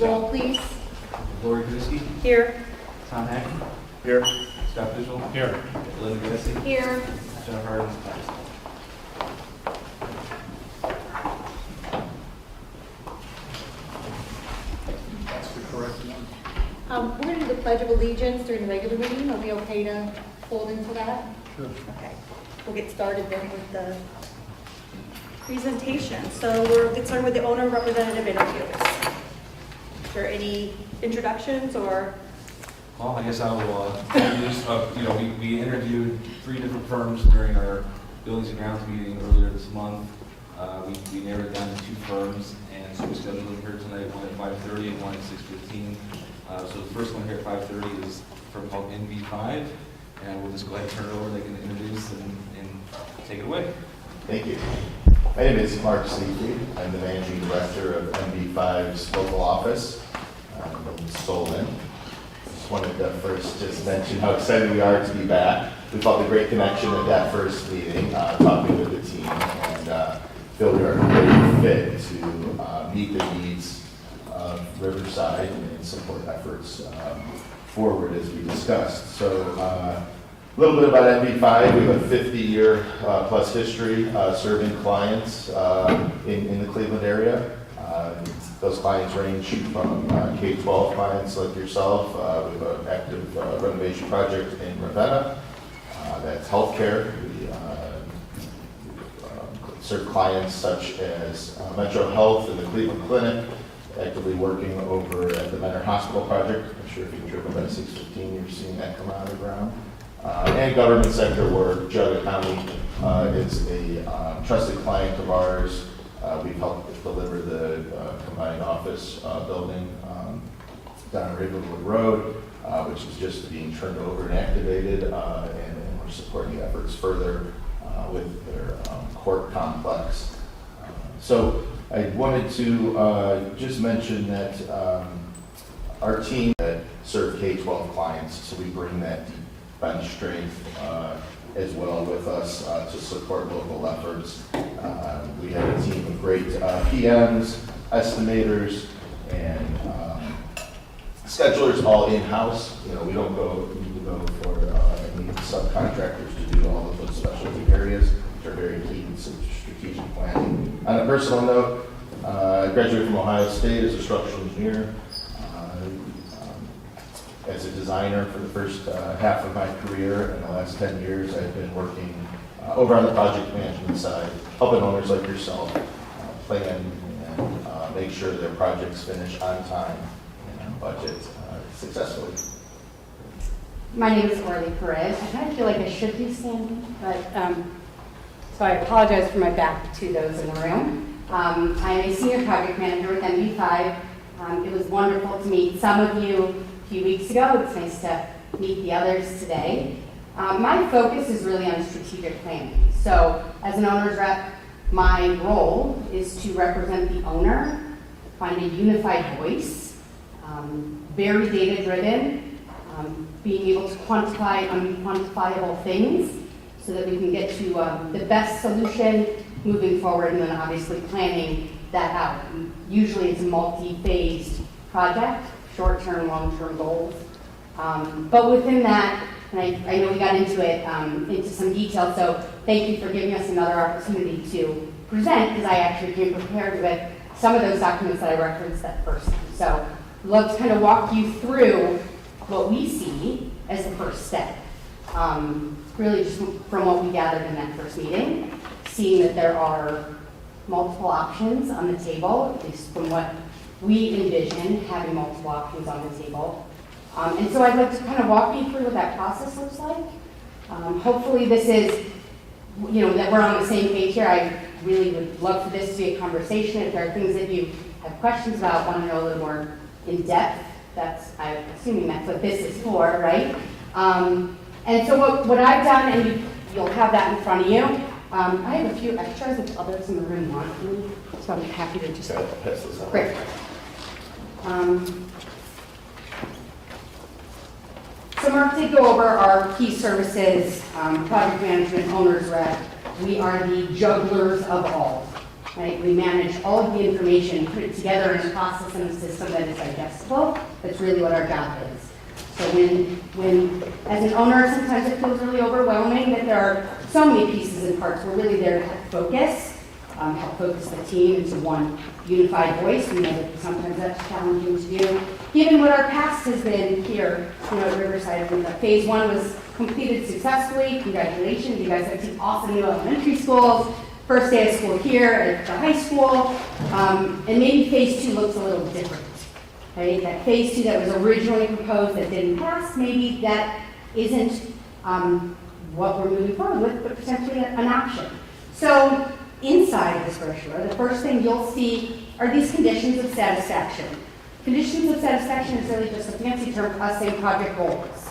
Roll, please. Lori Kudiski. Here. Tom Hack. Here. Scott Fishel. Here. Linda Gassi. Here. Jennifer Hardin. That's the correct one. We're going to do the Pledge of Allegiance during the regular meeting. Are we okay to hold into that? Sure. Okay. We'll get started then with the presentation. So we'll get started with the owner representative interviews. Is there any introductions or? Well, I guess I will introduce, we interviewed 3 different firms during our Buildings and Grounds meeting earlier this month. We narrowed it down to 2 firms, and so we scheduled them here tonight, one at 5:30 and one at 6:15. So the first one here at 5:30 is a firm called NV5, and we'll just go ahead and turn it over. They can introduce and take it away. Thank you. My name is Mark Siegfried. I'm the Managing Director of NV5's local office in Solon. Just wanted to first just mention how excited we are to be back. We felt a great connection at that first meeting, talking with the team, and feel we are a great fit to meet the needs of Riverside and support efforts forward as we discussed. So a little bit about NV5. We have a 50-year plus history serving clients in the Cleveland area. Those clients range from K-12 clients like yourself. We have an active renovation project in Ravenna. That's healthcare. We serve clients such as Metro Health and the Cleveland Clinic, actively working over at the Mentor Hospital project. I'm sure if you've driven by 615, you're seeing that come out of the ground. And government sector work. Geauga County is a trusted client of ours. We've helped deliver the combined office building down Ravenwood Road, which is just being turned over and activated, and we're supporting the efforts further with their court complex. So I wanted to just mention that our team that serve K-12 clients, so we bring that deep bench strength as well with us to support local efforts. We have a team of great PMs, estimators, and schedulers all in-house. We don't need to go for any subcontractors to do all of those specialty areas, which are very key to strategic planning. On a personal note, I graduated from Ohio State as a structural engineer. As a designer for the first half of my career. In the last 10 years, I've been working over on the project management side, helping owners like yourself plan and make sure their projects finish on time and on budget successfully. My name is Orly Perez. I kind of feel like I should be standing, but so I apologize for my back to those in the room. I'm a senior project manager with NV5. It was wonderful to meet some of you a few weeks ago. It's nice to meet the others today. My focus is really on strategic planning. So as an owner's rep, my role is to represent the owner, find a unified voice, very data-driven, being able to quantify unquantifiable things so that we can get to the best solution moving forward, and then obviously planning that out. Usually it's a multi-phased project, short-term, long-term goals. But within that, and I know we got into it, into some detail, so thank you for giving us another opportunity to present, because I actually came prepared with some of those documents that I referenced that first time. So I'd love to kind of walk you through what we see as the first step. Really just from what we gathered in that first meeting, seeing that there are multiple options on the table, at least from what we envision having multiple options on the table. And so I'd like to kind of walk you through what that process looks like. Hopefully this is, that we're on the same page here. I really would love for this to be a conversation. If there are things that you have questions about, want to know a little more in depth, I'm assuming that's what this is for, right? And so what I've done, and you'll have that in front of you, I have a few extras if others in the room want me, so I'm happy to just... Pass this out. Great. So Mark did go over our key services, project management, owner's rep. We are the jugglers of all. right? We manage all of the information, put it together in a process and a system that is digestible. That's really what our job is. So when as an owner, sometimes it feels really overwhelming that there are so many pieces and parts. We're really there to help focus the team into one unified voice. We know that sometimes that's challenging to do. Given what our past has been here, at Riverside, phase 1 was completed successfully. Congratulations, you guys have 2 awesome new elementary schools. First day of school here at the high school. And maybe phase 2 looks a little different. Right? That phase 2 that was originally proposed that didn't pass, maybe that isn't what we're moving forward with, but potentially an option. So inside this brochure, the first thing you'll see are these conditions of satisfaction. Conditions of satisfaction is really just a fancy term for us saying project goals.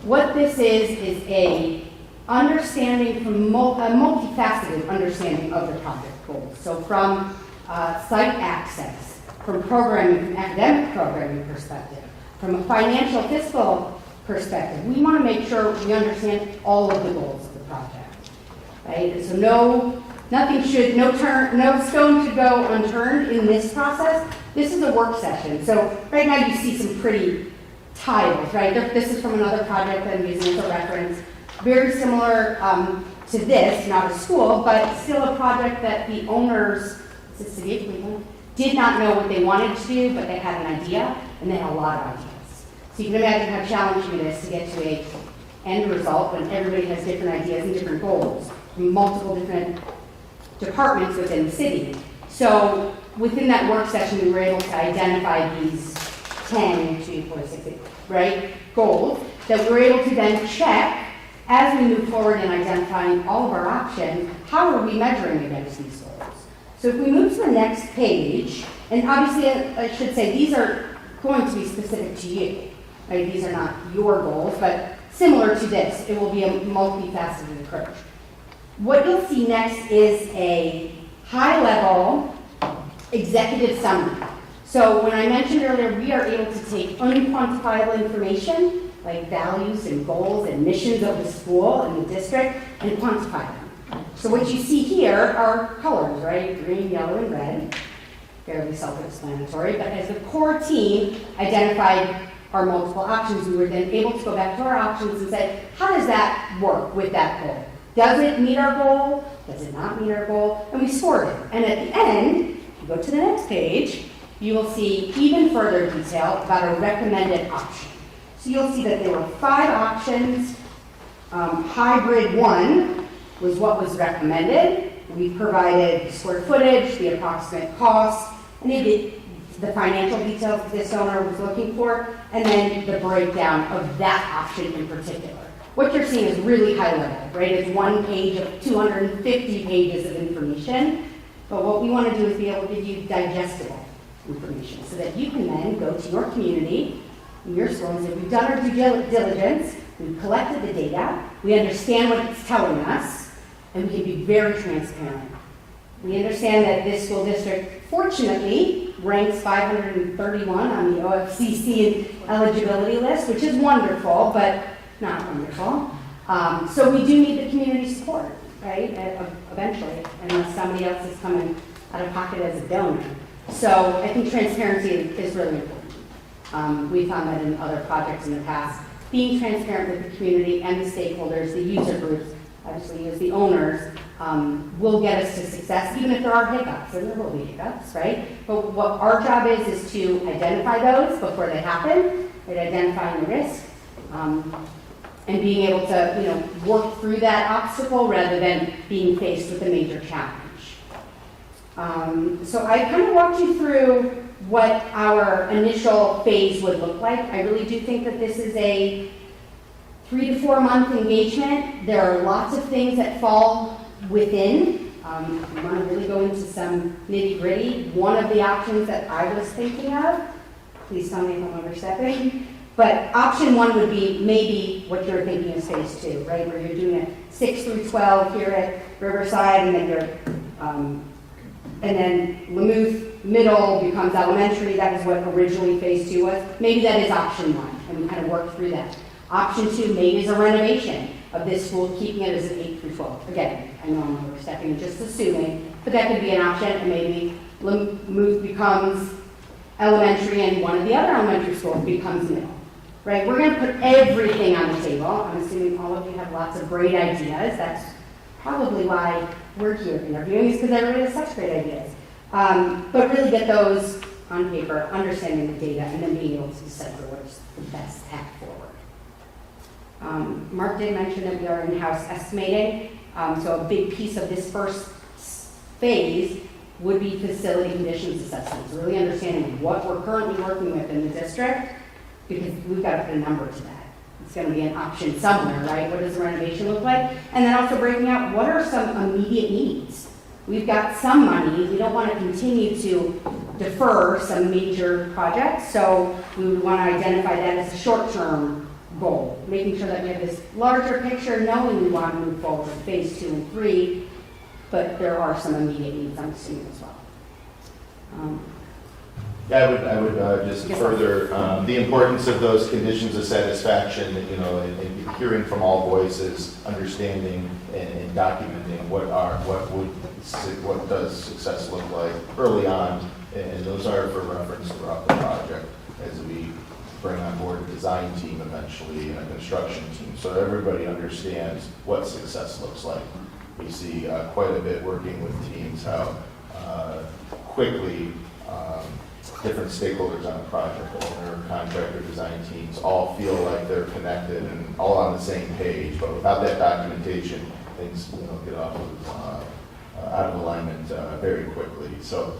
What this is a understanding from a multifaceted understanding of the project goals. So from site access, from programming, from academic programming perspective, from a financial fiscal perspective, we want to make sure we understand all of the goals of the project, right? And so no stone should go unturned in this process. This is a work session. So right now you see some pretty tiles, right? This is from another project that I'm using as a reference. Very similar to this, not a school, but still a project that the owners, the city of Cleveland, did not know what they wanted to do, but they had an idea, and they had a lot of ideas. So you can imagine how challenging it is to get to a end result when everybody has different ideas and different goals from multiple different departments within the city. So within that work session, we were able to identify these 10, 2, 4, 6, 8, right, goals that we were able to then check as we move forward in identifying all of our options. How are we measuring against these goals? So if we move to the next page, and obviously I should say these are going to be specific to you, right? These are not your goals, but similar to this, it will be a multifaceted approach. What you'll see next is a high-level executive summary. So when I mentioned earlier, we are able to take unquantifiable information, like values and goals and missions of the school and the district, and quantify them. So what you see here are colors, right? Green, yellow, and red. Fairly self-explanatory. But as the core team identified our multiple options, we were then able to go back to our options and say, how does that work with that goal? Does it meet our goal? Does it not meet our goal? And we scored it. And at the end, if you go to the next page, you will see even further detail about a recommended option. So you'll see that there were 5 options. Hybrid 1 was what was recommended. We provided the square footage, the approximate cost, and the financial details that this owner was looking for, and then the breakdown of that option in particular. What you're seeing is really high level, right? It's 1 page of 250 pages of information, but what we want to do is be able to give you digestible information so that you can then go to your community, in your school, and say, we've done our due diligence, we've collected the data, we understand what it's telling us, and we can be very transparent. We understand that this school district, fortunately, ranks 531 on the OFCC eligibility list, which is wonderful, but not wonderful. So we do need the community support, right, eventually, unless somebody else is coming out of pocket as a donor. So I think transparency is really important. We found that in other projects in the past. Being transparent with the community and the stakeholders, the user groups, obviously as the owners, will get us to success, even if there are hiccups, and there will be hiccups, right? But what our job is to identify those before they happen, right? Identifying the risk, and being able to, work through that obstacle rather than being faced with a major challenge. So I kind of walked you through what our initial phase would look like. I really do think that this is a 3 to 4 month engagement. There are lots of things that fall within. If you want to really go into some nitty gritty, one of the options that I was thinking of, please tell me if I'm overstepping, but option 1 would be maybe what you're thinking is phase 2, right? Where you're doing it 6 through 12 here at Riverside, and then and then Lamouth Middle becomes elementary. That is what originally phase 2 was. Maybe that is option 1, and we kind of work through that. Option 2 maybe is a renovation of this school, keeping it as an 8 through 12. Again, I know I'm overstepping, just assuming But that could be an option, and maybe move becomes elementary and one of the other elementary schools becomes middle, right? We're gonna put everything on the table. I'm assuming all of you have lots of great ideas. That's probably why we're here interviewing, is because everybody has such great ideas. But really get those on paper, understanding the data, and then being able to decipher what's the best path forward. Mark did mention that we are in-house estimating, so a big piece of this first phase would be facility conditions assessments, really understanding what we're currently working with in the district, because we've got to put a number to that. It's going to be an option somewhere, right? What does the renovation look like? And then also breaking out what are some immediate needs. We've got some money. We don't want to continue to defer some major projects, so we would want to identify that as a short-term goal, making sure that we have this larger picture, knowing we want to move forward with phase 2 and 3, but there are some immediate needs, I'm assuming, as well. Yeah, I would just Yes, further the importance of those conditions of satisfaction, and hearing from all voices, understanding and documenting what does success look like early on, and those are for reference throughout the project as we bring on board a design team eventually and a construction team, so everybody understands what success looks like. We see quite a bit working with teams how quickly different stakeholders on a project, owner, contractor, design teams, all feel like they're connected and all on the same page. But without that documentation, things get off out of alignment very quickly. So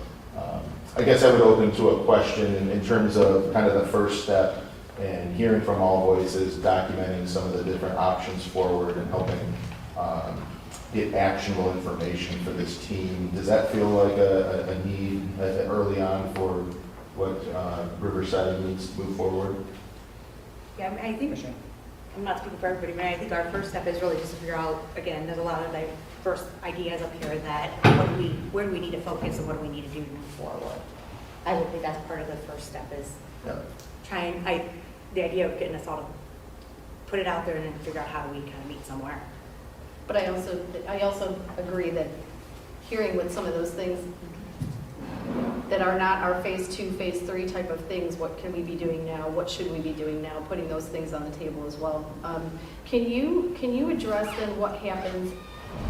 I guess I would open to a question in terms of kind of the first step and hearing from all voices, documenting some of the different options forward and helping get actionable information for this team. Does that feel like a need early on for what Riverside needs to move forward? Yeah, I think, I'm not speaking for everybody, but I think our first step is really just to figure out, again, there's a lot of diverse ideas up here that where do we need to focus and what do we need to do to move forward. I would think that's part of the first step is the idea of getting us all to put it out there and then figure out how do we kind of meet somewhere. But I also agree that hearing with some of those things that are not our phase 2, phase 3 type of things, what can we be doing now? What should we be doing now? Putting those things on the table as well. Can you address then what happens,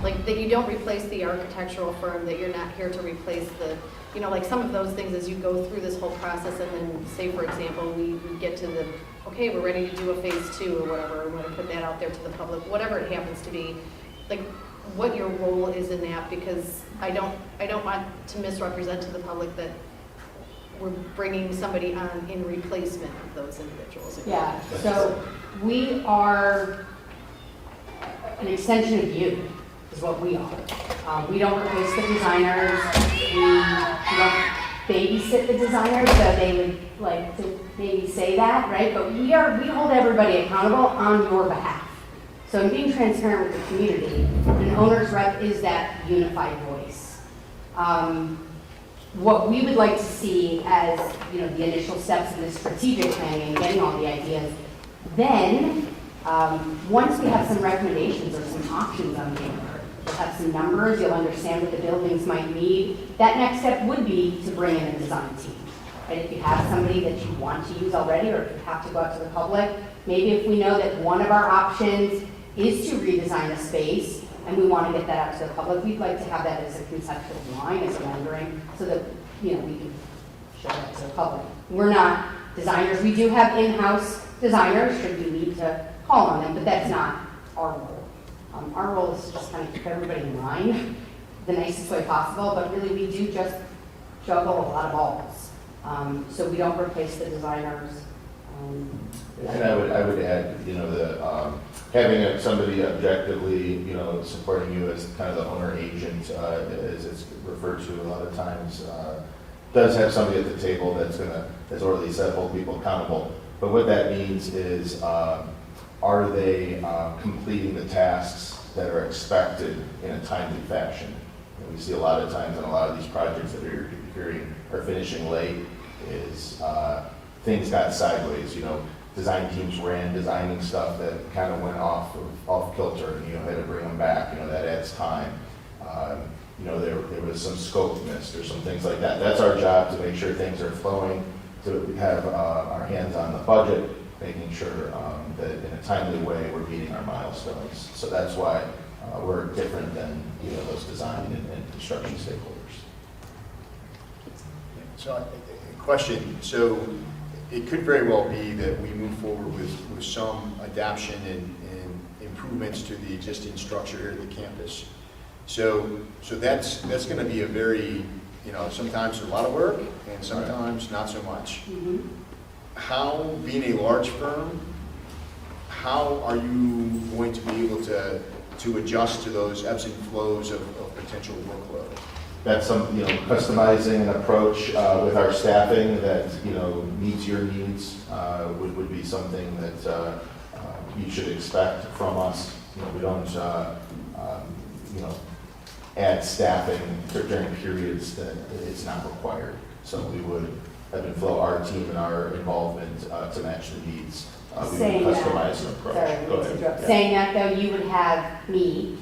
like that you don't replace the architectural firm, that you're not here to replace the, like some of those things as you go through this whole process and then say, for example, we get to the, okay, we're ready to do a phase 2 or whatever, we're going to put that out there to the public, whatever it happens to be. Like what your role is in that, because I don't want to misrepresent to the public that we're bringing somebody on in replacement of those individuals. Yeah, so we are an extension of you, is what we are. We don't replace the designers. We don't babysit the designers, so they would like to maybe say that, right? But we hold everybody accountable on your behalf. So in being transparent with the community, an owner's rep is that unified voice. What we would like to see as the initial steps in the strategic planning and getting all the ideas, then once we have some recommendations or some options on paper, you'll have some numbers, you'll understand what the buildings might need. That next step would be to bring in a design team. Right? If you have somebody that you want to use already, or if you have to go out to the public, maybe if we know that one of our options is to redesign a space, and we want to get that out to the public, we'd like to have that as a conceptual drawing, as a rendering, so that we can show that to the public. We're not designers. We do have in-house designers, should we need to call on them, but that's not our role. Our role is to just kind of keep everybody in line the nicest way possible, but really we do just juggle a lot of balls. So we don't replace the designers. And I would add, having somebody objectively, supporting you as kind of the owner agent, as it's referred to a lot of times, does have somebody at the table that's going to, as Orly said, hold people accountable. But what that means is, are they completing the tasks that are expected in a timely fashion? And we see a lot of times in a lot of these projects that you're hearing are finishing late is things got sideways. Design teams ran designing stuff that kind of went off kilter, and had to bring them back. That adds time. there was some scope missed or some things like that. That's our job, to make sure things are flowing, to have our hands on the budget, making sure that in a timely way we're meeting our milestones. So that's why we're different than those design and construction stakeholders. So, a question. So, it could very well be that we move forward with some adaptation and improvements to the existing structure here at the campus. So that's going to be a very, sometimes a lot of work and sometimes not so much. Mm-hmm. How, being a large firm, how are you going to be able to adjust to those ebbs and flows of potential workload? That's some, customizing an approach with our staffing that, meets your needs would be something that you should expect from us. We don't, add staffing during periods that it's not required. So we would ebb and flow our team and our involvement to match the needs. We would customize an approach. Sorry, Go ahead. Yeah. saying that though, you would have me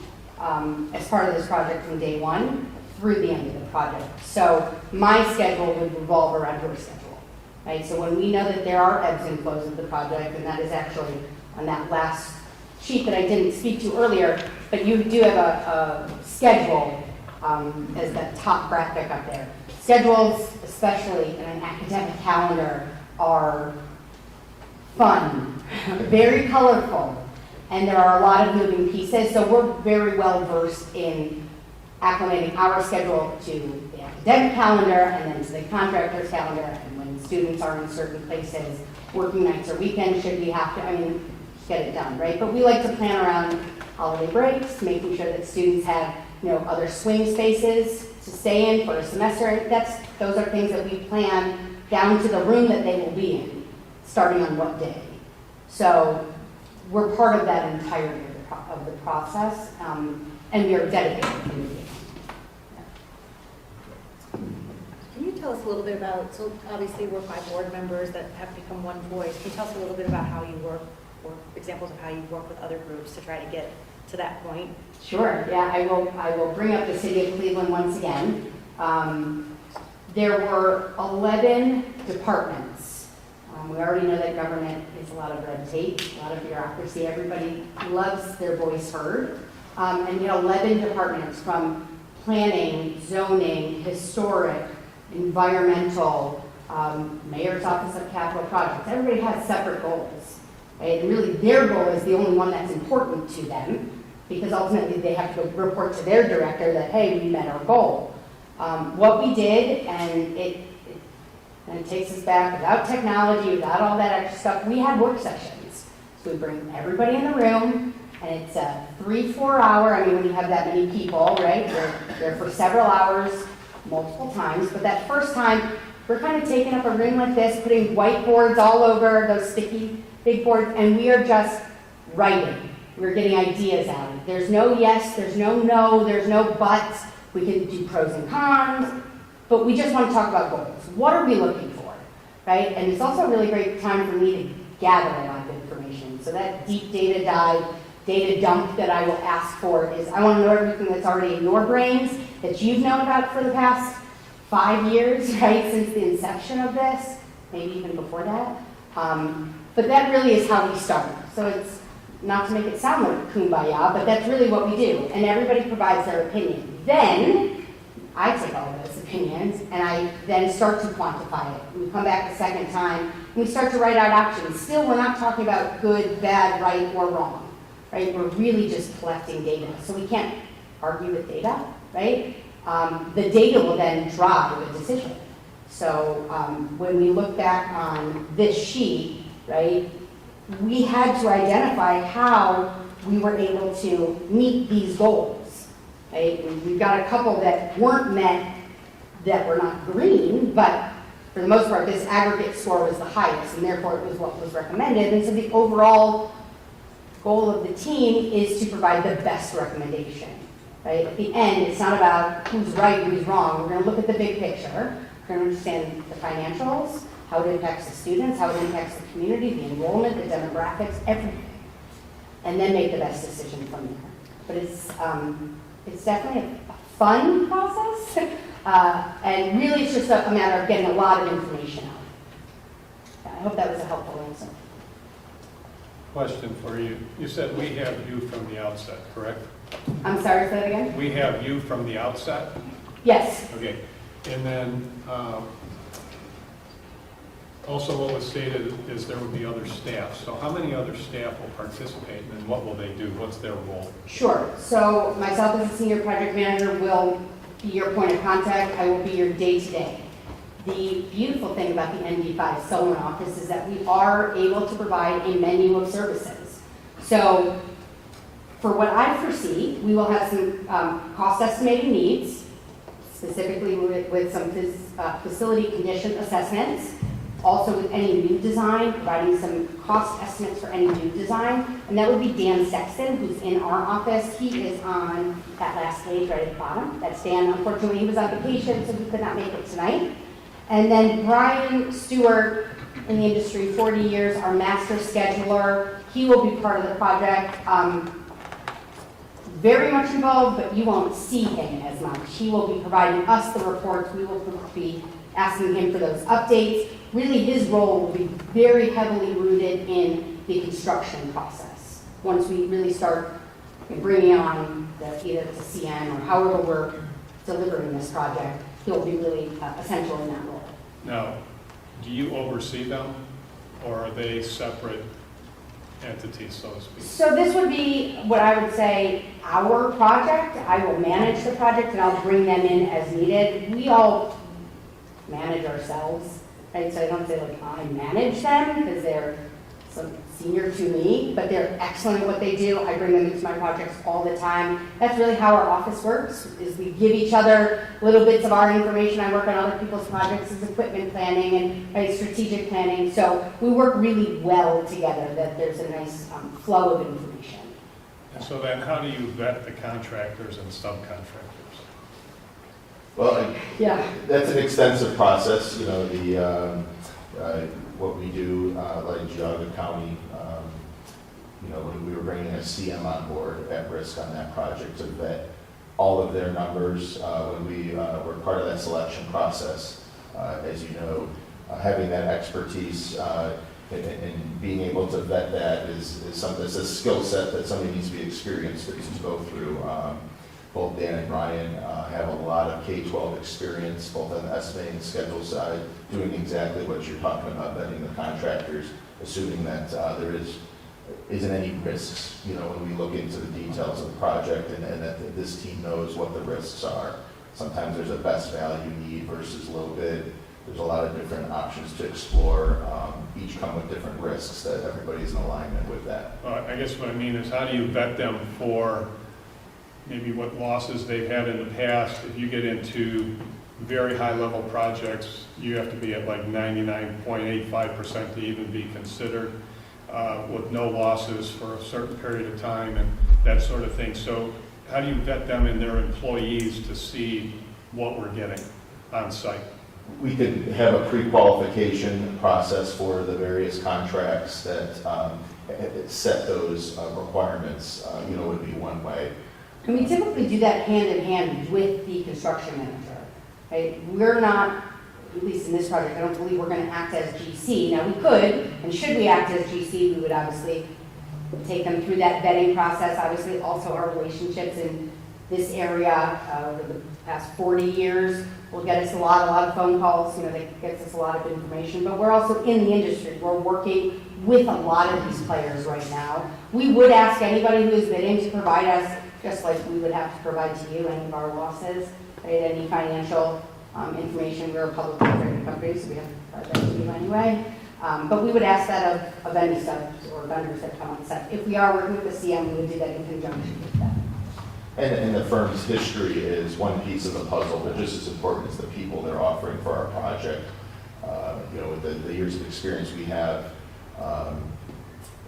as part of this project from day one through the end of the project. So my schedule would revolve around your schedule, right? So when we know that there are ebbs and flows of the project, and that is actually on that last sheet that I didn't speak to earlier, but you do have a schedule as that top graphic up there. Schedules, especially in an academic calendar, are fun, very colorful, and there are a lot of moving pieces. So we're very well versed in acclimating our schedule to the academic calendar and then to the contractor's calendar, and when students are in certain places, working nights or weekends, should we have to, get it done, right? But we like to plan around holiday breaks, making sure that students have, other swing spaces to stay in for a semester. Those are things that we plan down to the room that they will be in, starting on what day. So we're part of that entirety of the process, and we are dedicated to it. Can you tell us a little bit about, so obviously we're 5 board members that have become one voice. Can you tell us a little bit about how you work, or examples of how you work with other groups to try to get to that point? Sure, yeah, I will bring up the city of Cleveland once again. There were 11 departments. We already know that government is a lot of red tape, a lot of bureaucracy. Everybody loves their voice heard. And we had 11 departments, from planning, zoning, historic, environmental, mayor's office of capital projects. Everybody has separate goals. Right? And really their goal is the only one that's important to them, because ultimately they have to report to their director that, hey, we met our goal. What we did, and it takes us back, without technology, without all that extra stuff, we had work sessions. So we bring everybody in the room, and it's a 3-4 hour, when you have that many people, right? They're there for several hours, multiple times, but that first time, we're kind of taking up a room like this, putting whiteboards all over, those sticky big boards, and we are just writing. We're getting ideas out. There's no yes, there's no, there's no buts. We can do pros and cons, but we just want to talk about goals. What are we looking for, right? And it's also a really great time for me to gather a lot of information. So that deep data dive, data dump that I will ask for is, I want to know everything that's already in your brains that you've known about for the past 5 years, right, since the inception of this, maybe even before that. But that really is how we start. So it's not to make it sound like kumbaya, but that's really what we do. And everybody provides their opinion. Then I take all of those opinions and I then start to quantify it. We come back the second time and we start to write out options. Still, we're not talking about good, bad, right, or wrong, right? We're really just collecting data. So we can't argue with data, right? The data will then drive a decision. So when we look back on this sheet, right, we had to identify how we were able to meet these goals. Right? We've got a couple that weren't met, that were not green, but for the most part, this aggregate score was the highest, and therefore it was what was recommended. And so the overall goal of the team is to provide the best recommendation. Right? At the end, it's not about who's right, who's wrong. We're going to look at the big picture. We're going to understand the financials, how it impacts the students, how it impacts the community, the enrollment, the demographics, everything. And then make the best decision from there. But it's definitely a fun process. And really, it's just a matter of getting a lot of information out. I hope that was a helpful answer. Question for you. You said we have you from the outset, correct? I'm sorry, say that again? We have you from the outset? Yes. Okay. And then also what was stated is there will be other staff. So how many other staff will participate and what will they do? What's their role? Sure. So myself as a senior project manager will be your point of contact. I will be your day-to-day. The beautiful thing about the ND5 Solon office is that we are able to provide a menu of services. So for what I foresee, we will have some cost estimating needs, specifically with some facility condition assessments. Also with any new design, providing some cost estimates for any new design. And that would be Dan Sexton, who's in our office. He is on that last page right at the bottom. That's Dan. Unfortunately, he was on vacation, so he could not make it tonight. And then Brian Stewart, in the industry, 40 years, our master scheduler. He will be part of the project. Very much involved, but you won't see him as much. He will be providing us the reports. We will be asking him for those updates. Really, his role will be very heavily rooted in the construction process. Once we really start bringing on either the CM or however we're delivering this project, he'll be really essential in that role. Now, do you oversee them or are they separate entities, so to speak? So this would be what I would say our project. I will manage the project and I'll bring them in as needed. We all manage ourselves, right? So I don't say like I manage them because they're some senior to me, but they're excellent at what they do. I bring them into my projects all the time. That's really how our office works, is we give each other little bits of our information. I work on other people's projects as equipment planning and strategic planning. So we work really well together, that there's a nice flow of information. And so then how do you vet the contractors and subcontractors? Well, Yeah. that's an extensive process, you know, what we do, like Geauga County, you know, when we were bringing a CM on board at risk on that project to vet all of their numbers, when we were part of that selection process, as you know, having that expertise and being able to vet that is something that's a skill set that somebody needs to be experienced to go through. Both Dan and Brian have a lot of K-12 experience, both on the estimating schedule side, doing exactly what you're talking about, vetting the contractors, assuming that there isn't any risks, you know, when we look into the details of the project and that this team knows what the risks are. Sometimes there's a best value need versus low bid. There's a lot of different options to explore. Each come with different risks that everybody's in alignment with that. I guess what I mean is how do you vet them for maybe what losses they've had in the past? If you get into very high level projects, you have to be at like 99.85% to even be considered with no losses for a certain period of time and that sort of thing. So how do you vet them and their employees to see what we're getting on site? We could have a pre-qualification process for the various contracts that set those requirements, you know, would be one way. And we typically do that hand in hand with the construction manager, right? We're not, at least in this project, I don't believe we're going to act as GC. Now we could, and should we act as GC, we would obviously take them through that vetting process. Obviously also our relationships in this area over the past 40 years will get us a lot of phone calls, you know, that gets us a lot of information, but we're also in the industry. We're working with a lot of these players right now. We would ask anybody who is bidding to provide us, just like we would have to provide to you any of our losses, right, any financial information. We're a publicly traded company, so we have to provide that to you anyway. But we would ask that of any subs or vendors that come on site. If we are working with the CM, we would do that in conjunction with them. And the firm's history is one piece of the puzzle, but just as important is the people they're offering for our project. You know, with the years of experience we have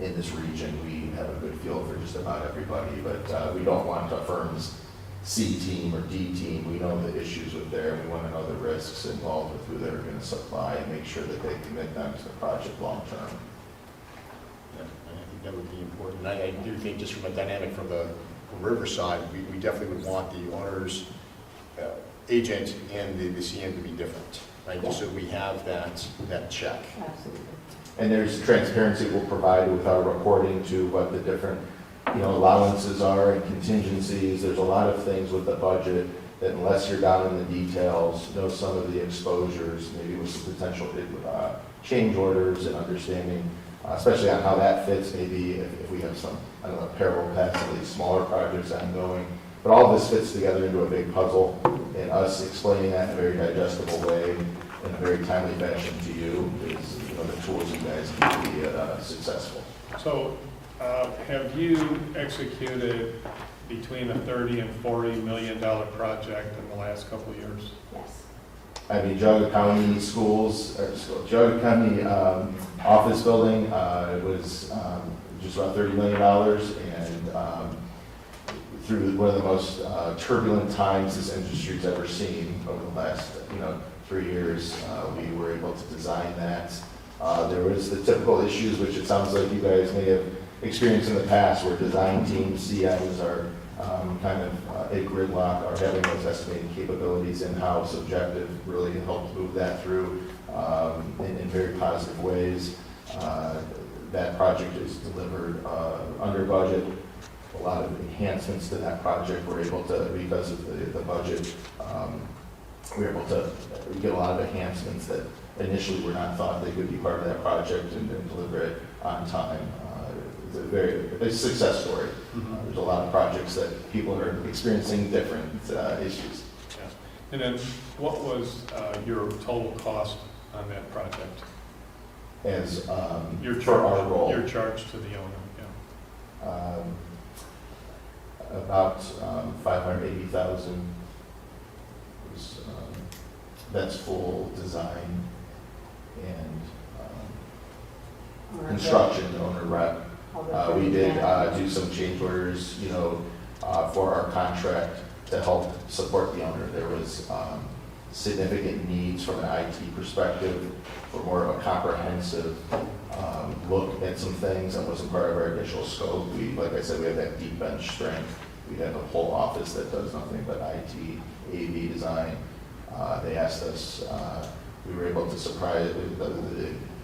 in this region, we have a good feel for just about everybody, but we don't want a firm's C team or D team. We know the issues with there. We want to know the risks involved with who they're going to supply and make sure that they commit them to the project long term. Yeah, I think that would be important. And I do think just from a dynamic from the Riverside, we definitely would want the owners agent and the CM to be different, right? Just so we have that check. Absolutely. And there's transparency we'll provide with our reporting to what the different, allowances are and contingencies. There's a lot of things with the budget that unless you're down in the details, know some of the exposures, maybe with some potential change orders and understanding, especially on how that fits, maybe if we have some, parallel paths, at least smaller projects ongoing. But all of this fits together into a big puzzle, and us explaining that in a very digestible way, in a very timely fashion to you, is the tools you guys need to be successful. So have you executed between a $30 and $40 million project in the last couple of years? Yes. I mean, Geauga County Geauga County office building was just about $30 million, and through one of the most turbulent times this industry's ever seen over the last 3 years, we were able to design that. There was the typical issues, which it sounds like you guys may have experienced in the past, where design teams, CMs are kind of a gridlock, are having those estimating capabilities in-house. Objective really helped move that through in very positive ways. That project is delivered under budget. A lot of enhancements to that project were able to, because of the budget, we were able to get a lot of enhancements that initially were not thought they could be part of that project and deliver it on time. It's a success story. There's a lot of projects that people are experiencing different issues. Yeah. And then what was your total cost on that project? As Your for our charge, role, your charge to the owner, yeah. about $580,000. That's full design and construction, owner rep. We did do some change orders, for our contract to help support the owner. There was significant needs from an IT perspective for more of a comprehensive look at some things that wasn't part of our initial scope. Like I said, we have that deep bench strength. We have a whole office that does nothing but IT, AV design. They asked us, we were able to surprise,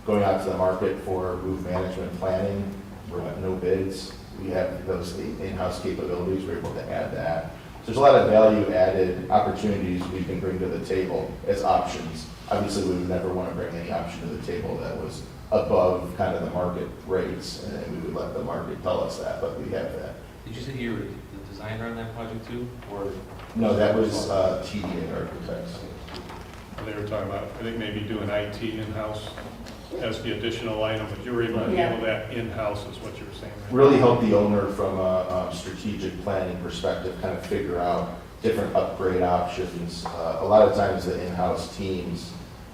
going out to the market for roof management planning, we're at no bids. We have those in-house capabilities, we're able to add that. So there's a lot of value-added opportunities we can bring to the table as options. Obviously, we would never want to bring any option to the table that was above kind of the market rates, and we would let the market tell us that, but we have that. Did you say you were the designer on that project too, or? No, that was TDA Architects. They were talking about, I think maybe doing IT in-house as the additional item, but you were able to Yeah. handle that in-house is what you were saying, right? Really help the owner from a strategic planning perspective, kind of figure out different upgrade options. A lot of times the in-house teams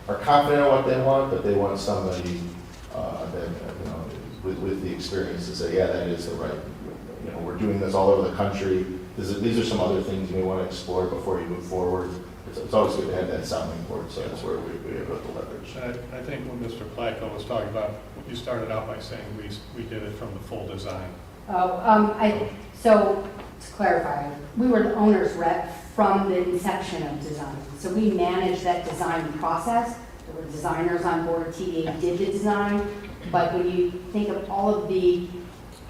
are confident in what they want, but they want somebody that, with the experience to say, yeah, that is the right, we're doing this all over the country. These are some other things you may want to explore before you move forward. It's always good to have that sounding board, so that's where we're able to leverage. I think when Mr. Placco was talking about, you started out by saying we did it from the full design. So to clarify, we were the owner's rep from the inception of design. So we managed that design process. There were designers on board, TDA did the design, but when you think of all of the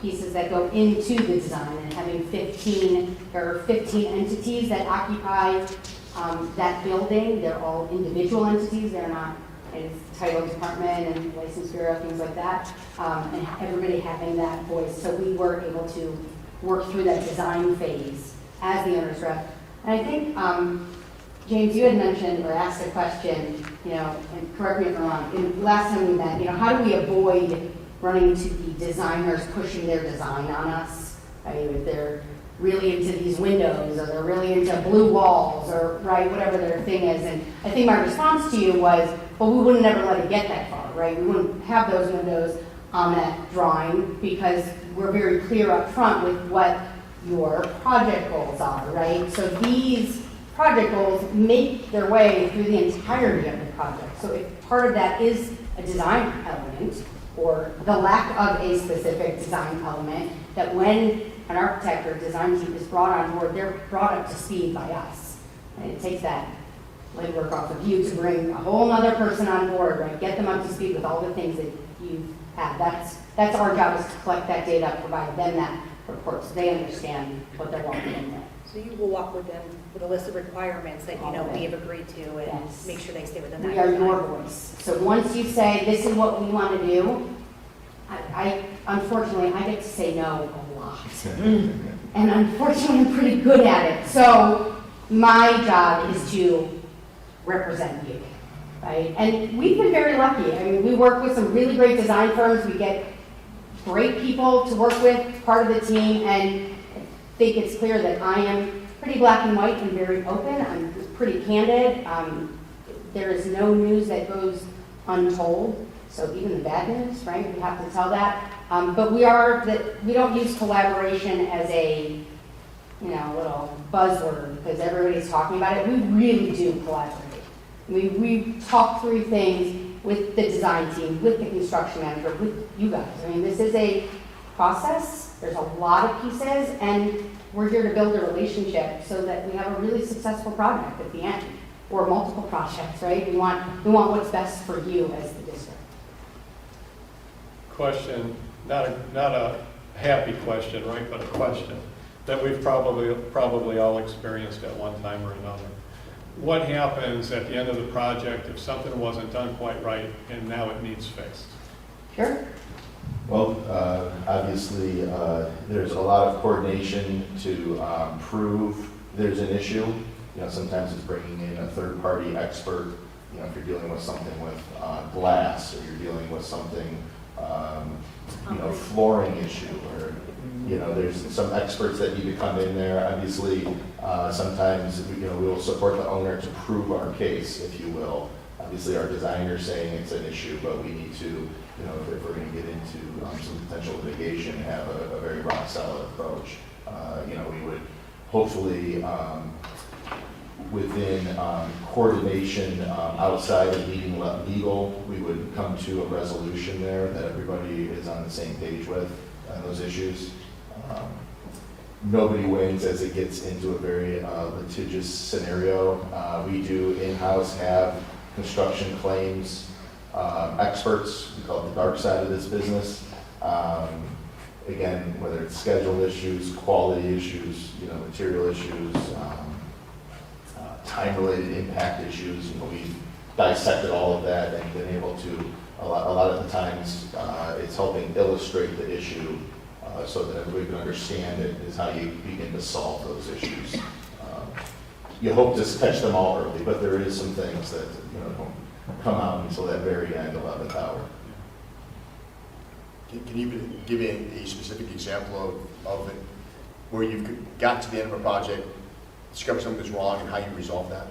pieces that go into the design and having 15 entities that occupy that building, they're all individual entities, they're not a title department and license bureau, things like that, and everybody having that voice. So we were able to work through that design phase as the owner's rep. And I think, James, you had mentioned or asked a question, and correct me if I'm wrong, last time we met, how do we avoid running into the designers pushing their design on us? I mean, if they're really into these windows, or they're really into blue walls, or whatever their thing is. And I think my response to you was, well, we wouldn't ever let it get that far, right? We wouldn't have those windows on that drawing because we're very clear up front with what your project goals are, right? So these project goals make their way through the entirety of the project. So if part of that is a design element, or the lack of a specific design element, that when an architect or design team is brought on board, they're brought up to speed by us. And it takes that legwork off of you to bring a whole other person on board, right? Get them up to speed with all the things that you've had. That's our job, is to collect that data, provide them that report so they understand what they're walking into. So you will walk with them with a list of requirements that you know we have agreed to and Yes. make sure they stay within that. We are your timeline. voice. So once you say, this is what we want to do, unfortunately, I get to say no a lot. And unfortunately, I'm pretty good at it. So my job is to represent you, right? And we've been very lucky. I mean, we work with some really great design firms. We get great people to work with, part of the team, and I think it's clear that I am pretty black and white and very open. I'm pretty candid. There is no news that goes untold. So even the bad news, right? We have to tell that. But we don't use collaboration as a, little buzzword because everybody's talking about it. We really do collaborate. We talk through things with the design team, with the construction manager, with you guys. I mean, this is a process. There's a lot of pieces, and we're here to build a relationship so that we have a really successful project at the end, or multiple projects, right? We want what's best for you as the district. Question, not a happy question, right, but a question that we've probably all experienced at one time or another. What happens at the end of the project if something wasn't done quite right and now it needs fixed? Sure. Well, obviously, there's a lot of coordination to prove there's an issue. Sometimes it's bringing in a third-party expert. If you're dealing with something with glass, or you're dealing with something, flooring issue, or there's some experts that need to come in there. Obviously, sometimes we will support the owner to prove our case, if you will. Obviously, our designer's saying it's an issue, but we need to, if we're going to get into some potential litigation, have a very rock solid approach. We would hopefully, within coordination outside of needing legal, we would come to a resolution there that everybody is on the same page with on those issues. Nobody wins as it gets into a very litigious scenario. We do in-house have construction claims experts. We call it the dark side of this business. Again, whether it's schedule issues, quality issues, material issues, time-related impact issues, we've dissected all of that and been able to, a lot of the times, it's helping illustrate the issue so that everybody can understand it is how you begin to solve those issues. You hope to catch them all early, but there is some things that don't come out until that very end, 11th hour. Can you give a specific example of it, where you've got to the end of a project, discover something that's wrong, and how you resolve that?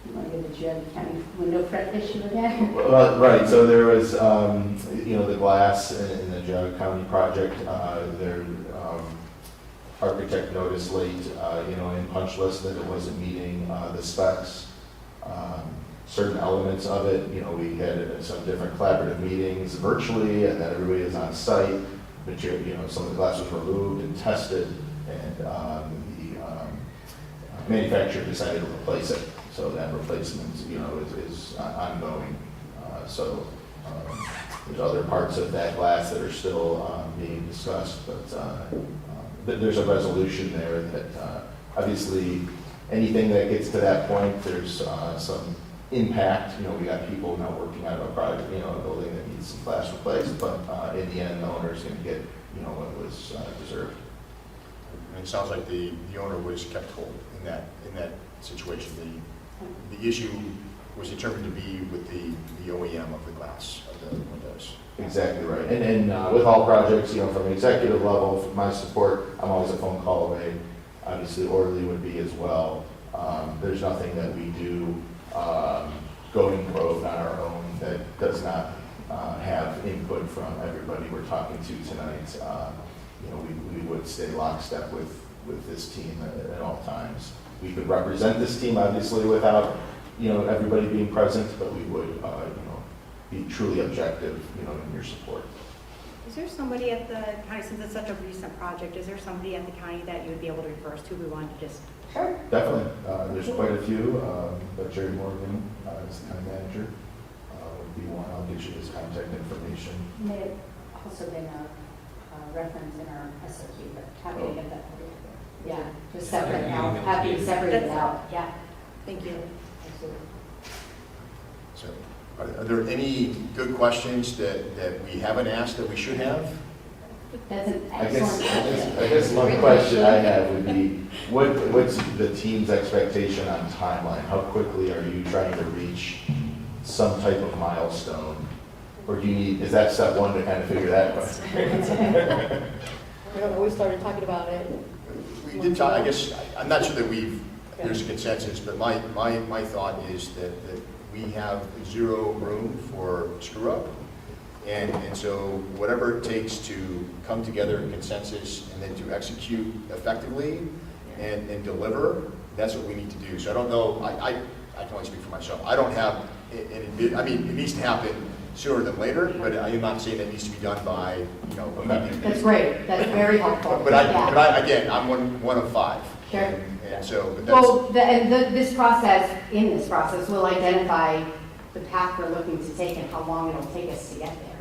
You want to get the Jed County window fret issue again? Right, so there was, the glass in the Geauga County project, their architect noticed late, in punch list that it wasn't meeting the specs. Certain elements of it, we had some different collaborative meetings virtually, and then everybody is on site. But some of the glass was removed and tested, and the manufacturer decided to replace it. So that replacement, is ongoing. There's other parts of that glass that are still being discussed, but there's a resolution there that obviously anything that gets to that point, there's some impact. We got people now working out of a project, a building that needs some glass replaced, but in the end, the owner's going to get, what was deserved. And it sounds like the owner was kept whole in that situation. The issue was determined to be with the OEM of the glass of the windows. Exactly right. And with all projects, from an executive level, from my support, I'm always a phone call away. Obviously, Orly would be as well. There's nothing that we do going rogue on our own that does not have input from everybody we're talking to tonight. We would stay lockstep with this team at all times. We could represent this team, obviously, without, everybody being present, but we would, be truly objective, in your support. Is there somebody at the county, since it's such a recent project, is there somebody at the county that you would be able to refer us to? We wanted to just Sure. Definitely. There's quite a few, but Jerry Morgan is the town manager. Would be one. I'll get you his contact information. May have also been a reference in our SOQ, but happy to get that. Yeah, just separate it out, happy to separate it out, yeah. Thank you. Absolutely. So, are there any good questions that we haven't asked that we should have? That's an I excellent question. guess one question I have would be, what's the team's expectation on timeline? How quickly are you trying to reach some type of milestone? Or do you need, is that step one to kind of figure that question? We don't know, we started talking about it. We did talk, I guess, I'm not sure that there's a consensus, but my thought is that we have zero room for screw up. And so whatever it takes to come together in consensus and then to execute effectively and deliver, that's what we need to do. So I don't know, I can only speak for myself. I don't have, I mean, it needs to happen sooner than later, but I am not saying that needs to be done by, immediately. That's great, that's very helpful. But again, I'm one of five. Sure. And so, but that's. Well, this process will identify the path we're looking to take and how long it'll take us to get there.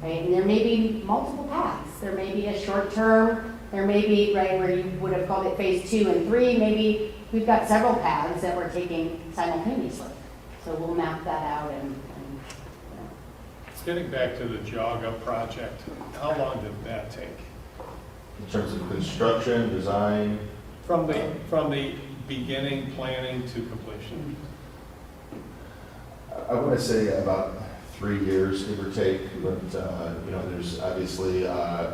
Right? And there may be multiple paths. There may be a short term, there may be, right, where you would have called it phase 2 and 3, maybe we've got several paths that we're taking simultaneously. So we'll map that out and Getting back to the jog up project, how long did that take? In terms of construction, design? From the beginning planning to completion? I want to say about 3 years, give or take, but, there's obviously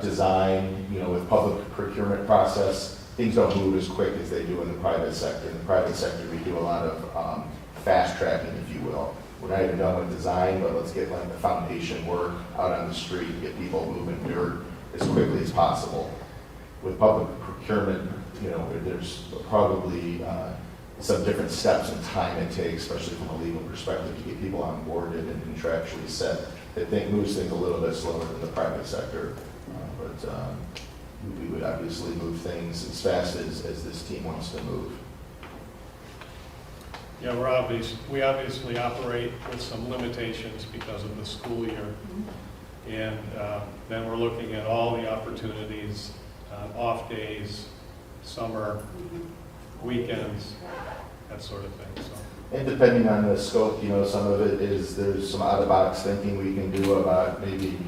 design, with public procurement process, things don't move as quick as they do in the private sector. In the private sector, we do a lot of fast tracking, if you will. We're not even done with design, but let's get like the foundation work out on the street, get people moving dirt as quickly as possible. With public procurement, there's probably some different steps and time it takes, especially from a legal perspective, to get people onboarded and contractually set. That moves things a little bit slower than the private sector, but we would obviously move things as fast as this team wants to move. Yeah, we obviously operate with some limitations because of the school year. And then we're looking at all the opportunities, off days, summer, weekends, that sort of thing. So. And depending on the scope, some of it is, there's some out-of-box thinking we can do about maybe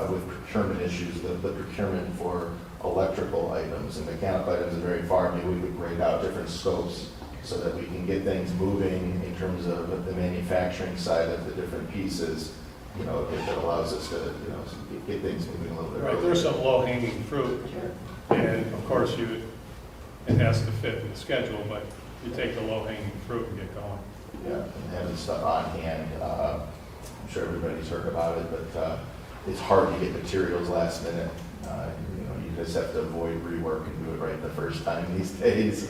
with procurement issues, the procurement for electrical items and mechanical items are very far. Maybe we would break out different scopes so that we can get things moving in terms of the manufacturing side of the different pieces, if it allows us to, get things moving a little bit. Right, there's some low-hanging fruit. And of course, it has to fit in the schedule, but you take the low-hanging fruit and get going. Yeah, and having stuff on hand. I'm sure everybody's heard about it, but it's hard to get materials last minute. You just have to avoid rework and do it right the first time these days.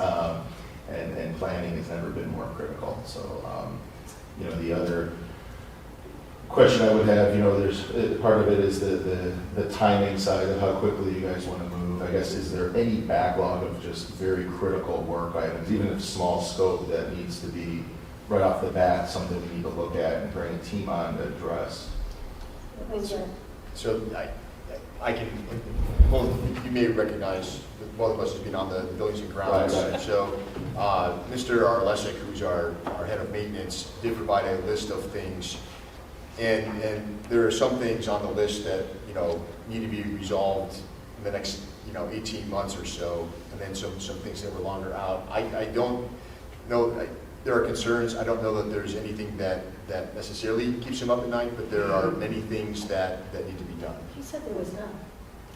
And planning has never been more critical. So, the other question I would have, there's part of it is the timing side of how quickly you guys want to move. I guess, is there any backlog of just very critical work items, even if small scope, that needs to be right off the bat something we need to look at and bring a team on to address? So I can, well, you may recognize that both of us have been on the buildings and grounds. Right. So Mr. Arlesic, who's our head of maintenance, did provide a list of things. And there are some things on the list that, need to be resolved in the next, 18 months or so. And then some things that were longer out. I don't know, there are concerns. I don't know that there's anything that necessarily keeps him up at night, but there are many things that need to be done. He said there was not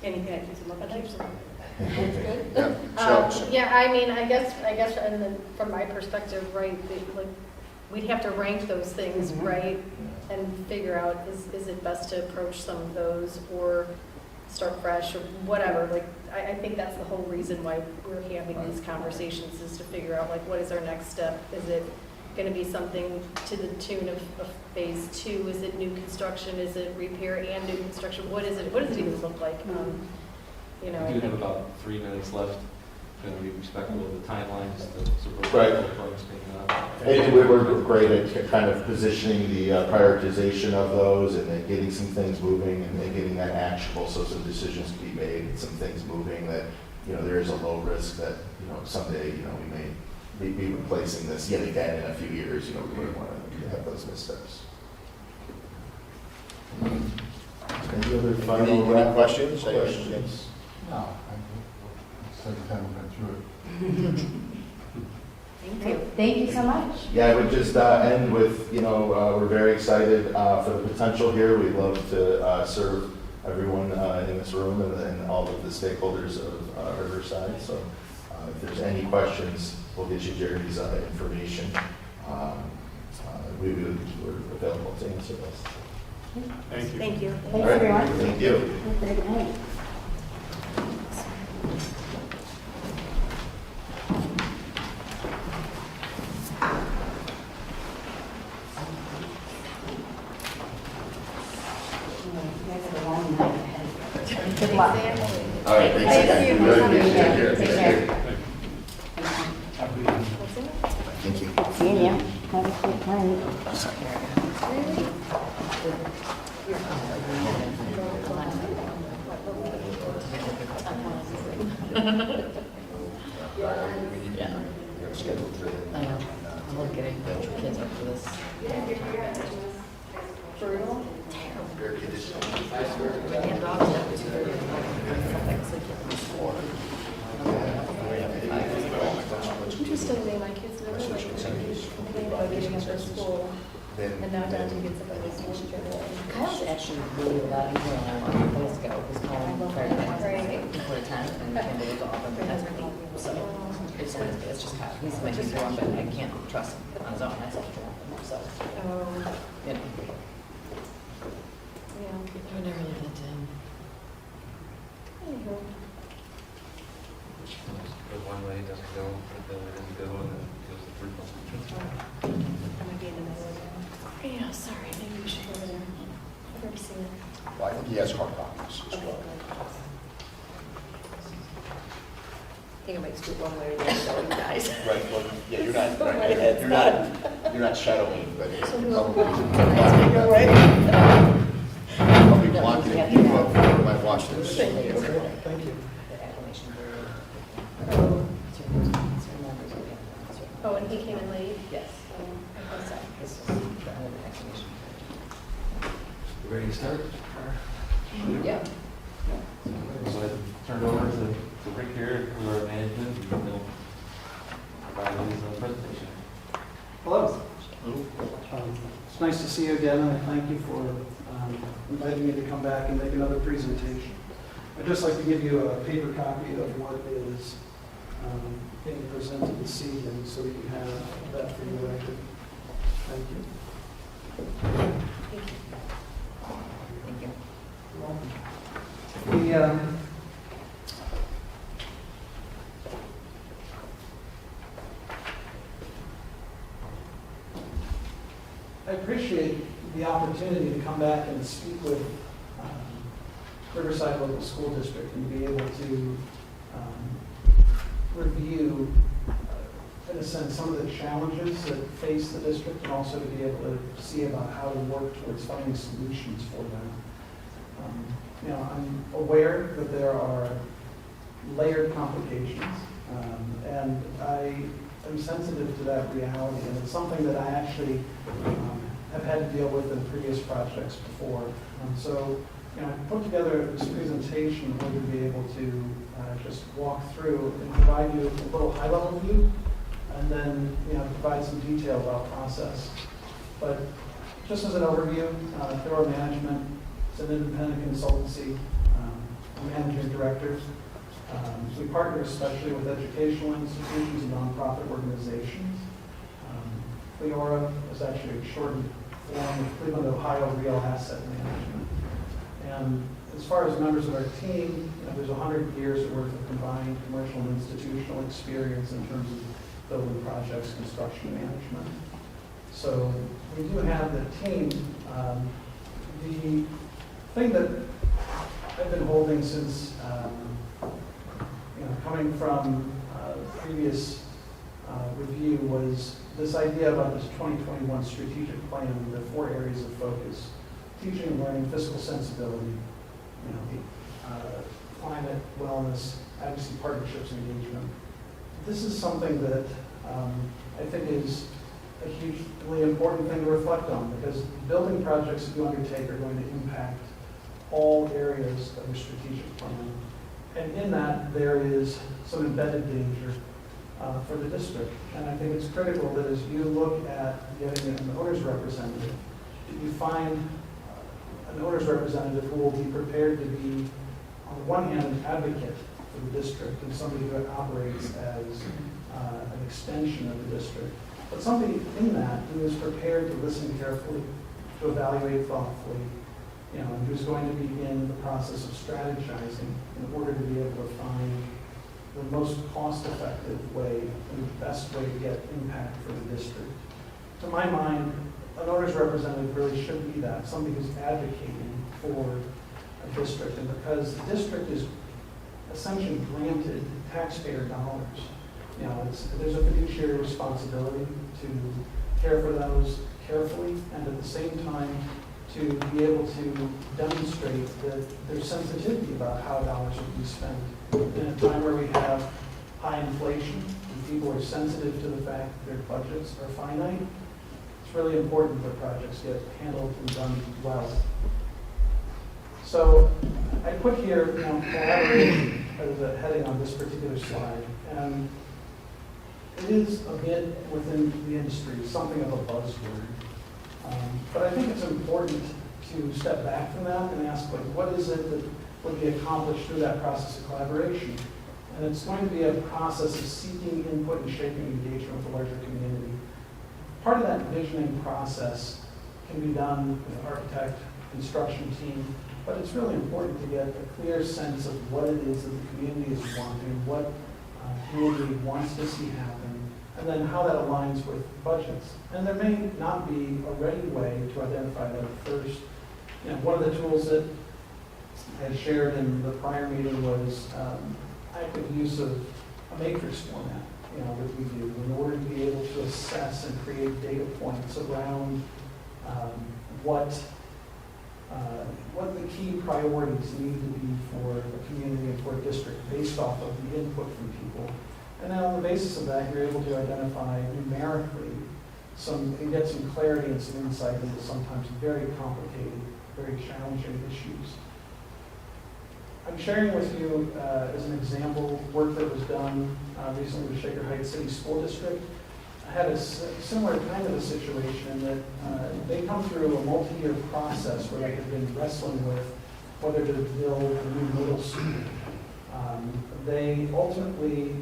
anything that keeps him up at night. That's good. Yeah. So, Yeah, I guess, and then from my perspective, right, we'd have to rank those things, right? And figure out, is it best to approach some of those or start fresh or whatever. I think that's the whole reason why we're having these conversations, is to figure out, what is our next step? Is it going to be something to the tune of phase 2? Is it new construction? Is it repair and new construction? What is it? What does it even look like? We do have about 3 minutes left. going to be respectful of the timelines, the Right. folks picking up. And we're great at kind of positioning the prioritization of those and then getting some things moving and then getting that actionable so some decisions can be made, some things moving that, there is a low risk that, someday, we may be replacing this yet again in a few years, we wouldn't want to have those missteps. Any other final Any questions? questions? No, second time we went through it. Thank you. Thank you so much. Yeah, I would just end with, we're very excited for the potential here. We'd love to serve everyone in this room and all of the stakeholders of Riverside. So if there's any questions, we'll get you Jerry's information. We're available to answer those. Thank you. Thank you. Thanks, All right, everyone. thank you. Have a good night. You guys have a long night ahead. Good luck. All right, thanks again. Take care. Take Take care. care. Thank you. Seeing you. Have a good night. Yeah. Scheduled to. I know. I'm getting kids up for this. Brutal. Air conditioning. And dogs have to. Interestingly, my kids never like complain about getting up for school, and now Dante gets up at this Kyle's actually really a lot easier than I wanted days ago. His home tried to put a tent and can't believe all of them. That's really, so it's just Kyle. He's my sister one, but I can't trust him on his own. That's all. So, you know. Yeah. I would never leave that to him. Anywho. Goes one way, doesn't go, the other doesn't go, and then goes the third one. I might be in the middle again. Yeah, sorry, maybe we should go over there. I've already seen it. Well, I think he has hard copies as well. I think I might scoot one way or the other, you guys. Right, well, yeah, you're not, My head's you're not shadowing, but So you're we'll- probably Go away. probably blocking it, you might watch this. Thank you. Thank you. The acclamation period. Oh. Certain members will get certain- Oh, and he came in late? Yes. I thought so. This is the end of the acclamation You ready to start? period. Yeah. So I turn it over to Rick here, who are management, and they'll provide his presentation. Hello. It's nice to see you again, and I thank you for inviting me to come back and make another presentation. I'd just like to give you a paper copy of what is being presented this evening, so that you have that for your record. Thank you. Thank you. You're welcome. I appreciate the opportunity to come back and speak with Riverside Local School District and be able to review, in a sense, some of the challenges that face the district, and also to be able to see about how to work towards finding solutions for them. I'm aware that there are layered complications, and I am sensitive to that reality, and it's something that I actually have had to deal with in previous projects before. So, I put together this presentation in order to be able to just walk through and provide you a little high-level view, and then, provide some detail about process. But just as an overview, Thorough Management is an independent consultancy. Managing directors. We partner especially with educational institutions and nonprofit organizations. CLEORA is actually a shortened form of Cleveland, Ohio Real Asset Management. And as far as members of our team, there's 100 years worth of combined commercial and institutional experience in terms of building projects, construction management. So we do have the team. The thing that I've been holding since, coming from previous review was this idea about this 2021 strategic plan, the 4 areas of focus: teaching and learning, fiscal sensibility, climate, wellness, advocacy, partnerships, and engagement. This is something that I think is a hugely important thing to reflect on, because building projects that you undertake are going to impact all areas of your strategic plan. And in that, there is some embedded danger for the district. And I think it's critical that as you look at getting an owner's representative, that you find an owner's representative who will be prepared to be, on the one hand, an advocate for the district and somebody who operates as an extension of the district, but somebody in that who is prepared to listen carefully, to evaluate thoughtfully, and who's going to begin the process of strategizing in order to be able to find the most cost-effective way and the best way to get impact for the district. To my mind, an owner's representative really should be that, somebody who's advocating for a district. And because the district is essentially granted taxpayer dollars, there's a fiduciary responsibility to care for those carefully, and at the same time to be able to demonstrate that there's sensitivity about how dollars will be spent. In a time where we have high inflation and people are sensitive to the fact that their budgets are finite, it's really important that projects get handled and done well. So I put here, collaboration as a heading on this particular slide, and it is a bit within the industry, something of a buzzword. But I think it's important to step back from that and ask, what is it that would be accomplished through that process of collaboration? And it's going to be a process of seeking input and shaping engagement with the larger community. Part of that visioning process can be done with an architect, construction team, but it's really important to get a clear sense of what it is that the community is wanting, what community wants to see happen, and then how that aligns with budgets. And there may not be a ready way to identify that at first. One of the tools that I had shared in the prior meeting was active use of a matrix format, that we do in order to be able to assess and create data points around what the key priorities need to be for a community and for a district based off of the input from people. And then on the basis of that, you're able to identify numerically and get some clarity and some insight into sometimes very complicated, very challenging issues. I'm sharing with you, as an example, work that was done recently with Shaker Heights City School District. I had a similar kind of a situation in that they come through a multi-year process where they have been wrestling with whether to build a new middle school. They ultimately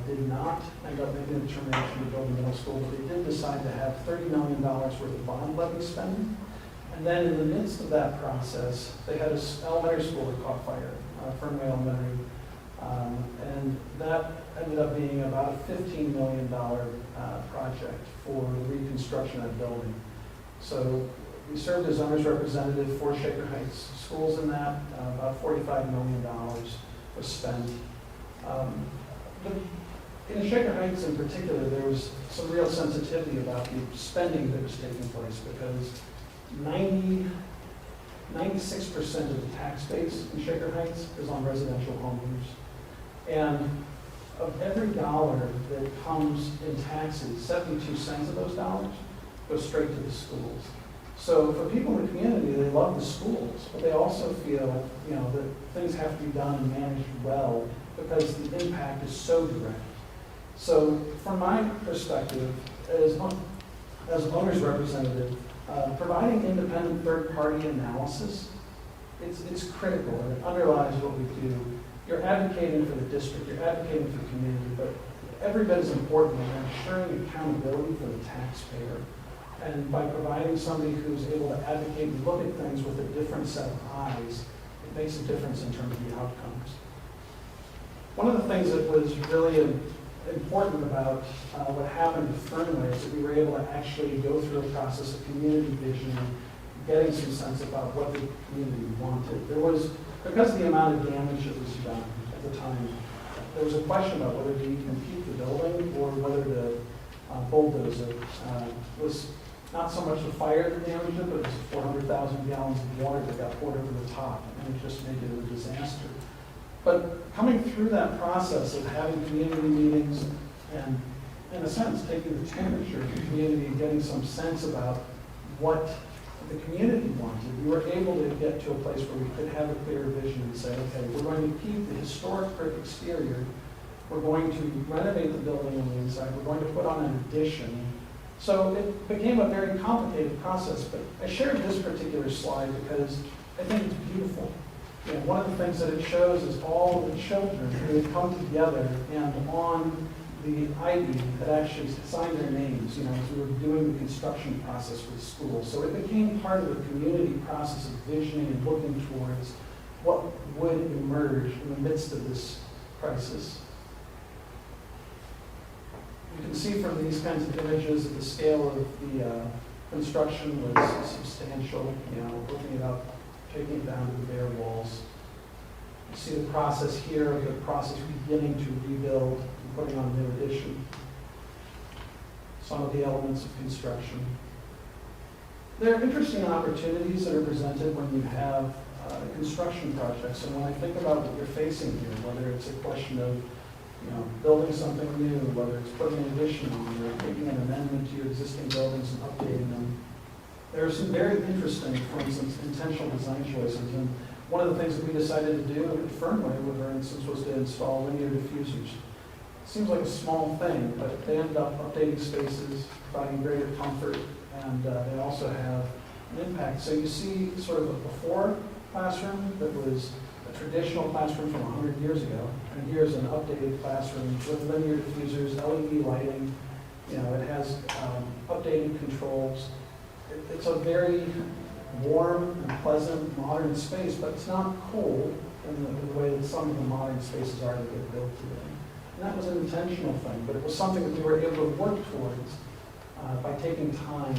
did not end up making a determination to build a middle school, but they did decide to have $30 million worth of bond levy spending. And then in the midst of that process, they had an elementary school that caught fire, Fernway Elementary. And that ended up being about a $15 million project for the reconstruction of that building. So we served as owner's representative for Shaker Heights schools in that. About $45 million was spent. In Shaker Heights in particular, there was some real sensitivity about the spending that was taking place because 96% of the tax base in Shaker Heights is on residential homeowners. And of every dollar that comes in taxes, 72 cents of those dollars go straight to the schools. So for people in the community, they love the schools, but they also feel, that things have to be done and managed well because the impact is so direct. So from my perspective, as an owner's representative, providing independent third-party analysis, it's critical and it underlies what we do. You're advocating for the district, you're advocating for the community, but every bit as important is ensuring accountability for the taxpayer. And by providing somebody who's able to advocate and look at things with a different set of eyes, it makes a difference in terms of the outcomes. One of the things that was really important about what happened with Fernway is that we were able to actually go through a process of community vision and getting some sense about what the community wanted. There was, because of the amount of damage that was done at the time, there was a question about whether to even keep the building or whether to bulldoze it. It was not so much the fire that damaged it, but it was 400,000 gallons of water that got poured over the top, and it just made it a disaster. But coming through that process of having community meetings and, in a sense, taking the temperature of the community and getting some sense about what the community wanted, we were able to get to a place where we could have a clear vision and say, okay, we're going to keep the historic brick exterior, we're going to renovate the building on the inside, we're going to put on an addition. So it became a very complicated process, but I shared this particular slide because I think it's beautiful. You know, one of the things that it shows is all of the children who had come together and on the ivy had actually signed their names, you know, as we were doing the construction process for the school. So it became part of the community process of visioning and looking towards what would emerge in the midst of this crisis. You can see from these kinds of images that the scale of the construction was substantial, you know, looking it up, taking it down to the bare walls. You see the process here of the process beginning to rebuild and putting on a new addition. Some of the elements of construction. There are interesting opportunities that are presented when you have construction projects. And when I think about what you're facing here, whether it's a question of building something new, whether it's putting an addition on or making an amendment to your existing buildings and updating them, there are some very interesting, for instance, intentional design choices. And one of the things that we decided to do at Fernway, for instance, was to install linear diffusers. It seems like a small thing, but they end up updating spaces, providing greater comfort, and they also have an impact. So you see sort of a before classroom that was a traditional classroom from 100 years ago, and here's an updated classroom with linear diffusers, LED lighting. You know, it has updated controls. It's a very warm and pleasant modern space, but it's not cold in the way that some of the modern spaces are that get built today. And that was an intentional thing, but it was something that we were able to work towards by taking time,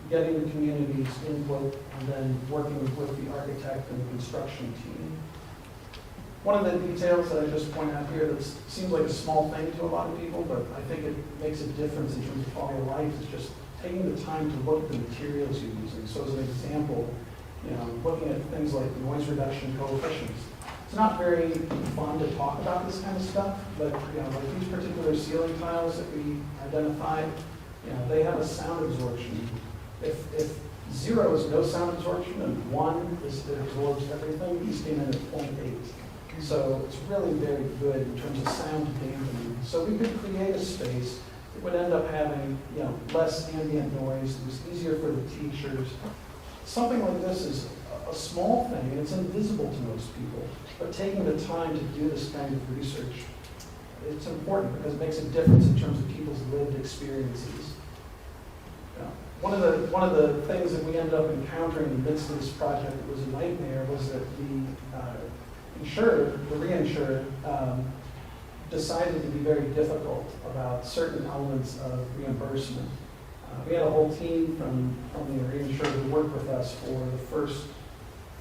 getting the community's input, and then working with the architect and the construction team. One of the details that I just point out here that seems like a small thing to a lot of people, but I think it makes a difference in terms of quality of life, is just taking the time to look at the materials you're using. So as an example, looking at things like noise reduction coefficients. It's not very fun to talk about this kind of stuff, but like these particular ceiling tiles that we identified, they have a sound absorption. If 0 is no sound absorption and 1 is it absorbs everything, these came in at 0.8. So it's really very good in terms of sound dampening. So we could create a space that would end up having less ambient noise. It was easier for the teachers. Something like this is a small thing, and it's invisible to most people. But taking the time to do this kind of research, it's important because it makes a difference in terms of people's lived experiences. One of the things that we ended up encountering in the midst of this project that was a nightmare was that the reinsurer, decided to be very difficult about certain elements of reimbursement. We had a whole team from the reinsurer who worked with us for the first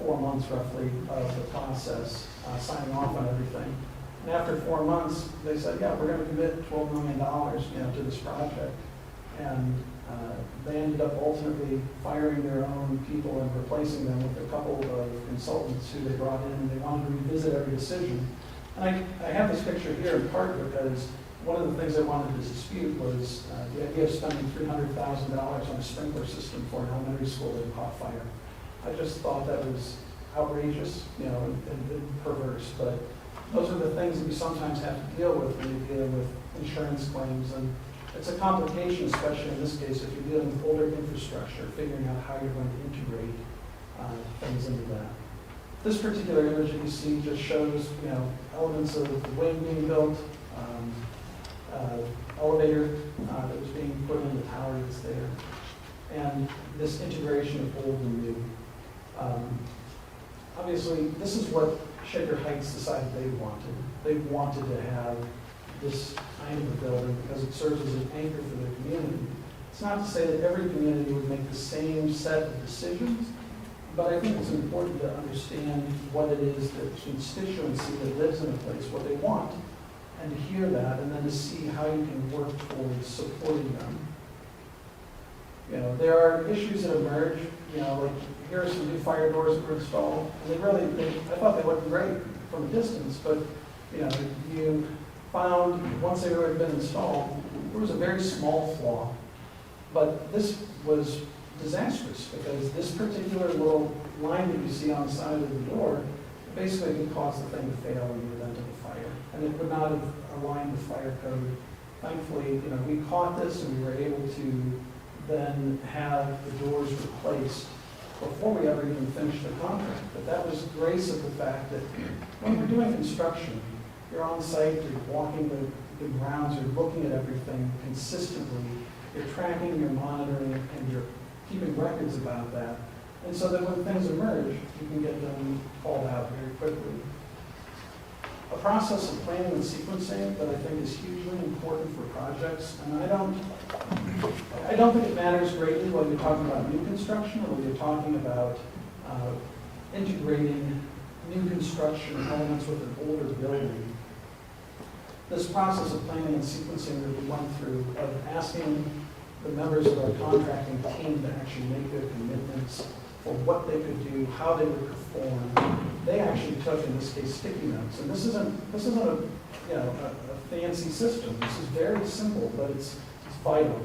4 months roughly of the process, signing off on everything. And after 4 months, they said, yeah, we're going to commit $12 million to this project. And they ended up ultimately firing their own people and replacing them with a couple of consultants who they brought in, and they wanted to revisit every decision. And I have this picture here in part because one of the things I wanted to dispute was the idea of spending $300,000 on a sprinkler system for an elementary school that caught fire. I just thought that was outrageous, and perverse. But those are the things that we sometimes have to deal with when you're dealing with insurance claims. And it's a complication, especially in this case, if you're dealing with older infrastructure, figuring out how you're going to integrate things into that. This particular image that you see just shows, elements of the wing being built, elevator that was being put in the tower that's there, and this integration of old and new. Obviously, this is what Shaker Heights decided they wanted. They wanted to have this kind of a building because it serves as an anchor for their community. It's not to say that every community would make the same set of decisions, but I think it's important to understand what it is that the constituency that lives in a place, what they want. and to hear that, and then to see how you can work towards supporting them. There are issues that emerge, like here are some new fire doors that were installed, and I thought they looked great from a distance, but, you found, once they had been installed, there was a very small flaw. But this was disastrous, because this particular little line that you see on the side of the door basically could cause the thing to fail in the event of a fire. And it would not have aligned with fire code. Thankfully, we caught this and we were able to then have the doors replaced before we ever even finished the contract. But that was grace of the fact that when we're doing construction, you're on site, you're walking the grounds, you're looking at everything consistently, you're tracking, you're monitoring, and you're keeping records about that. And so that when things emerge, you can get them called out very quickly. A process of planning and sequencing that I think is hugely important for projects, and I don't think it matters greatly whether you're talking about new construction or whether you're talking about integrating new construction elements with an older building. This process of planning and sequencing that we went through, of asking the members of our contracting team to actually make their commitments for what they could do, how they would perform. They actually took, in this case, sticky notes. And this isn't a fancy system. This is very simple, but it's vital.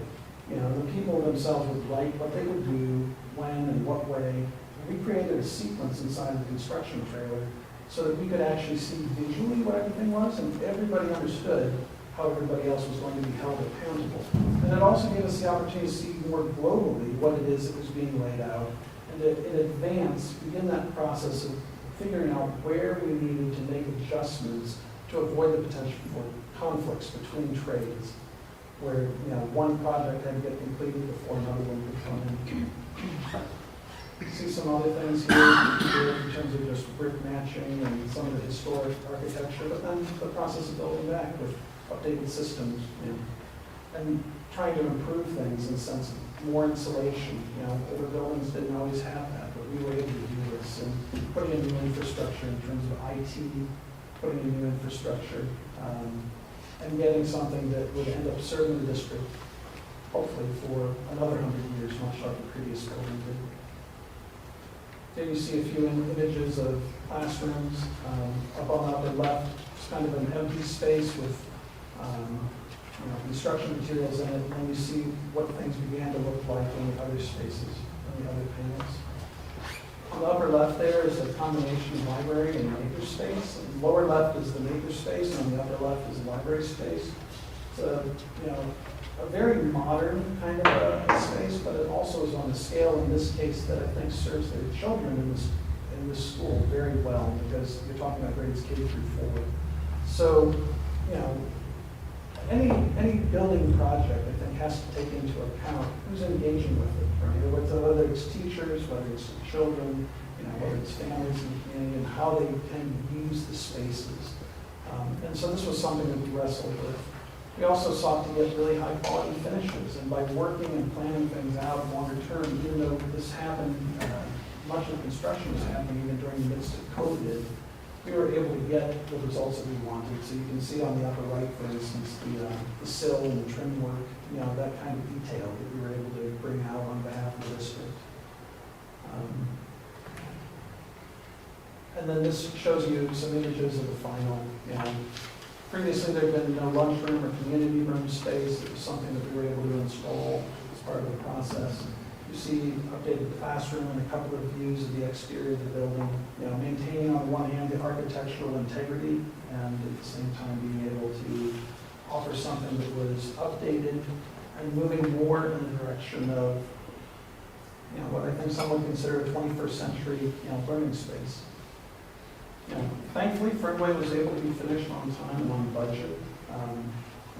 The people themselves would write what they would do, when and what way. And we created a sequence inside the construction trailer so that we could actually see visually what everything was, and everybody understood how everybody else was going to be held accountable. And it also gave us the opportunity to see more globally what it is that was being laid out, and to, in advance, begin that process of figuring out where we needed to make adjustments to avoid the potential for conflicts between trades, where one project had to get completed before another one could come in. You see some other things here in terms of just brick matching and some of the historic architecture, but then the process of building back with updated systems, and trying to improve things in the sense of more insulation. Older buildings didn't always have that, but we were able to do this, and putting in new infrastructure in terms of IT, putting in new infrastructure, and getting something that would end up serving the district, hopefully for another 100 years, much like the previous building did. Here you see a few images of classrooms. Up on the upper left, it's kind of an empty space with construction materials in it, and then you see what things began to look like in the other spaces, in the other panels. On the upper left there is a combination of library and maker space. And the lower left is the maker space, and on the upper left is the library space. It's a very modern kind of a space, but it also is on a scale in this case that I think serves their children in this school very well, because you're talking about grades K through 4. So, any building project, I think, has to take into account who's engaging with it, right? Whether it's teachers, whether it's children, whether it's families in the community, and how they can use the spaces. And so this was something that we wrestled with. We also sought to get really high quality finishes, and by working and planning things out longer term, even though this happened, much of the construction was happening even during the midst of COVID, we were able to get the results that we wanted. So you can see on the upper right, for instance, the sill and the trim work, that kind of detail that we were able to bring out on behalf of the district. And then this shows you some images of the final. Previously, there had been no lunchroom or community room space. It was something that we were able to install as part of the process. You see updated classroom and a couple of views of the exterior of the building, maintaining on the one hand the architectural integrity and at the same time being able to offer something that was updated and moving more in the direction of what I think some would consider a 21st century learning space. Thankfully, Fernway was able to be finished on time and on budget.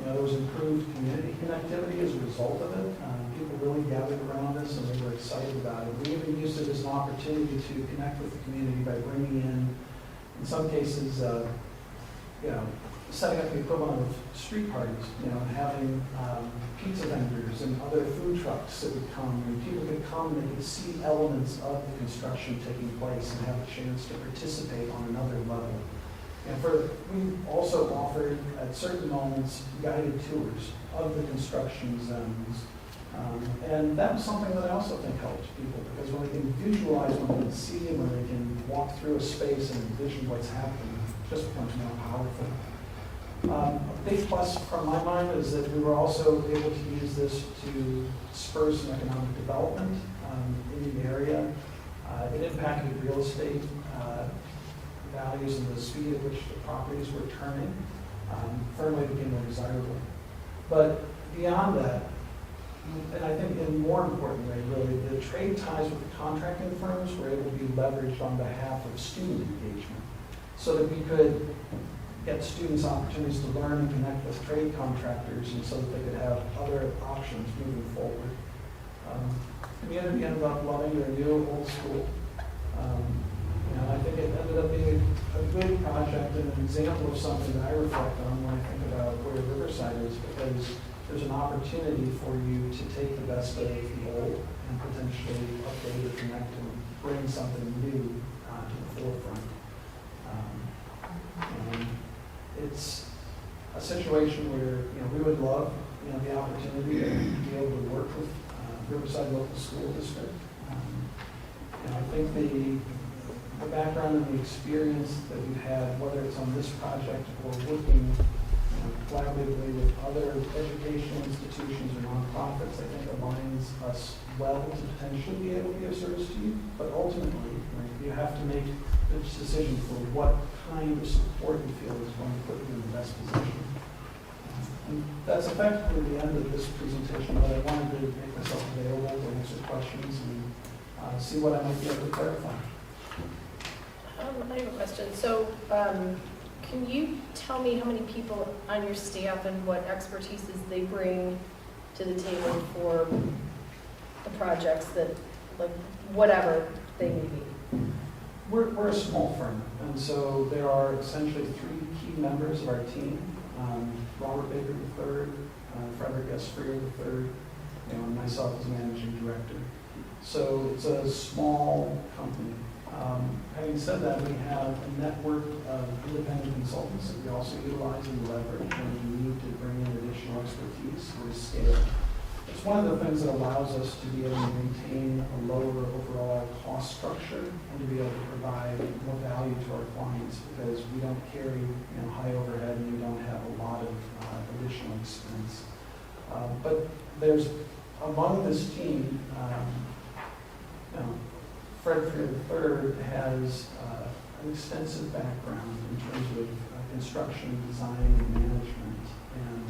There was improved community connectivity as a result of it. People really gathered around us and they were excited about it. We even used it as an opportunity to connect with the community by bringing in some cases, setting up the equivalent of street parties, and having pizza vendors and other food trucks that would come, and people could come and they could see elements of the construction taking place and have a chance to participate on another level. we also offered at certain moments guided tours of the construction zones. And that was something that I also think helps people, because when they can visualize, when they can see, when they can walk through a space and envision what's happening, it just becomes more powerful. A big plus from my mind is that we were also able to use this to spur some economic development in the area. It impacted real estate values and the speed at which the properties were turning. Firmly became more desirable. But beyond that, and I think in more importantly, really, the trade ties with the contracting firms were able to be leveraged on behalf of student engagement, so that we could get students opportunities to learn and connect with trade contractors, and so that they could have other options moving forward. The community ended up loving their new old school. And I think it ended up being a good project and an example of something that I reflect on when I think about where Riverside is, because there's an opportunity for you to take the best of the old and potentially update or connect and bring something new to the forefront. And it's a situation where we would love the opportunity to be able to work with Riverside Local School District. I think the background and the experience that we've had, whether it's on this project or working collaboratively with other educational institutions or nonprofits, I think aligns us well to potentially be able to be of service to you. But ultimately, you have to make the decision for what kind of support you feel is going to put you in the best position. And that's effectively the end of this presentation, but I wanted to make myself available to answer questions and see what I might be able to clarify. I have a question. So, can you tell me how many people on your staff and what expertises they bring to the table for the projects that, like, whatever they may be? We're a small firm, and so there are essentially 3 key members of our team. Robert Baker III, Frederick S. Freer III, and myself as managing director. So it's a small company. Having said that, we have a network of independent consultants that we also utilize and leverage when we need to bring in additional expertise or scale. It's one of the things that allows us to be able to maintain a lower overall cost structure and to be able to provide more value to our clients, because we don't carry high overhead and we don't have a lot of additional expense. But there's, among this team, Fred Freer III has an extensive background in terms of construction, design, and management, and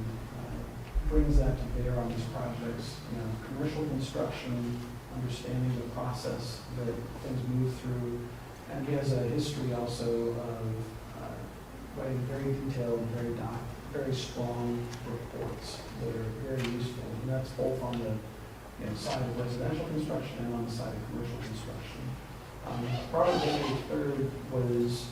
brings that to bear on these projects. Commercial construction, understanding the process that things move through, and he has a history also of writing very detailed, very strong reports that are very useful, and that's both on the side of residential construction and on the side of commercial construction. Robert Baker III was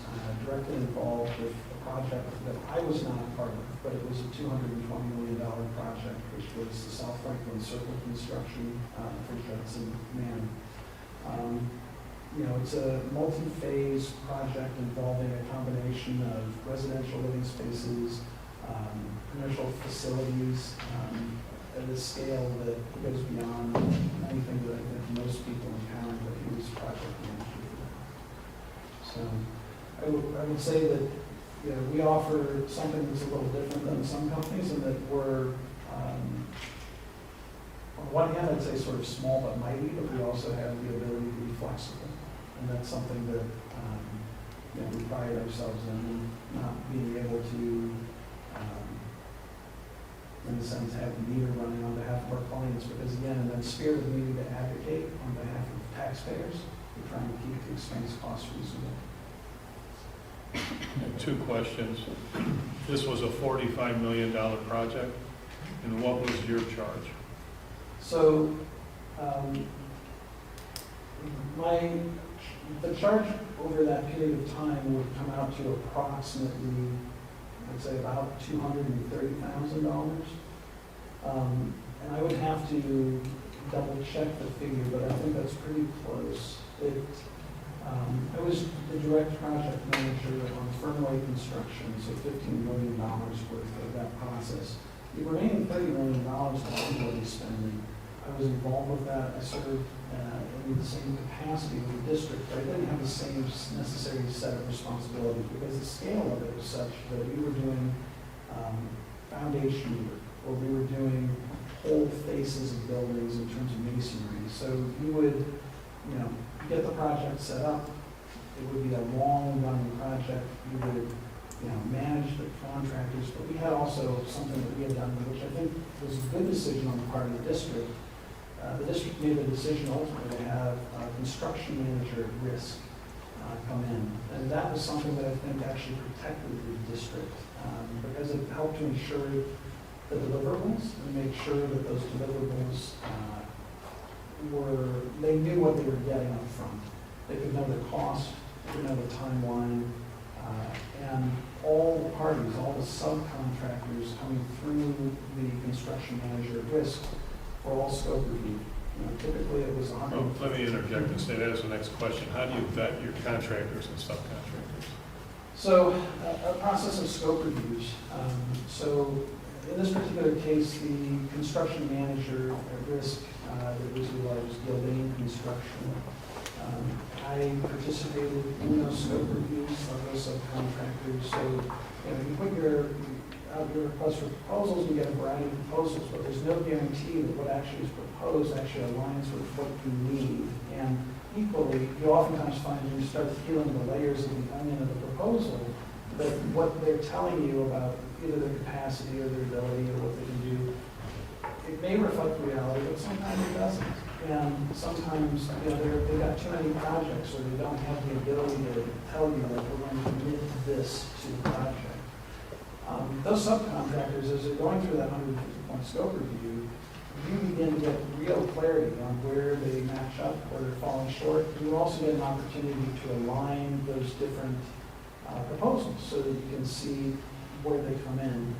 directly involved with a project that I was not a part of, but it was a $220 million project, which was the South Franklin Circle construction for Judson Manor. It's a multi-phase project involving a combination of residential living spaces, commercial facilities, at a scale that goes beyond anything that I think most people encounter, but he was project manager for that. So I would say that we offer something that's a little different than some companies, in that we're, on one hand, I'd say sort of small but mighty, but we also have the ability to be flexible. And that's something that we pride ourselves in, not being able to in a sense, have the meter running on behalf of our clients, because again, in that spirit of needing to advocate on behalf of taxpayers, we're trying to keep the expense costs reasonable. 2 questions. This was a $45 million project, and what was your charge? So, the charge over that period of time would come out to approximately, I'd say, about $230,000. And I would have to double check the figure, but I think that's pretty close. I was the direct project manager on Fernway runway construction, so $15 million worth of that process. The remaining $30 million that we will be spending, I was involved with that. I served in the same capacity with the district, but I didn't have the same necessary set of responsibilities because the scale of it was such that we were doing foundation work, or we were doing whole faces of buildings in terms of masonry. So you would, get the project set up. It would be a long-running project. You would, manage the contractors, but we had also something that we had done, which I think was a good decision on the part of the district. The district made the decision ultimately to have a construction manager at risk come in. And that was something that I think actually protected the district because it helped to ensure the deliverables and make sure that those deliverables they knew what they were getting up front. They could know the cost, they could know the timeline, and all the parties, all the subcontractors coming through the construction manager at risk for all scope review. Typically it was 100. Well, let me interject and say that is the next question. How do you vet your contractors and subcontractors? So a process of scope reviews. So in this particular case, the construction manager at risk that was utilized was Gilbane Construction. I participated in those scope reviews of those subcontractors. So you put your request for proposals, you get a variety of proposals, but there's no guarantee that what actually is proposed actually aligns with what you need. And equally, you oftentimes find when you start peeling the layers of the onion of the proposal, that what they're telling you about either their capacity or their ability or what they can do, it may reflect reality, but sometimes it doesn't. And sometimes, they've got too many projects or they don't have the ability to tell you that we're going to commit this to the project. Those subcontractors, as they're going through that 150-point scope review, you begin to get real clarity on where they match up, where they're falling short. You also get an opportunity to align those different proposals so that you can see where they come in.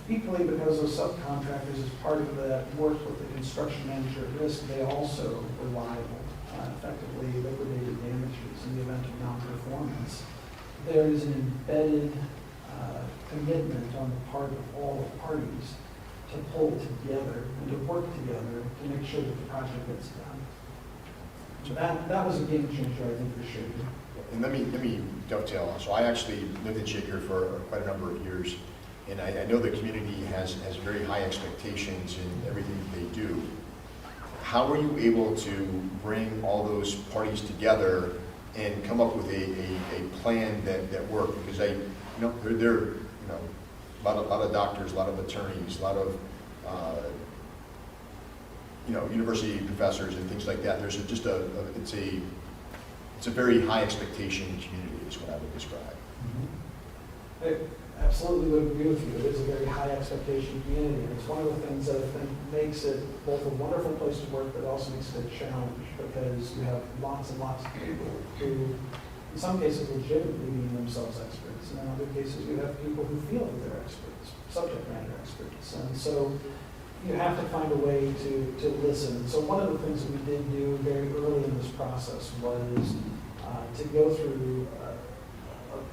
Equally, because those subcontractors, as part of that work with the construction manager at risk, they also were liable, effectively liquidated damages in the event of non-performance. There is an embedded commitment on the part of all the parties to pull together and to work together to make sure that the project gets done. So that was a game changer, I think, for Shaker. And let me dovetail on. So I actually lived in Shaker for quite a number of years, and I know the community has very high expectations in everything that they do. How were you able to bring all those parties together and come up with a plan that worked? Because they're a lot of doctors, a lot of attorneys, a lot of university professors and things like that. There's it's a very high expectation community is what I would describe. I absolutely would agree with you. It is a very high expectation community, and it's one of the things that I think makes it both a wonderful place to work, but also makes it a challenge because you have lots and lots of people who, in some cases, legitimately deem themselves experts, and in other cases, you have people who feel that they're experts, subject matter experts, and so you have to find a way to listen. So one of the things that we did do very early in this process was to go through,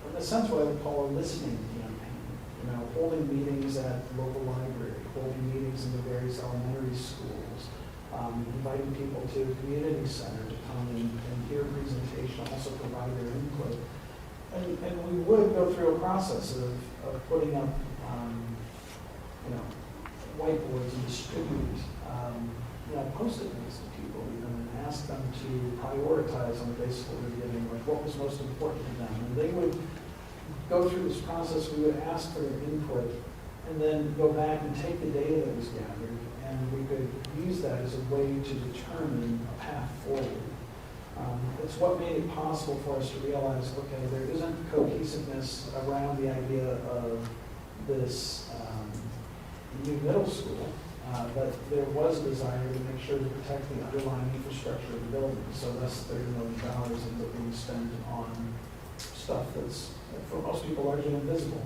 in a sense, what I would call a listening campaign. Holding meetings at the local library, holding meetings in the various elementary schools, inviting people to the community center to come and hear a presentation, also provide their input. And we would go through a process of putting up, whiteboards and distribute, post-it notes to people, and ask them to prioritize on the basis of what they're giving, like what was most important to them. And they would go through this process. We would ask for their input, and then go back and take the data that was gathered, and we could use that as a way to determine a path forward. It's what made it possible for us to realize, okay, there isn't cohesiveness around the idea of this new middle school, but there was a desire to make sure to protect the underlying infrastructure of the building. So that's $30 million ends up being spent on stuff that's, for most people, largely invisible.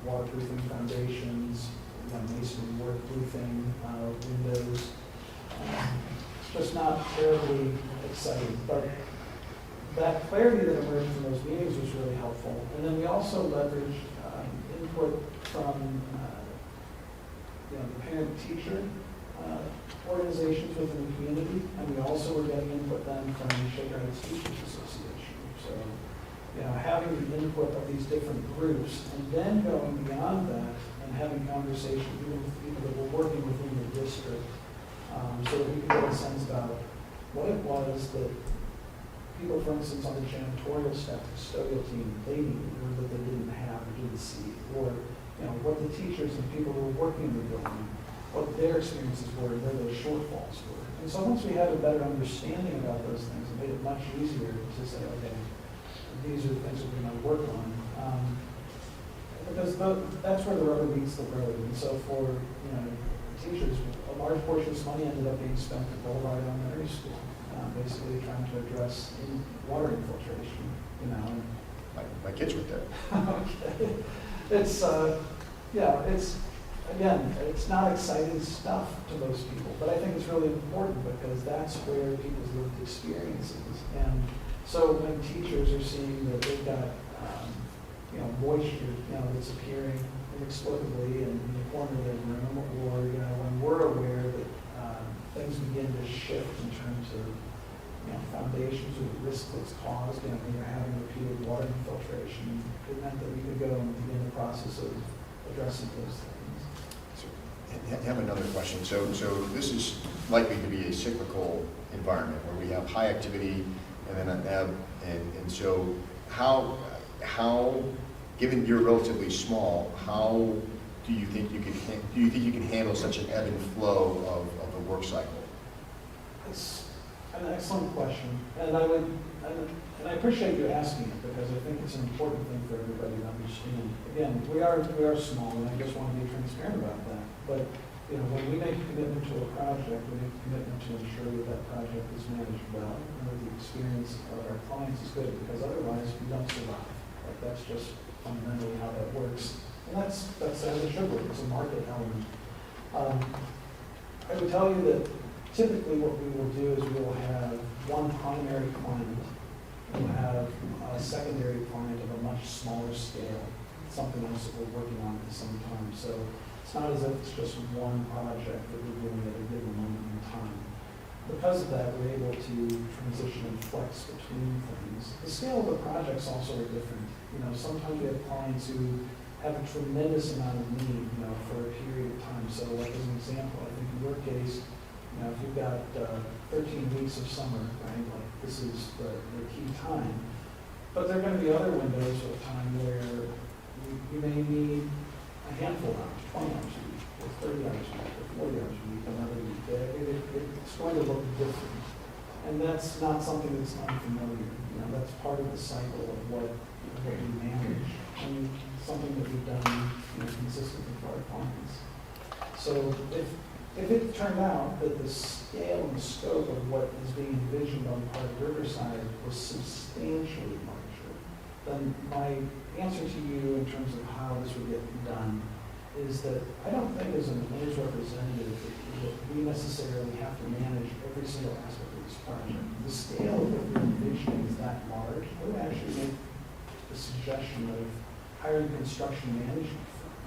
Waterproofing foundations, masonry work, roofing, windows. It's just not terribly exciting. But that clarity that emerged from those meetings was really helpful. And then we also leveraged input from the parent-teacher organizations within the community, and we also were getting input then from the Shaker Heights Teachers Association. So, having the input of these different groups, and then going beyond that and having conversations even with people that were working within the district, so that we could get a sense about what it was that people, for instance, on the janitorial staff, custodial team, they needed or that they didn't have or didn't see, or what the teachers and people who were working in the building, what their experiences were, and where those shortfalls were. And so once we had a better understanding about those things, it made it much easier to say, okay, these are the things that we're going to work on. Because that's where the rubber meets the road. And so for teachers, a large portion of this money ended up being spent at Boulevard Elementary School, basically trying to address water infiltration. And My kids were there. okay. It's again, it's not exciting stuff to most people, but I think it's really important because that's where people's lived experiences. And so when teachers are seeing that they've got, moisture, that's appearing inexplicably in the corner of their room, or, when we're aware that things begin to shift in terms of, foundations or the risk that's caused, when you're having repeated water infiltration, it meant that we could go and begin the process of addressing those things. I have another question. So this is likely to be a cyclical environment where we have high activity and then an ebb. And so how, given you're relatively small, how do you think you can handle such an ebb and flow of the work cycle? It's an excellent question, and I appreciate you asking it because I think it's an important thing for everybody to understand. Again, we are small, and I just want to be transparent about that. But when we make a commitment to a project, we make a commitment to ensure that that project is managed well and that the experience of our clients is good, because otherwise we don't survive. That's just fundamentally how that works, and that's how it should work. It's a market element. I would tell you that typically what we will do is we will have one primary client. We'll have a secondary client of a much smaller scale, something else that we're working on at some time. So it's not as if it's just one project that we're doing at a given moment in time. Because of that, we're able to transition and flex between things. The scale of the projects also are different. Sometimes we have clients who have a tremendous amount of need, for a period of time. So like as an example, I think in your case, if you've got 13 weeks of summer, right, like this is the key time. But there are going to be other windows of time where you may need a handful of hours, 20 hours a week, or 30 hours a week, or 40 hours a week, another week. It's going to look different. And that's not something that's unfamiliar. That's part of the cycle of what we manage, and something that we've done consistently for our clients. So if it turned out that the scale and the scope of what is being envisioned on the part of Riverside was substantially larger, then my answer to you in terms of how this would get done is that I don't think as a mayor's representative that we necessarily have to manage every single aspect of this project. The scale of what we're envisioning is that large. I would actually make the suggestion of hiring a construction management firm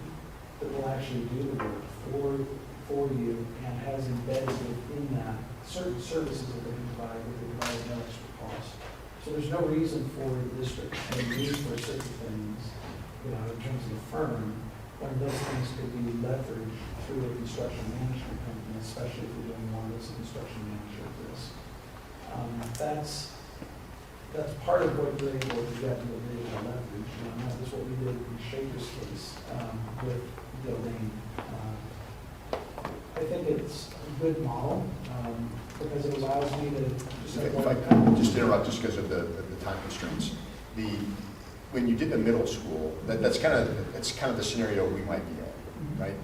that will actually do the work for you and has embedded within that certain services that they can provide that they provide at no extra cost. So there's no reason for the district to need for certain things, in terms of the firm, when those things could be leveraged through a construction management company, especially if you're doing one that's a construction manager of this. That's part of what we're able to get and what we're able to leverage. And that was what we did in Shaker's case with Gildan. I think it's a good model because it allows me to. If I could just interrupt, just because of the time constraints. When you did the middle school, that's kind of the scenario we might be in, right?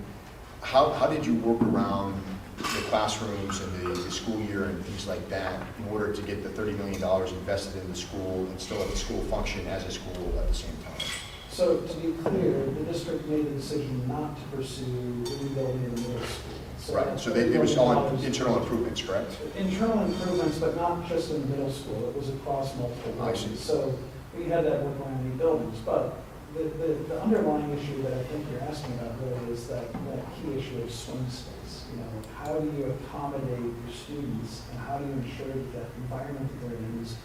How did you work around the classrooms and the school year and things like that in order to get the $30 million invested in the school and still have the school function as a school at the same time? So to be clear, the district made the decision not to pursue the rebuilding of the middle school. Right, so it was all internal improvements, correct? Internal improvements, but not just in the middle school, it was across multiple I see. buildings. So we had that work on the buildings, but the underlying issue that I think you're asking about really is that key issue of swing space. You know, how do you accommodate your students, and how do you ensure that that environment that they're in is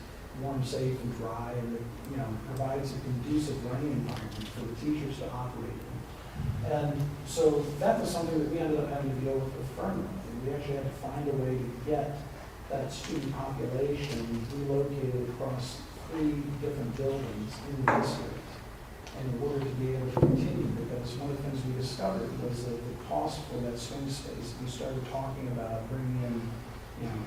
warm, safe, and dry, and that, you know, provides a conducive learning environment for the teachers to operate in. And so that was something that we ended up having to deal with firmly. We actually had to find a way to get that student population relocated across 3 different buildings in the district in order to be able to continue, because one of the things we discovered was that the cost for that swing space, we started talking about bringing in, you know,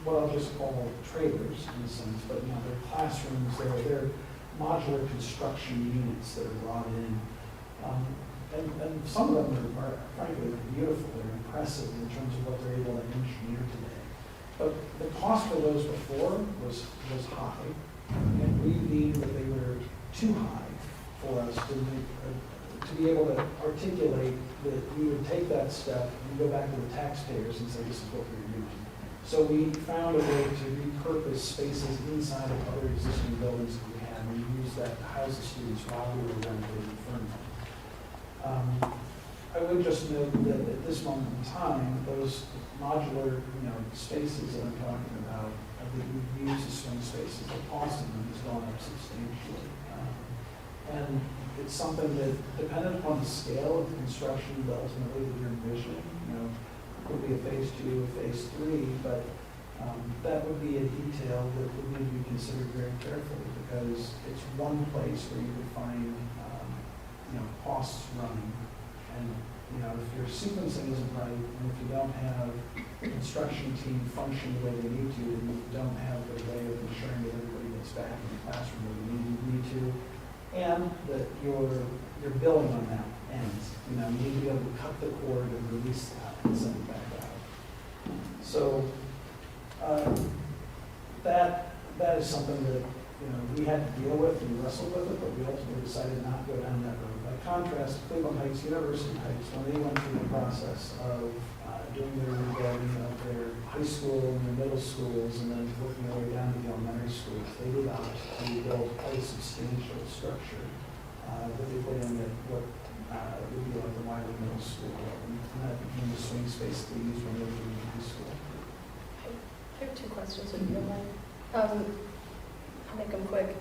what I'll just call trailers in a sense, but, you know, they're classrooms, they're modular construction units that are brought in. And some of them are frankly beautiful, they're impressive in terms of what they're able to engineer today. But the cost for those before was high, and we deemed that they were too high for us to be able to articulate that we would take that step and go back to the taxpayers and say, this is what we're doing. So we found a way to repurpose spaces inside of other existing buildings that we had, and we used that to house the students while we were renovating furniture. I would just note that at this moment in time, those modular, you know, spaces that I'm talking about, that we use as swing spaces, the cost of them has gone up substantially. And it's something that, depending upon the scale of the construction that ultimately that you're envisioning, you know, could be a phase 2, a phase 3, but that would be a detail that would need to be considered very carefully, because it's one place where you would find you know, costs running, and, you know, if your sequencing isn't right, and if you don't have the construction team function the way they need to, and you don't have a way of ensuring that everybody gets back in the classroom where they need to, and that your billing on that ends. You know, you need to be able to cut the cord and release that and send it back out. So that is something that, you know, we had to deal with and wrestle with it, but we ultimately decided not to go down that road. By contrast, Cleveland Heights, University Heights, when they went through the process of doing their rebuilding of their high school and their middle schools, and then working their way down to the elementary schools, they did opt to build quite a substantial structure that they put in at what would be like the Wiley Middle School, and that became the swing space they used when they were doing high school. I have 2 questions, if you don't mind. I'll make them quick.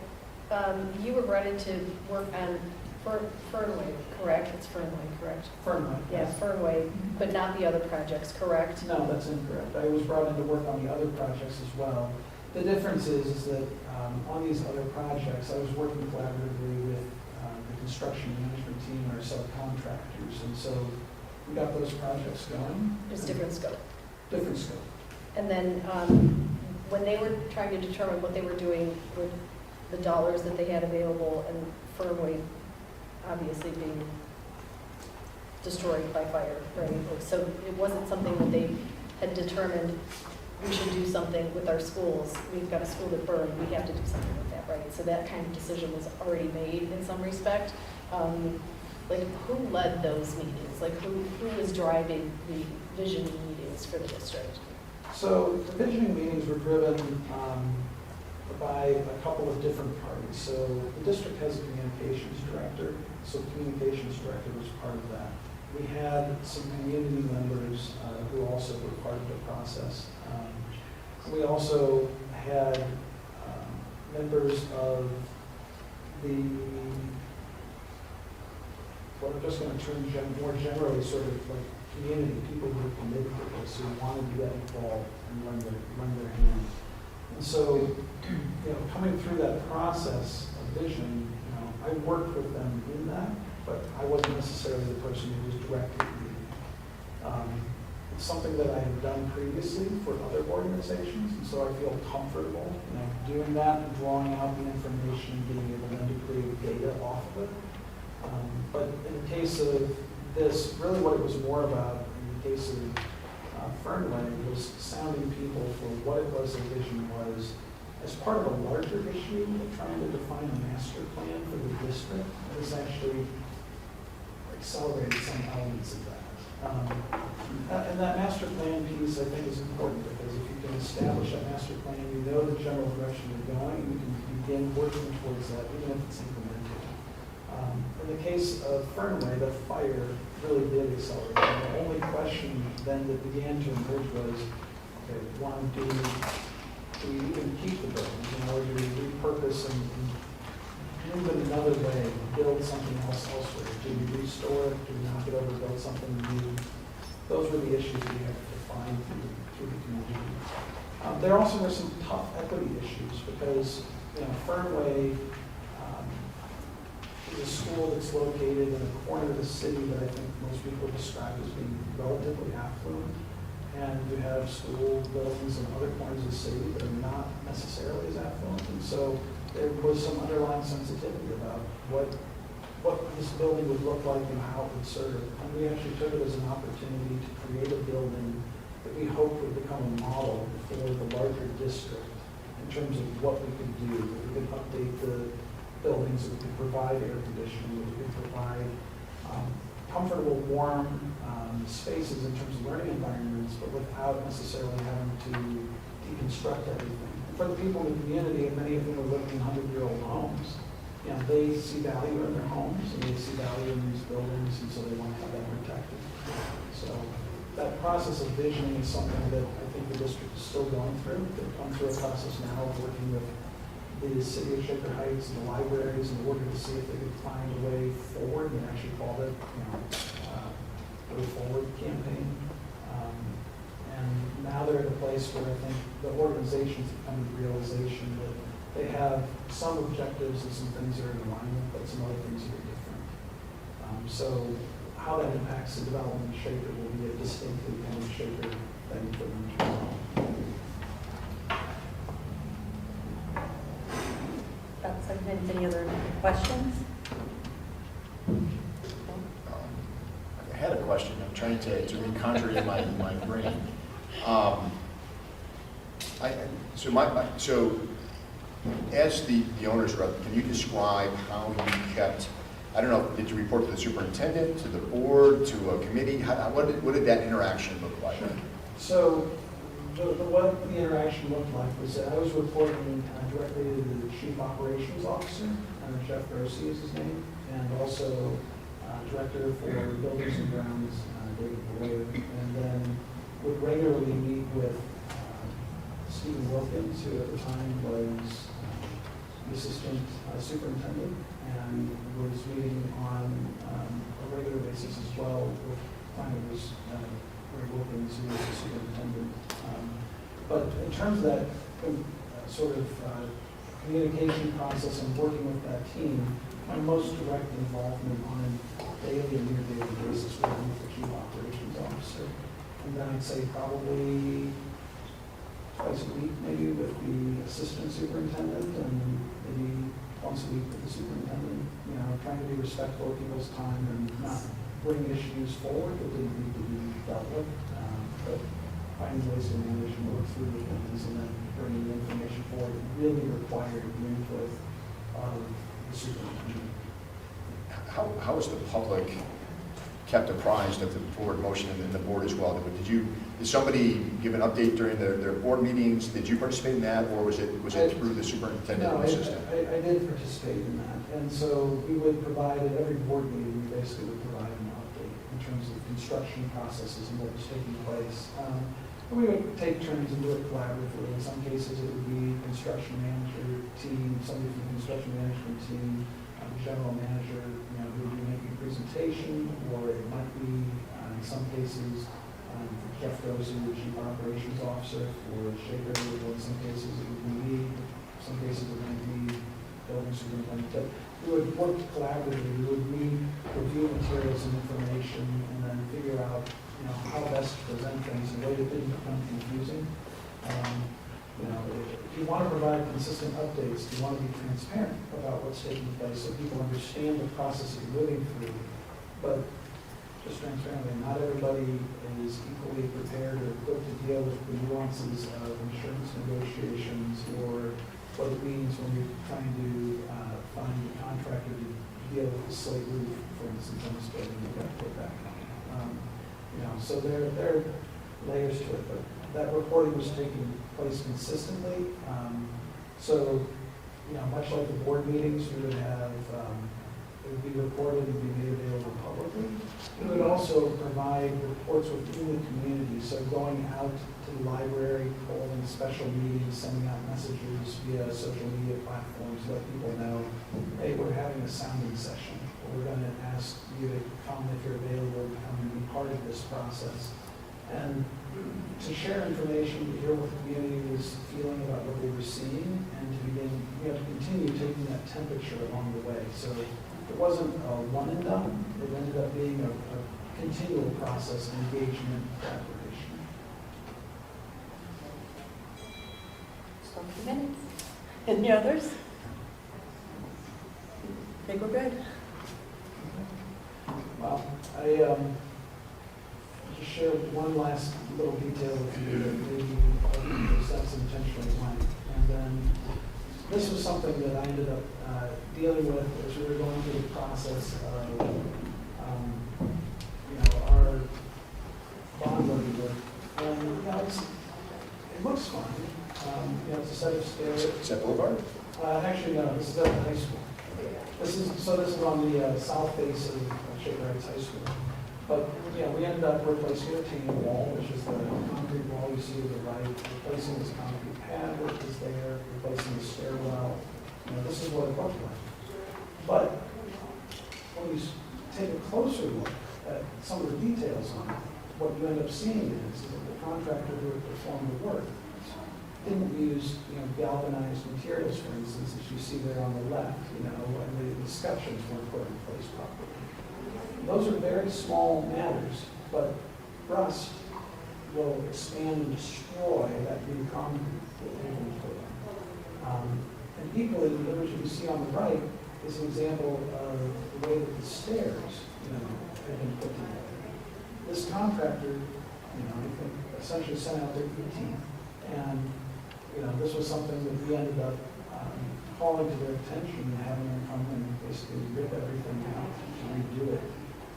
You were brought in to work on Fernway, correct? It's Fernway, correct? Fernway. Yeah, Fernway, but not the other projects, correct? No, that's incorrect. I was brought in to work on the other projects as well. The difference is that on these other projects, I was working collaboratively with the construction management team and our subcontractors, and so we got those projects going. Just different scope. Different scope. And then when they were trying to determine what they were doing with the dollars that they had available, and Fernway obviously being destroyed by fire, right? So it wasn't something that they had determined we should do something with our schools. We've got a school that burned, we have to do something with that, right? So that kind of decision was already made in some respect. Like, who led those meetings? Like, who was driving the visioning meetings for the district? So the visioning meetings were driven by a couple of different parties. So the district has a communications director, so the communications director was part of that. We had some community members who also were part of the process. We also had members of the, what I'm just going to term more generally sort of like community, people who are committed to this, who want to get involved and lend their hand. And so, you know, coming through that process of vision, you know, I worked with them in that, but I wasn't necessarily the person who was directing the meeting. It's something that I had done previously for other organizations, and so I feel comfortable, you know, doing that and drawing out the information, being able then to create data off of it. But in the case of this, really what it was more about in the case of Fernway was sounding people for what it was their vision was as part of a larger issue of trying to define a master plan for the district. It has actually accelerated some elements of that. And that master plan piece, I think, is important, because if you can establish a master plan, you know the general direction you're going, you can begin working towards that, even if it's incremental. In the case of Fernway, the fire really did accelerate. And the only question then that began to emerge was, okay, one, do we even keep the buildings, or do we repurpose and move it another way, build something else elsewhere? Do we restore it? Do we knock it over, build something new? Those were the issues we had to define through the community. There also were some tough equity issues, because Fernway is a school that's located in a corner of the city that I think most people describe as being relatively affluent. And you have school buildings in other corners of the city that are not necessarily as affluent. And so there was some underlying sensitivity about what this building would look like and how it would serve. And we actually took it as an opportunity to create a building that we hoped would become a model for the larger district in terms of what we could do. That we could update the buildings, that we could provide air conditioning, that we could provide comfortable, warm spaces in terms of learning environments, but without necessarily having to deconstruct everything. And for the people in the community, and many of them are living in 100-year-old homes, they see value in their homes, and they see value in these buildings, and so they want to have that protected. So that process of visioning is something that I think the district is still going through. They've gone through a process now of working with the city of Shaker Heights and the libraries in order to see if they could find a way forward, and actually called it, Way Forward campaign. And now they're at a place where I think the organizations have come to the realization that they have some objectives and some things are in alignment, but some other things are different. So how that impacts the development of Shaker will be a distinctly kind of Shaker thing for them to know. Any other questions? I had a question. I'm trying to reconjure it in my brain. So as the owner's rep, can you describe how you kept, I don't know, did you report to the superintendent, to the board, to a committee? What did that interaction look like? Sure. So what the interaction looked like was that I was reporting directly to the Chief Operations Officer, Jeff Grossi is his name, and also Director for Buildings and Grounds, David Boyd, and then would regularly meet with Stephen Wilkins, who at the time was the Assistant Superintendent, and was meeting on a regular basis as well with finally Greg Wilkins, who was the Superintendent. But in terms of that sort of communication process and working with that team, my most direct involvement on a daily and near-daily basis was with the Chief Operations Officer. And then I'd say probably twice a week, maybe with the Assistant Superintendent, and maybe once a week with the Superintendent, trying to be respectful of people's time and not bring issues forward that didn't need to be dealt with, but finding ways to manage and work through the things, and then bringing the information forward really required the input of the superintendent. How is the public kept apprised of the board motion and the board as well? Did somebody give an update during their board meetings? Did you participate in that, or was it through the superintendent No, and assistant? I did participate in that, and so we would provide at every board meeting, we basically would provide an update in terms of construction processes and what was taking place. And we would take turns and do it collaboratively. In some cases, it would be construction manager team, somebody from the construction management team, general manager, who would be making a presentation, or it might be, in some cases, Jeff Grossi, the Chief Operations Officer for Shaker, or in some cases it would be me, in some cases it might be building superintendent. But we would work collaboratively. We would meet, review materials and information, and then figure out how best to present things in a way that didn't become confusing. If you want to provide consistent updates, you want to be transparent about what's taking place so people understand the process that you're moving through. But just transparently, not everybody is equally prepared or equipped to deal with the nuances of insurance negotiations, or what it means when you're trying to find a contractor to deal with the slate roof, for instance, on this building you've got to put back on. So there are layers to it, but that reporting was taking place consistently. So, much like the board meetings, we would have, it would be reported and be made available publicly. We would also provide reports within the community, so going out to the library, holding special meetings, sending out messages via social media platforms, let people know, hey, we're having a sounding session. We're going to ask you to come if you're available to come and be part of this process. And to share information, to hear what the community was feeling about what they were seeing, and to begin, to continue taking that temperature along the way. So it wasn't a one and done, it ended up being a continual process of engagement and collaboration. So a few minutes. Any others? Think we're good? Well, I just share one last little detail with you that maybe that's intentionally blank. And then this was something that I ended up dealing with as we were going through the process of, our bond levy work. And it looks fine. It's a set of stairs. Is that Boulevard? Actually, no, this is at the high school. This is on the south face of Shaker Heights High School. But, we ended up replacing a retaining wall, which is the concrete wall you see to the right, replacing this concrete pad, which is there, replacing the stairwell. This is what it looked like. But when you take a closer look at some of the details on it, what you end up seeing is that the contractor who had performed the work didn't use, galvanized materials, for instance, as you see there on the left, and the scutcheons weren't put in place properly. Those are very small matters, but rust will expand and destroy that new concrete that they've been put in. And equally, the image that you see on the right is an example of the way that the stairs, have been put together. This contractor, I think, essentially sent out their E-team, and this was something that we ended up calling to their attention and having them come and basically rip everything out to redo it.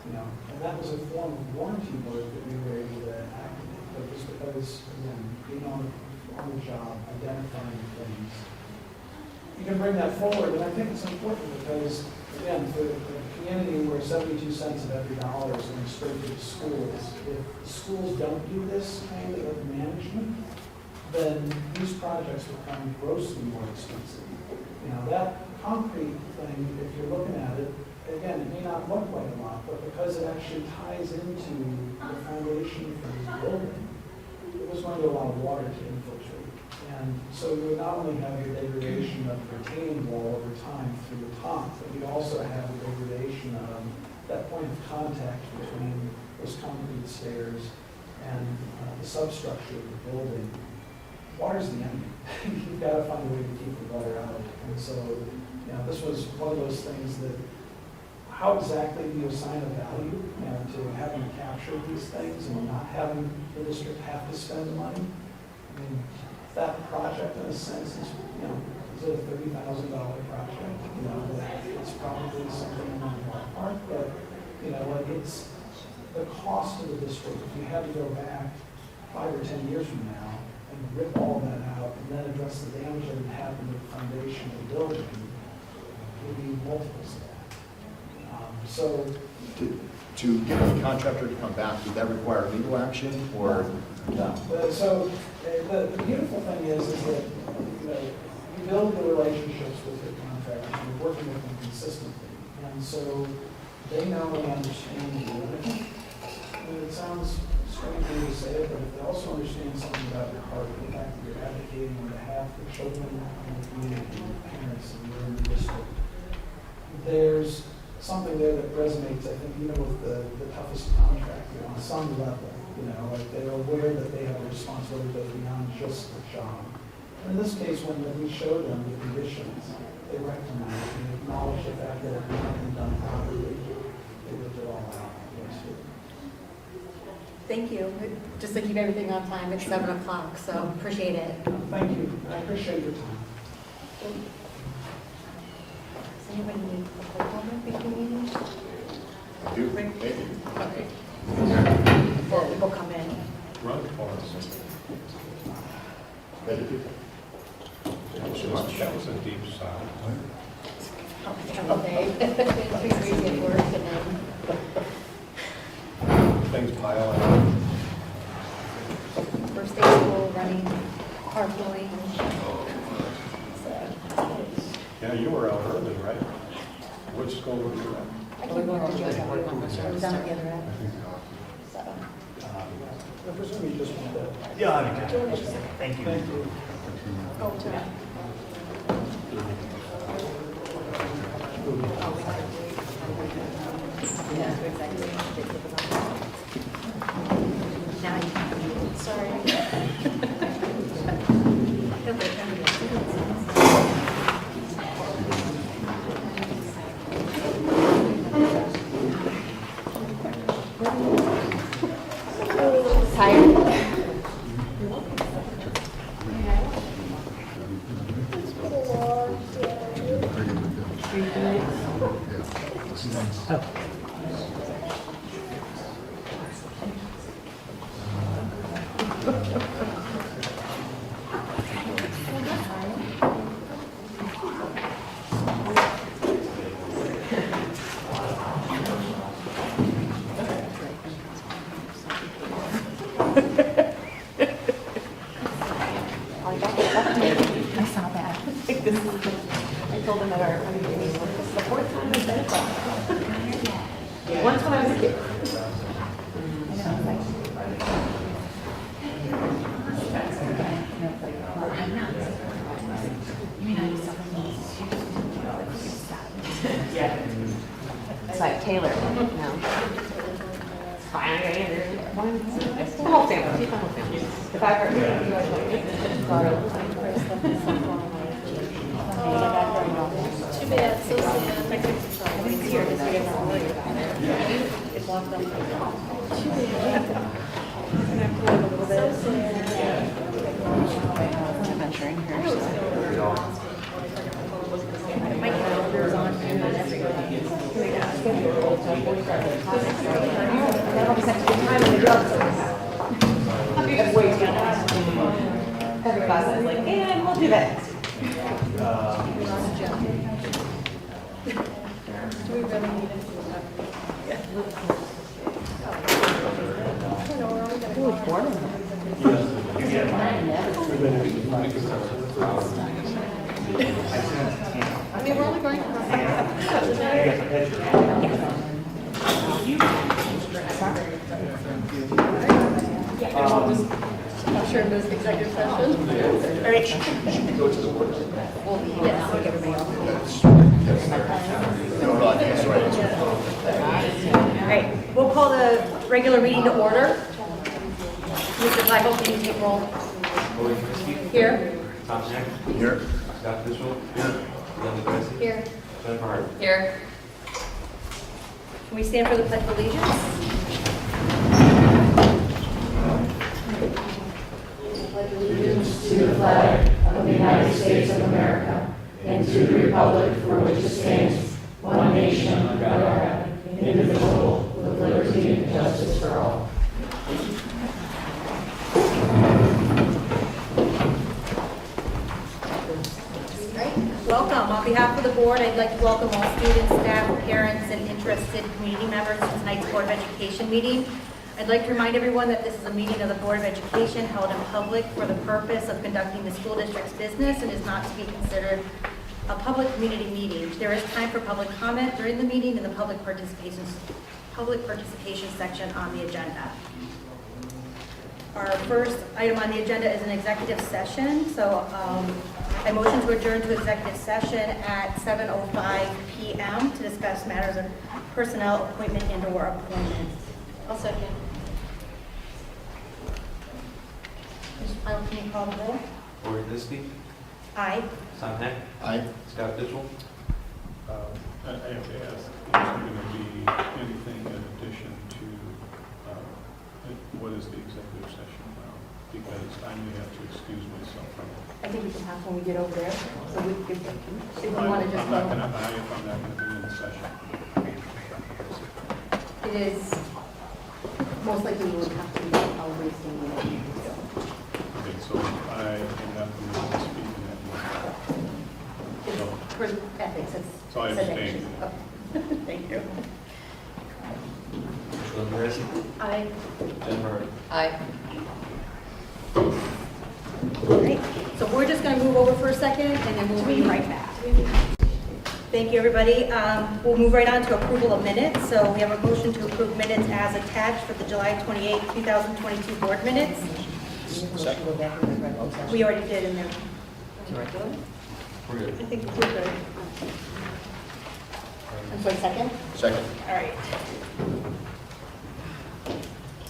And that was a form of warranty work that we were able to activate. But just because, again, being on the job, identifying things, you can bring that forward. And I think it's important because, again, for the community where 72 cents of every dollar is going straight to the schools, if the schools don't do this kind of management, then these projects become grossly more expensive. That concrete thing, if you're looking at it, again, it may not look like a lot, but because it actually ties into the foundation for this building, it was going to allow water to infiltrate. And so you would not only have your degradation of the retaining wall over time through the top, but you'd also have the degradation of that point of contact between those concrete stairs and the substructure of the building. Water's the enemy. You've got to find a way to keep the water out. And so, this was one of those things that, how exactly do you assign a value to having to capture these things and not having the district have to spend money? I mean, that project, in a sense, is, is it a $30,000 project? It's probably something in that ballpark, but, it's the cost of the district. If you had to go back 5 or 10 years from now, and rip all that out, and then address the damage that had happened to the foundation of the building, it would be multiples of that. So, To get the contractor to come back, would that require legal action, or? No. So the beautiful thing is that you build the relationships with your contractors, you're working with them consistently, and so they not only understand you, and I think, it sounds strange for me to say it, but if they also understand something about your heart, the fact that you're advocating on behalf of the children and the community, and the parents, and you're in the district, there's something there that resonates, I think, even with the toughest contractor on some level. Like they're aware that they have a responsibility that goes beyond just the job. And in this case, when we showed them the conditions, they recognized and acknowledged the fact that it hadn't been done properly. They ripped it all out. Thank you. Just to keep everything on time, it's 7 o'clock, so appreciate it. Thank you. I appreciate your time. Does anybody need a quick moment before we leave? I do. Thank you. Okay. Thank you. Thank you so much. That was a deep sigh. Things pile up. First day of school, running, carpooling. Yeah, you were out early, right? Which school were you at? We're going to do it. We're going to start. Down at the other end. I presume you just want that. Yeah, I mean, thank you. Thank you. Oh, to Now you can. Sorry. I saw that. I told them at our meeting, this is the fourth time I've been across. Once when I was a kid. It's like Taylor, no. It's fine, I'm gonna get it. The whole family, she's the whole family. If I ever, Too bad, so sad. Everything's here, just so you don't worry about it. It's locked up. Too bad. And I pull it a little bit. So sad. venturing here, so. My calendar's on and then Every class is like, and we'll do that. Do we really need it? I mean, we're only going to. I'm sure in this executive session. All right. Go to the board. Well, yes, like everybody else. No, I think it's right. All right, we'll call the regular meeting to order. Mr. Flacco, can you take roll? Lori Frisbee. Here. Tom Heck. Here. Scott Fishel. Here. Linda Gressy. Here. Jennifer Hart. Here. Can we stand for the pledge of allegiance? Allegiance to the flag of the United States of America and to the republic for which it stands, one nation under God, indivisible, with liberty and justice for all. Welcome. On behalf of the board, I'd like to welcome all students, staff, parents, and interested community members to tonight's Board of Education meeting. I'd like to remind everyone that this is a meeting of the Board of Education held in public for the purpose of conducting the school district's business and is not to be considered a public community meeting. There is time for public comment during the meeting in the public participation section on the agenda. Our first item on the agenda is an executive session. So I motion to adjourn to executive session at 7:05 p.m. to discuss matters of personnel, appointment, and/or appointment. I'll second. Mr. Pyle, can you call the roll? Lori Frisbee. Aye. Tom Heck. Aye. Scott Fishel. I have to ask, is there going to be anything in addition to, what is the executive session now? Because I may have to excuse myself from it. I think we can have when we get over there. So we could, if you want to just I'm not go. going to, I'm not going to be in the session. It is, most likely we would have to be always in the meeting. attended, so I am not permitted to speak in that meeting. So- For ethics, it's. So I it's an abstain. issue. Oh, thank you. Bill Perez, I, Jennifer Hurd. Aye. All right, so we're just going to move over for a second, and then we'll be right back. Thank you, everybody. We'll move right on to approval of minutes. So we have a motion to approve minutes as attached for the July 28, 2022 board minutes. Second. Go back into the regular session. We already did in there. To regular? We're good. I think we're good. I'm sorry, second? Second. All right.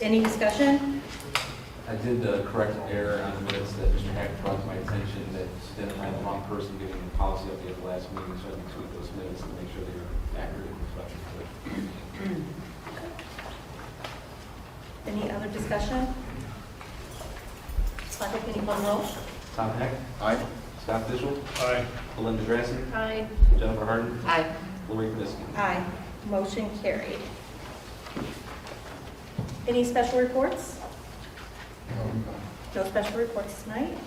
Any discussion? I did correct an error on the minutes that Mr. Hack brought to my attention, that then I had the wrong person giving the policy update at the last meeting, so I can tweak those minutes to make sure they are accurate and reflective. Any other discussion? Michael, can you call the roll? Tom Heck, Aye. Scott Fishel, Aye. Belinda Grassi, I, Jennifer Harden, Aye. Lori Kniske. Aye. Motion carried. Any special reports? No special reports tonight?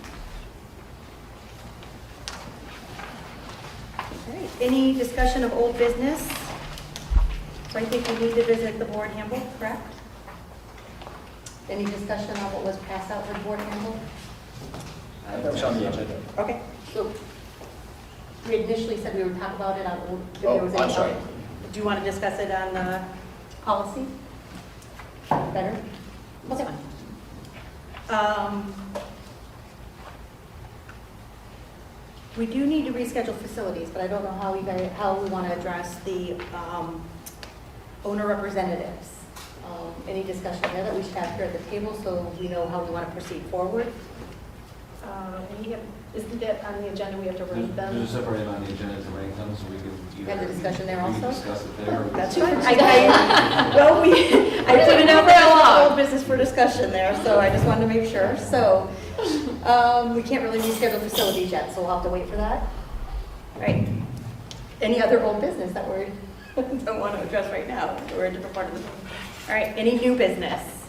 All right, any discussion of old business? So I think we need to visit the board handbook, correct? Any discussion on what was passed out for the board handbook? That was on the agenda. Okay, so we initially said we would talk about it on, if there Oh, was I'm any. sorry. Do you want to discuss it on policy? Better? Okay. We do need to reschedule facilities, but I don't know how we want to address the owner representatives. Any discussion there that we should have here at the table so we know how we want to proceed forward? isn't that on the agenda, we have to rank them? There's a separate item on the agenda to rank them, so we can either. Have the discussion there We can also? discuss it there. That's fine. Well, I put a number of old business for discussion there, so I just wanted to make sure. So, we can't really reschedule facilities yet, so we'll have to wait for that. All right. Any other old business that we don't want to address right now? We're a different part of the room. All right, any new business?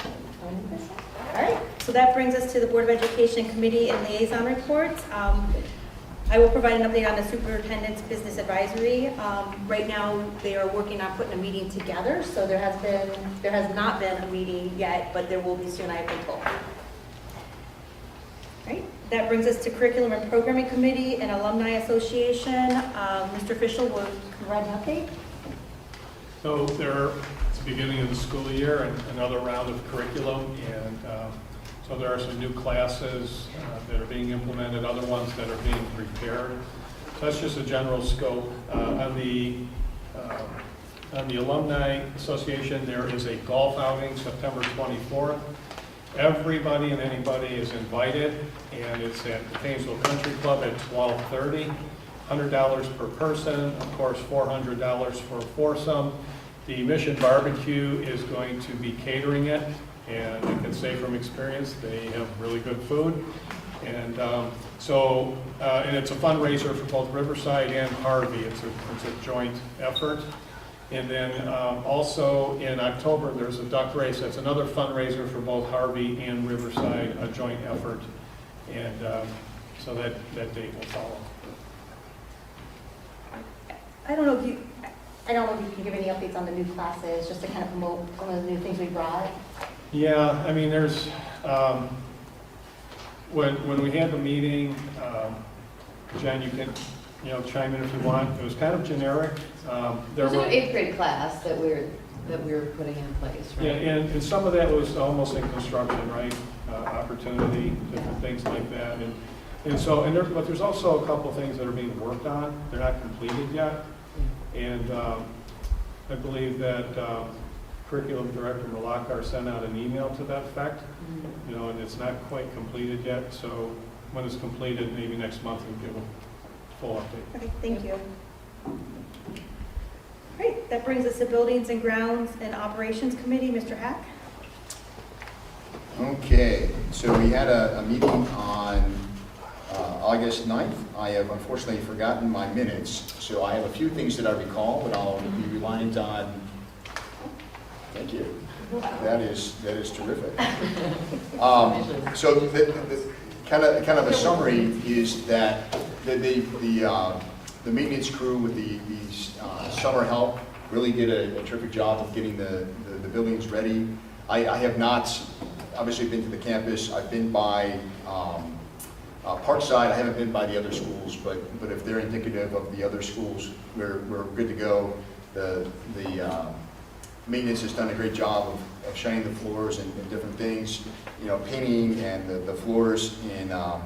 No new business? All right, so that brings us to the Board of Education Committee and Liaison Reports. I will provide an update on the Superintendent's Business Advisory. Right now, they are working on putting a meeting together, so there has not been a meeting yet, but there will be soon, I have been told. All right, that brings us to Curriculum and Programming Committee and Alumni Association. Mr. Fischel will provide an update. So it's the beginning of the school year and another round of curriculum, and so there are some new classes that are being implemented, other ones that are being prepared. So that's just a general scope. On the Alumni Association, there is a golf outing September 24th. Everybody and anybody is invited, and it's at the Painesville Country Club at 12:30. $100 per person, of course, $400 for a foursome. The Mission Barbecue is going to be catering it, and I can say from experience, they have really good food. And and it's a fundraiser for both Riverside and Harvey. It's a joint effort. And then also in October, there's a duck race. That's another fundraiser for both Harvey and Riverside, a joint effort. And so that date will follow. I don't know if you can give any updates on the new classes, just to kind of promote some of the new things we brought. Yeah, I mean, there's, when we had the meeting, Jen, you can, chime in if you want. It was kind of generic. There's an 8th grade class that we were putting in place, right? Yeah, and some of that was almost in construction, right? Opportunity, different things like that. But there's also a couple of things that are being worked on. They're not completed yet. And I believe that Curriculum Director Malakar sent out an email to that effect, and it's not quite completed yet. So when it's completed, maybe next month we'll give a full update. Okay, thank you. Great, that brings us to Buildings and Grounds and Operations Committee. Mr. Hack? Okay, so we had a meeting on August 9th. I have unfortunately forgotten my minutes, so I have a few things that I recall, but I'll be reliant on, thank you, That is terrific. So the kind of a summary is that the maintenance crew with the summer help really did a terrific job of getting the buildings ready. I have not obviously been to the campus. I've been by Parkside. I haven't been by the other schools, but if they're indicative of the other schools, we're good to go. The maintenance has done a great job of shining the floors and different things, painting, and the floors in at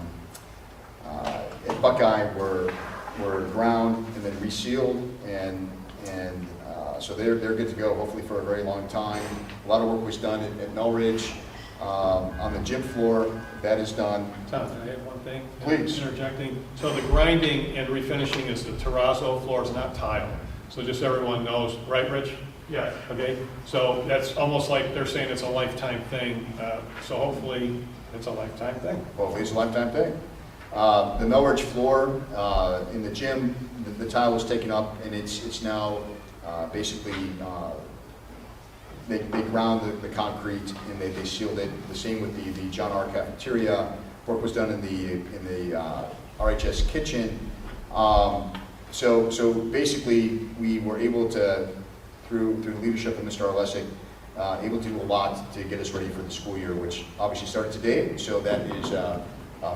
Buckeye were ground and then resealed, and so they're good to go, hopefully for a very long time. A lot of work was done at Melridge. On the gym floor, that is done. Tom, can I add one thing? Please. Interjecting. So the grinding and refinishing is the terrazzo floors, not tile. So just everyone knows, right, Rich? Yeah. Okay, so that's almost like they're saying it's a lifetime thing. So hopefully it's a lifetime thing. Hopefully it's a lifetime thing. The Melridge floor in the gym, the tile was taken up, and it's now basically they ground the concrete and they sealed it. The same with the John R. cafeteria. Work was done in the RHS kitchen. So basically we were able to, through the leadership of Mr. Arlesic, able to do a lot to get us ready for the school year, which obviously started today. So that is a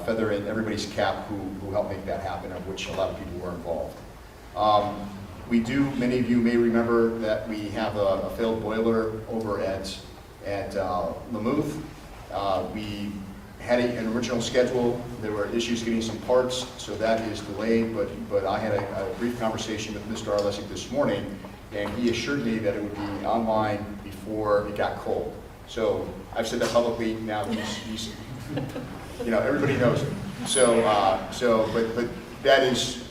feather in everybody's cap who helped make that happen, of which a lot of people were involved. We do, many of you may remember that we have a failed boiler over at Lamouth. We had an original schedule. There were issues getting some parts, so that is delayed, but I had a brief conversation with Mr. Arlesic this morning, and he assured me that it would be online before it got cold. So I've said that publicly. Now he's everybody knows it. But that is,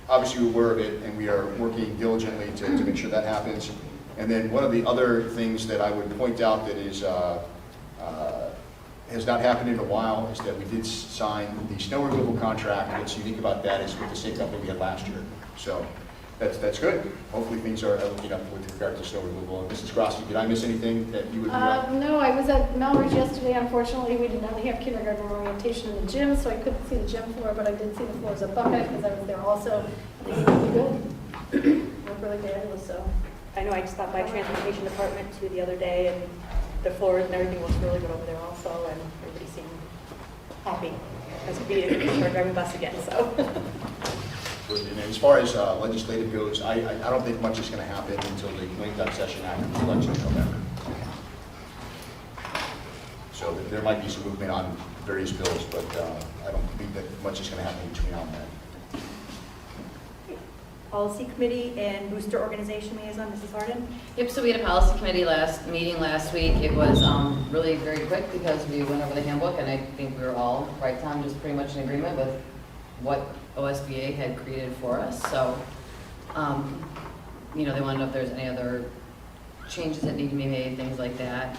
obviously we're aware of it, and we are working diligently to make sure that happens. And then one of the other things that I would point out that is has not happened in a while is that we did sign the snow removal contract. What's unique about that is with the same company we had last year. So that's good. Hopefully things are looking up with regard to snow removal. And Mrs. Grossi, did I miss anything that you would No, I was at Melridge yesterday. Unfortunately, we did not have kindergarten orientation in the gym, so I couldn't see the gym floor, but I did see the floors at Buckeye because I was there also. They seemed to be good. Worked really good, so. I know I stopped by transportation department too the other day, and the floors and everything looks really good over there also, and everybody seemed happy. As could be to start driving bus again, so. And as far as legislative goes, I don't think much is going to happen until the late time session after the election in November. So there might be some movement on various bills, but I don't think that much is going to happen between now and then. Policy committee and booster organization liaison, Mrs. Harden. Yep, so we had a policy committee meeting last week. It was really very quick because we went over the handbook, and I think we were all, right, Tom, just pretty much in agreement with what OSBA had created for us. So, they wanted to know if there's any other changes that need to be made, things like that.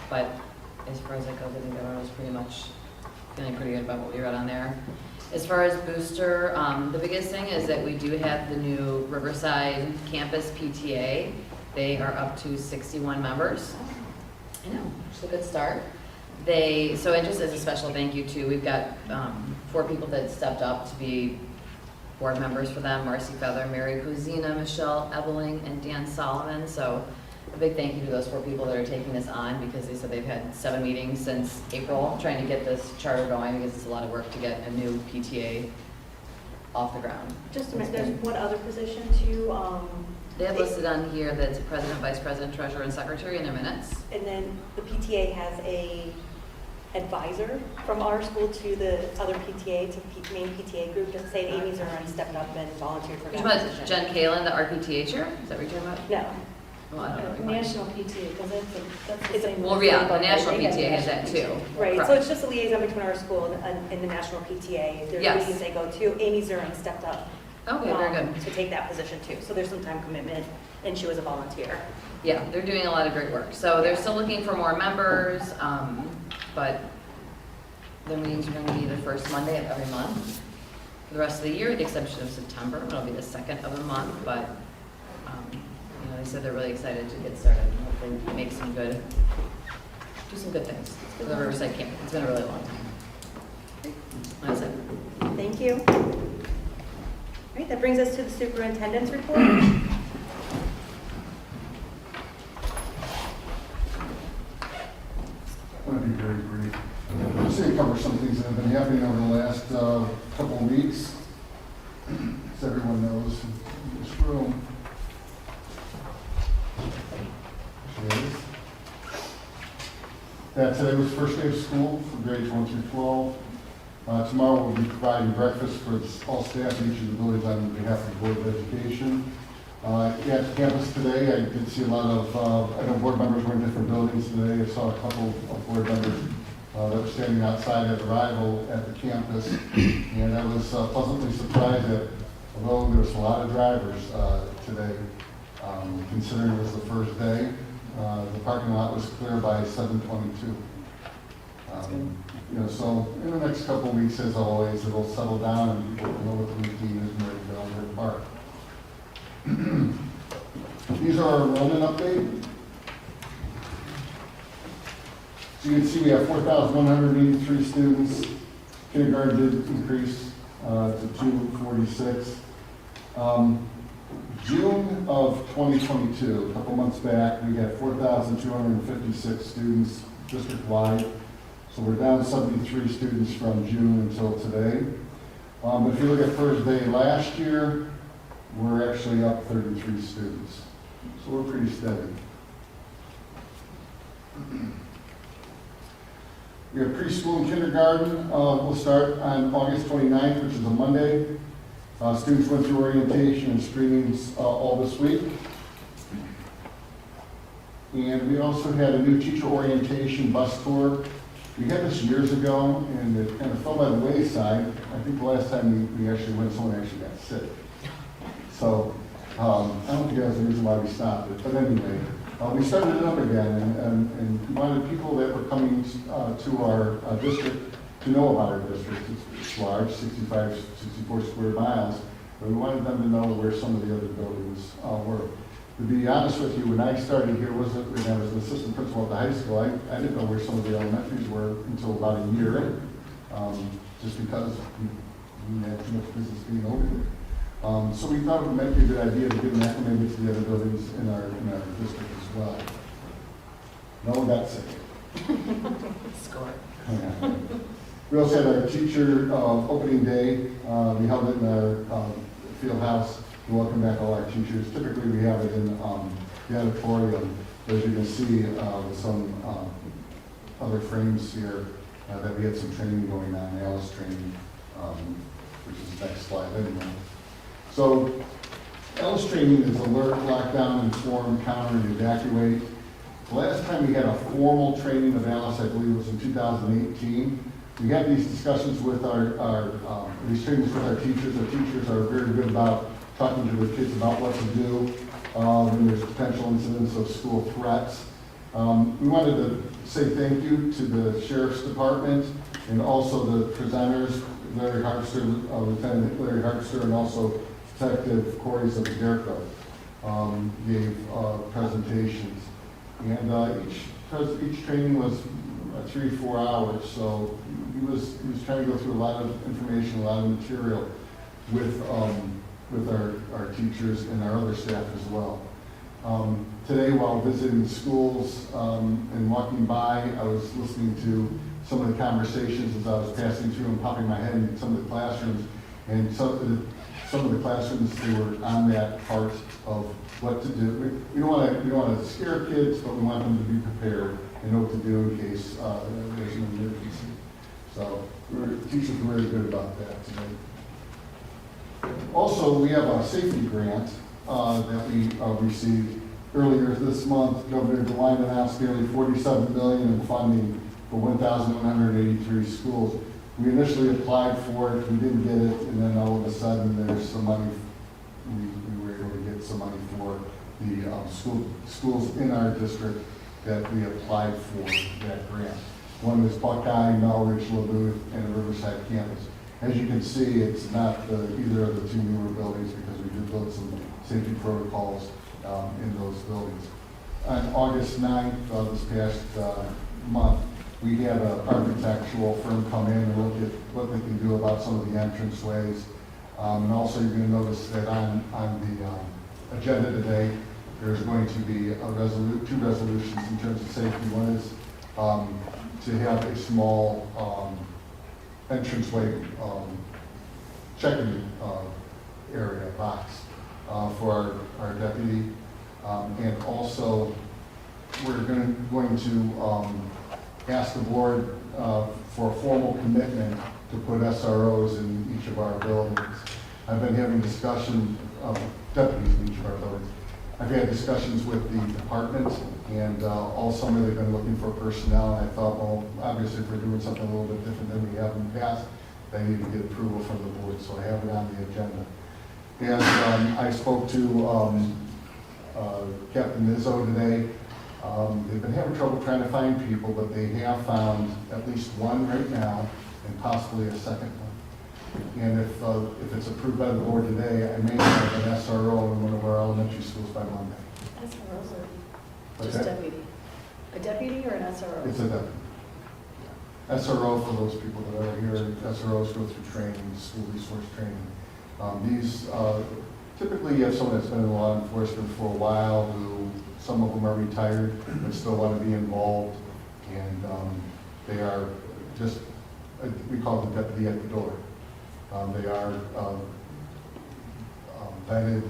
But as far as that goes, I think everyone was pretty much feeling pretty good about what we read on there. As far as booster, the biggest thing is that we do have the new Riverside Campus PTA. They are up to 61 members. I know, which is a good start. And just as a special thank you too, we've got 4 people that stepped up to be board members for them: Marcy Feather, Mary Cozina, Michelle Ebeling, and Dan Solomon. So a big thank you to those 4 people that are taking this on, because they said they've had 7 meetings since April trying to get this charter going, because it's a lot of work to get a new PTA off the ground. Just a minute, there's one other position too. They have listed on here that it's president, vice president, treasurer, and secretary in their minutes. And then the PTA has a advisor from our school to the other PTA, to the main PTA group, and say Amy's already stepped up and volunteered for You're that talking about position. Jen Kalen, the RPTA chair? Is that what you're talking about? No. Well, I don't know. National PTA, because that's the It's a- same. Well, yeah, the national PTA has that too. Right, so Correct. it's just a liaison between our school and the national PTA. If there's Yes. meetings they go to, Amy Zurin stepped up. Okay, very good. To take that position too. So there's some time commitment, and she was a volunteer. Yeah, they're doing a lot of great work. So they're still looking for more members, but their meetings are going to be the first Monday of every month. For the rest of the year, with the exception of September, it'll be the second of the month, but they said they're really excited to get started and hopefully make some good, do some good things for the Riverside campus. It's been a really long time. That's it. Thank you. All right, that brings us to the superintendent's report. I'm going to be very brief. I'm just going to cover some things that have been happening over the last couple of weeks. As everyone knows in this room. That today was first day of school for grades 1 through 12. Tomorrow we'll be providing breakfast for all staff in each of the buildings on behalf of the Board of Education. At campus today, I did see a lot of, I know board members were in different buildings today. I saw a couple of board members that were standing outside at arrival at the campus. And I was pleasantly surprised that although there was a lot of drivers today, considering it was the first day, the parking lot was clear by 7:22. So in the next couple of weeks, as always, it'll settle down and people will know what the routine is and where to go and where to park. These are our enrollment update. So you can see we have 4,183 students. Kindergarten did increase to 246. June of 2022, a couple months back, we had 4,256 students district-wide. So we're down 73 students from June until today. But if you look at first day last year, we're actually up 33 students. So we're pretty steady. We have preschool and kindergarten. We'll start on August 29th, which is a Monday. Students went through orientation and screenings all this week. And we also had a new teacher orientation bus tour. We had this years ago, and it kind of fell by the wayside. I think the last time we actually went, someone actually got sick. So I don't think that was the reason why we stopped it. But anyway, we started it up again, and we wanted people that were coming to our district to know about our district. It's large, 64 square miles, but we wanted them to know where some of the other buildings were. To be honest with you, when I started here, when I was an assistant principal at the high school, I didn't know where some of the elementaries were until about a year in, just because we had too much business being over here. So we thought it might be a good idea to get them acclimated to the other buildings in our district as well. No one got sick. Score. Yeah. We also had our teacher opening day. We held it in our field house. We welcome back all our teachers. Typically, we have it in the auditorium. As you can see, with some other frames here, that we had some training going on, Alice training, which is the next slide anyway. So, Alice training is alert, lockdown, inform, counter, and evacuate. The last time we had a formal training of Alice, I believe, was in 2018. We had these discussions with these trainings with our teachers. Our teachers are very good about talking to their kids about what to do when there's potential incidents of school threats. We wanted to say thank you to the Sheriff's Department and also the presenters, Lieutenant Larry Harkster, and also Detective Corey Zabaderko gave presentations. And each training was 3-4 hours, so he was trying to go through a lot of information, a lot of material with our teachers and our other staff as well. Today, while visiting schools and walking by, I was listening to some of the conversations as I was passing through and popping my head in some of the classrooms, and some of the classrooms, they were on that part of what to do. We don't want to scare kids, but we want them to be prepared and know what to do in case there's an emergency. So teachers were very good about that today. Also, we have a safety grant that we received earlier this month. Governor DeWine announced nearly $47 million in funding for 1,183 schools. We initially applied for it, we didn't get it, and then all of a sudden there's some money. We were able to get some money for the schools in our district that we applied for that grant. One is Buckeye, Melridge, LaBooth, and the Riverside campus. As you can see, it's not either of the two newer buildings because we did build some safety protocols in those buildings. On August 9th, this past month, we had an architectural firm come in and look at what they can do about some of the entranceways. And also you're going to notice that on the agenda today, there's going to be two resolutions in terms of safety. One is to have a small entranceway check-in area box for our deputy. And also, we're going to ask the board for a formal commitment to put SROs in each of our buildings. I've been having discussion of deputies in each of our buildings. I've had discussions with the departments, and all summer they've been looking for personnel. And I thought, well, obviously if we're doing something a little bit different than we have in the past, they need to get approval from the board, so I have it on the agenda. And I spoke to Captain Izzo today. They've been having trouble trying to find people, but they have found at least one right now, and possibly a second one. And if it's approved by the board today, I may have an SRO in one of our elementary schools by Monday. SROs or What's just that? deputy? A deputy or an SRO? It's a deputy. SRO, for those people that are here, SROs go through training, school resource training. These typically you have someone that's been in law enforcement for a while, who some of them are retired but still want to be involved, and they are just, we call them deputy at the door. They are vetted,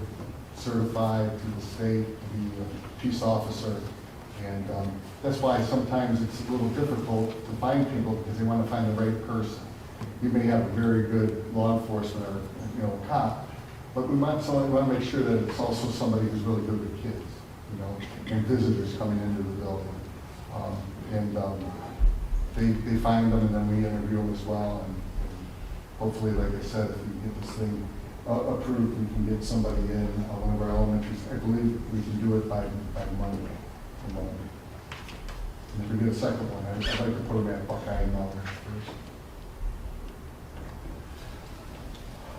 certified to the state to be a peace officer, and that's why sometimes it's a little difficult to find people, because they want to find the right person. You may have a very good law enforcement or cop, but we want to make sure that it's also somebody who's really good with kids, and visitors coming into the building. They find them, and then we interview them as well. And hopefully, like I said, if we get this thing approved, we can get somebody in one of our elementaries. I believe we can do it by Monday. And if we get a second one, I'd like to put them at Buckeye and Melrose first.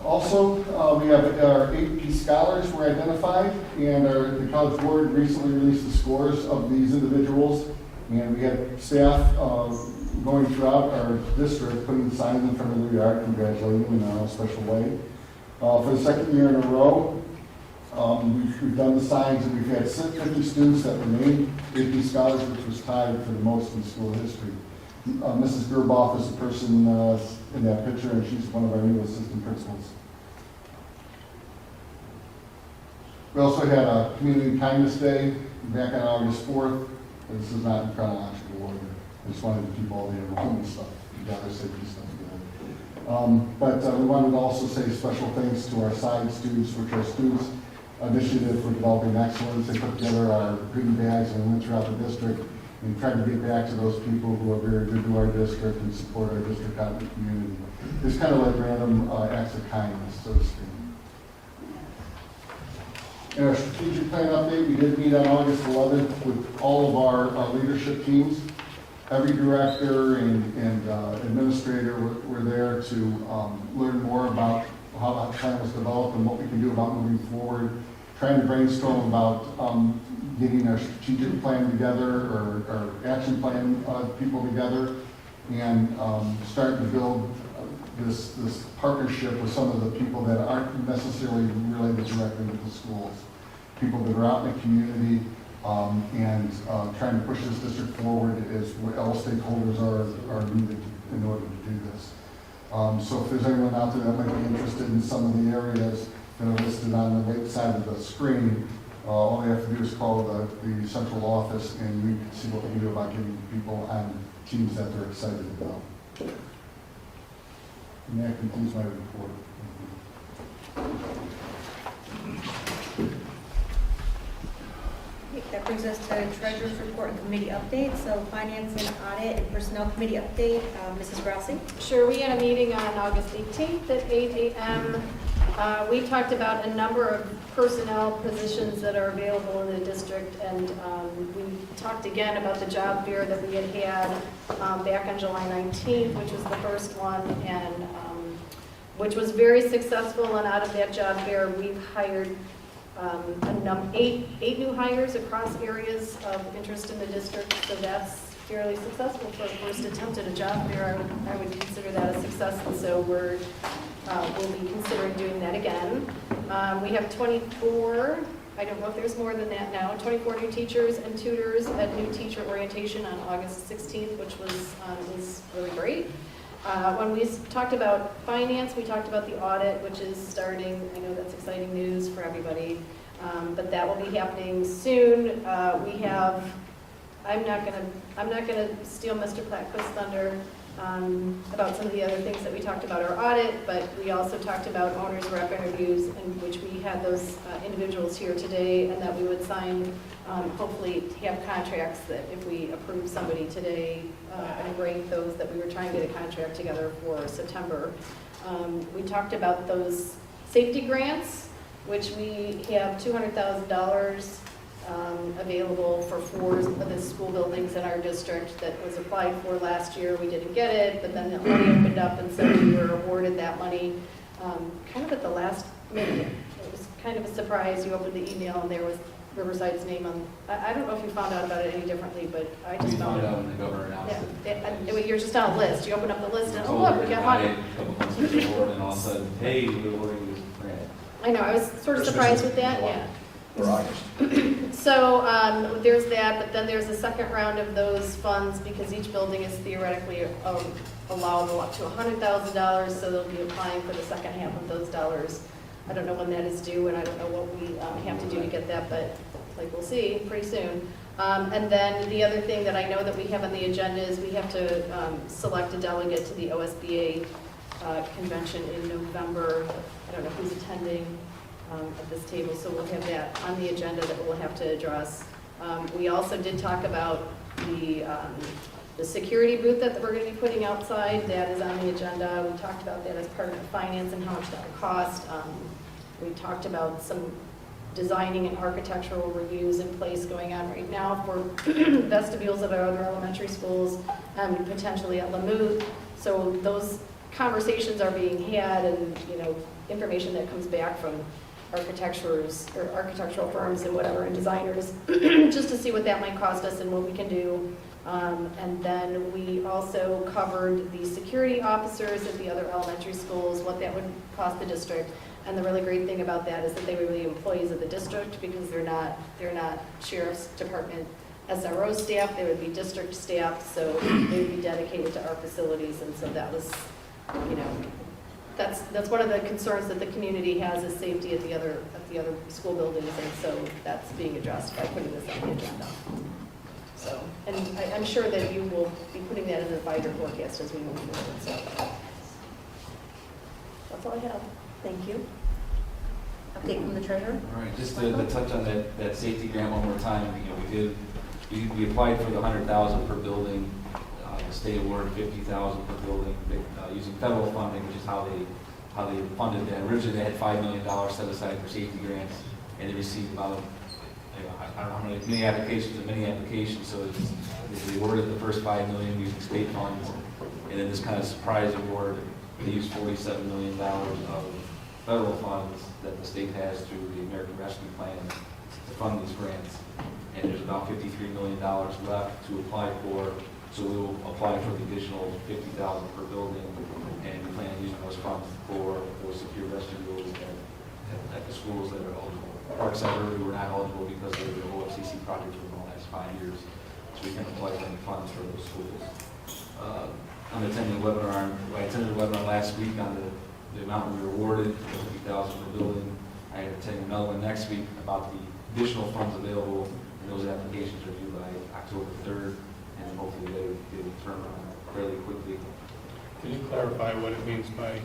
Also, we have our 8 scholars were identified, and the College Board recently released the scores of these individuals, and we had staff going throughout our district, putting signs in front of the yard, congratulating them in a special way. For the second year in a row, we've done the signs, and we've had 50 students that were named AP Scholars, which was tied for the most in school history. Mrs. Gerboff is the person in that picture, and she's one of our new assistant principals. We also had a Community Kindness Day back on August 4th. This is not in chronological order. I just wanted to keep all the enrollment stuff together, safety stuff together. But we wanted to also say special thanks to our side students, which are students' initiative for developing excellence. They put together our goodie bags and went throughout the district and tried to get back to those people who are very good to our district and support our district out in the community. It's kind of like random acts of kindness, so to speak. In our strategic plan update, we did meet on August 11th with all of our leadership teams. Every director and administrator were there to learn more about how that plan was developed and what we can do about moving forward, trying to brainstorm about getting our strategic plan together or action plan people together, and starting to build this partnership with some of the people that aren't necessarily related directly with the schools, people that are out in the community, and trying to push this district forward as all stakeholders are needed in order to do this. So if there's anyone out there that might be interested in some of the areas that are listed on the right side of the screen, all they have to do is call the central office, and we can see what we can do about getting people on teams that they're excited about. And that concludes my report. That brings us to Treasurer's Report and Committee Update. So Finance and Audit and Personnel Committee Update, Mrs. Grassi. Sure, we had a meeting on August 18th at 8 a.m. We talked about a number of personnel positions that are available in the district, and we talked again about the job fair that we had back on July 19th, which was the first one, and which was very successful. And out of that job fair, we've hired eight new hires across areas of interest in the district, so that's fairly successful for a first attempt at a job there. I would consider that a success, and so we'll be considering doing that again. We have 24, I don't know if there's more than that now, 24 new teachers and tutors at new teacher orientation on August 16th, which was really great. When we talked about finance, we talked about the audit, which is starting. I know that's exciting news for everybody, but that will be happening soon. I'm not gonna steal Mr. Platquist's thunder about some of the other things that we talked about our audit, but we also talked about owners rep interviews, in which we had those individuals here today, and that we would sign, hopefully have contracts that if we approve somebody today and rank those, that we were trying to get a contract together for September. We talked about those safety grants, which we have $200,000 available for 4 of the school buildings in our district that was applied for last year. We didn't get it, but then the money opened up, and so we were awarded that money kind of at the last minute. It was kind of a surprise. You opened the email and there was Riverside's name on. I don't know if you found out about it any differently, but I just found out when the governor announced it. You're just on a list. You open up the list and, oh, look, we got money. A couple months before, and all of a sudden, hey, we're awarding this grant. I know, I was sort of surprised with that, yeah. For August. So there's that, but then there's a second round of those funds because each building is theoretically allowable up to $100,000, so they'll be applying for the second half of those dollars. I don't know when that is due, and I don't know what we have to do to get that, but like we'll see pretty soon. And then the other thing that I know that we have on the agenda is we have to select a delegate to the OSBA convention in November. I don't know who's attending at this table, so we'll have that on the agenda that we'll have to address. We also did talk about the security booth that we're going to be putting outside. That is on the agenda. We talked about that as part of the finance and how much that would cost. We talked about some designing and architectural reviews in place going on right now for vestibules of our other elementary schools, potentially at Lamouth. So those conversations are being had, and information that comes back from architectural firms and whatever, and designers, just to see what that might cost us and what we can do. And then we also covered the security officers at the other elementary schools, what that would cost the district. And the really great thing about that is that they would be employees of the district, because they're not sheriff's department SRO staff, they would be district staff, so they would be dedicated to our facilities. And so that was, that's one of the concerns that the community has, is safety at the other school buildings, and so that's being addressed by putting this on the agenda. So, and I'm sure that you will be putting that in the 5-year forecast as we move forward. So that's all I have. Thank you. Update from the treasurer? All right, just to touch on that safety grant one more time, we applied for the $100,000 per building. The state awarded $50,000 per building using federal funding, which is how they funded that. Originally, they had $5 million set aside for safety grants, and they received about, I don't know how many applications, so they awarded the first $5 million using state funds, and then this kind of surprise award, they used $47 million of federal funds that the state has through the American Rescue Plan to fund these grants. And there's about $53 million left to apply for, so we will apply for the additional $50,000 per building, and we plan on using those funds for secure vestibules at the schools that are eligible. Park Center, we were not eligible because of the OFCC projects for the last 5 years, so we can apply for any funds for those schools. I'm attending a webinar. I attended a webinar last week on the amount we were awarded, $50,000 per building. I attend another one next week about the additional funds available, and those applications are due by October 3rd, and hopefully they will turn around fairly quickly. Can you clarify what it means by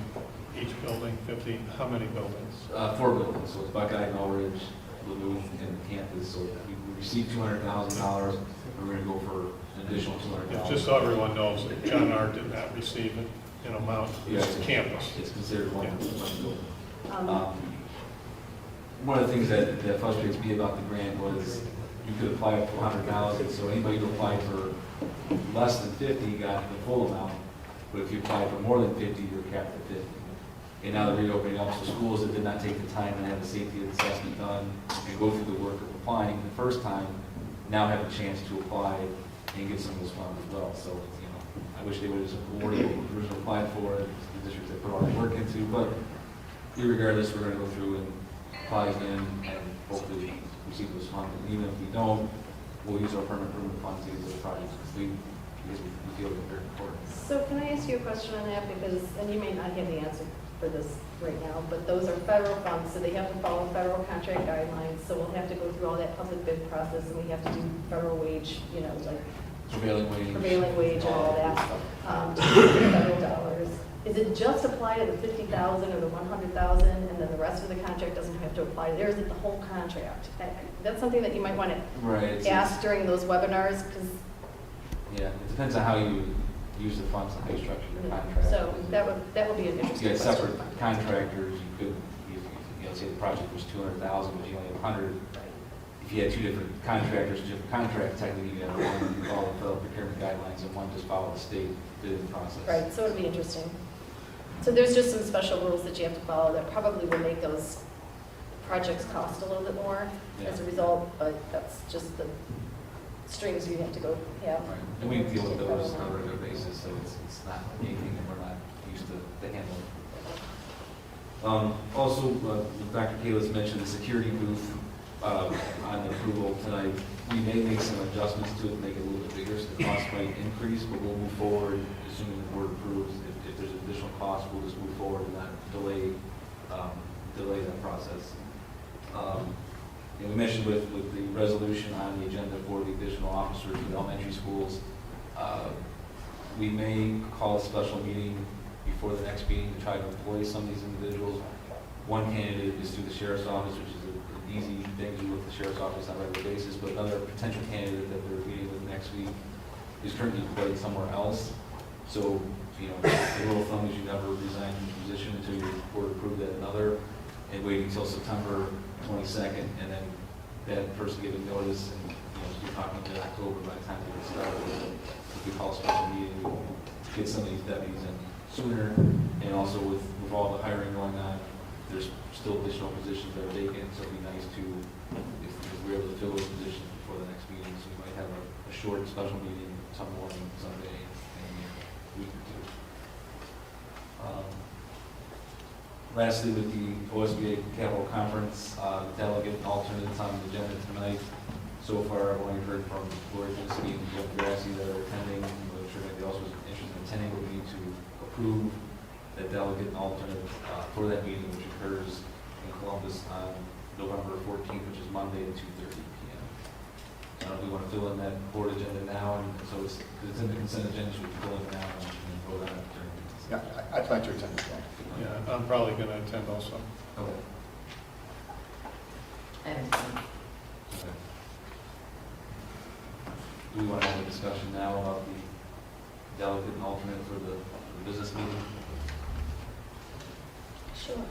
each building, 50, how many buildings? 4 buildings, so it's Buckeye, Melridge, Lamouth, and the campus. So we received $200,000, and we're going to go for an additional $200,000. Just so everyone knows, that John R. did not receive an amount, it's campus. It's considered one building. One of the things that frustrates me about the grant was you could apply for $100,000, so anybody who applied for less than 50 got the full amount, but if you apply for more than 50, you're capped at 50. And now they're reopening up, so schools that did not take the time and have the safety assessment done and go through the work of applying the first time, now have a chance to apply and get some of those funds as well. So, you know, I wish they would have awarded what we originally applied for, the districts that put all the work into, but irregardless, we're gonna go through and apply again and hopefully receive those funds. And even if we don't, we'll use our permanent improvement funds to get those projects complete because we feel they're very important. So can I ask you a question on that? Because, and you may not have the answer for this right now, but those are federal funds, so they have to follow federal contract guidelines. So we'll have to go through all that public bid process, and we have to do federal wage, you know, like prevailing wage and all that, to get federal dollars. Is it just apply to the 50,000 or the 100,000, and then the rest of the contract doesn't have to apply there? Is it the whole contract? That's something that you might want to ask during those webinars, because yeah, it depends on how you use the funds and how you structure your contract. so that would be an interesting You got question. separate contractors, you could, you know, say the project was 200,000, but you only have 100. If you had two different contractors, different contracts, technically you have one follow the federal procurement guidelines and one just follow the state bidding process. Right, so it'd be interesting. So there's just some special rules that you have to follow that probably will make those projects cost a little bit more as a result, but that's just the strings you have to go have. Right. And we deal with those on a regular basis, so it's not anything that we're not used to handling. Also, Dr. Kalis mentioned the security booth on the approval tonight. We may make some adjustments to it to make it a little bit bigger, so the cost might increase, but we'll move forward, assuming the board approves. If there's additional costs, we'll just move forward and not delay that process. And we mentioned with the resolution on the agenda for the additional officers in elementary schools, we may call a special meeting before the next meeting to try to employ some of these individuals. One candidate is through the sheriff's office, which is an easy thing to do with the sheriff's office on a regular basis, but another potential candidate that they're meeting with next week is currently employed somewhere else. So, you know, the rule of thumb is you never resign from your position until your board approved that another, and wait until September 22nd, and then that person giving notice, and, you know, you're talking to October by the time they get started. If we call a special meeting, we will get some of these deputies in sooner, and also with all the hiring going on, there's still additional positions that are vacant, so it'd be nice to, if we're able to fill those positions before the next meeting, so we might have a short special meeting some morning, someday, in a week or two. Lastly, with the OSBA Capital Conference, delegate and alternates on the agenda tonight. So far, I've only heard from Lori Finsky and Jeff Grassi that are attending. I'm sure anybody else was interested in attending, but we need to approve that delegate and alternate for that meeting, which occurs in Columbus on November 14th, which is Monday at 2:30 p.m. We want to fill in that board agenda now, and so it's in the consent agenda, so we can fill it now and vote on it during the consent. Yeah, I plan to attend as well. Yeah, I'm probably going to attend also. Okay. Okay. Do we want to have a discussion now about the delegate and alternate for the business meeting? Sure.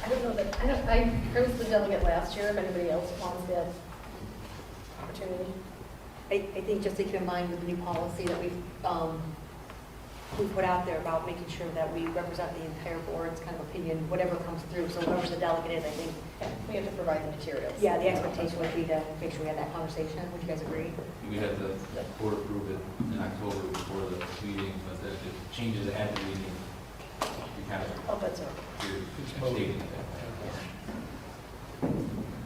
I don't know that, I was the delegate last year, if anybody else wants that opportunity. I think just to keep in mind with the new policy that we've put out there about making sure that we represent the entire board's kind of opinion, whatever comes through. So whoever the delegate is, I think, We have to provide the materials. yeah, the expectation would be to make sure we have that conversation. Would you guys agree? We had the board approve it in October before the meeting, but if it changes at the meeting, you kind of, Oh, that's right. you're stating that.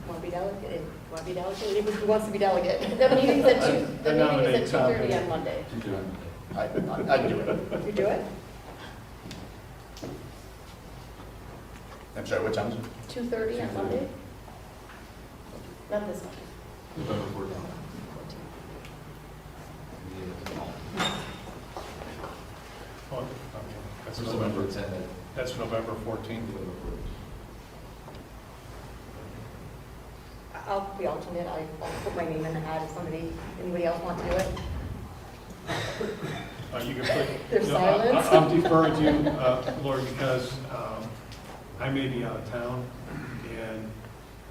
Want to be delegate? Want to be delegate? Who wants to be delegate? The meeting's at I nominate 2:30 on Monday. I'd do it. You do it? I'm sorry, what time is it? 2:30 on Monday? Not this Monday. November 14th. Oh, okay. That's November 10th. That's November 14th. I'll be alternate. I'll put my name in the hat if anybody else wants to do it. You can put. There's no, silence. I'm deferring to you, Lori, because I may be out of town, and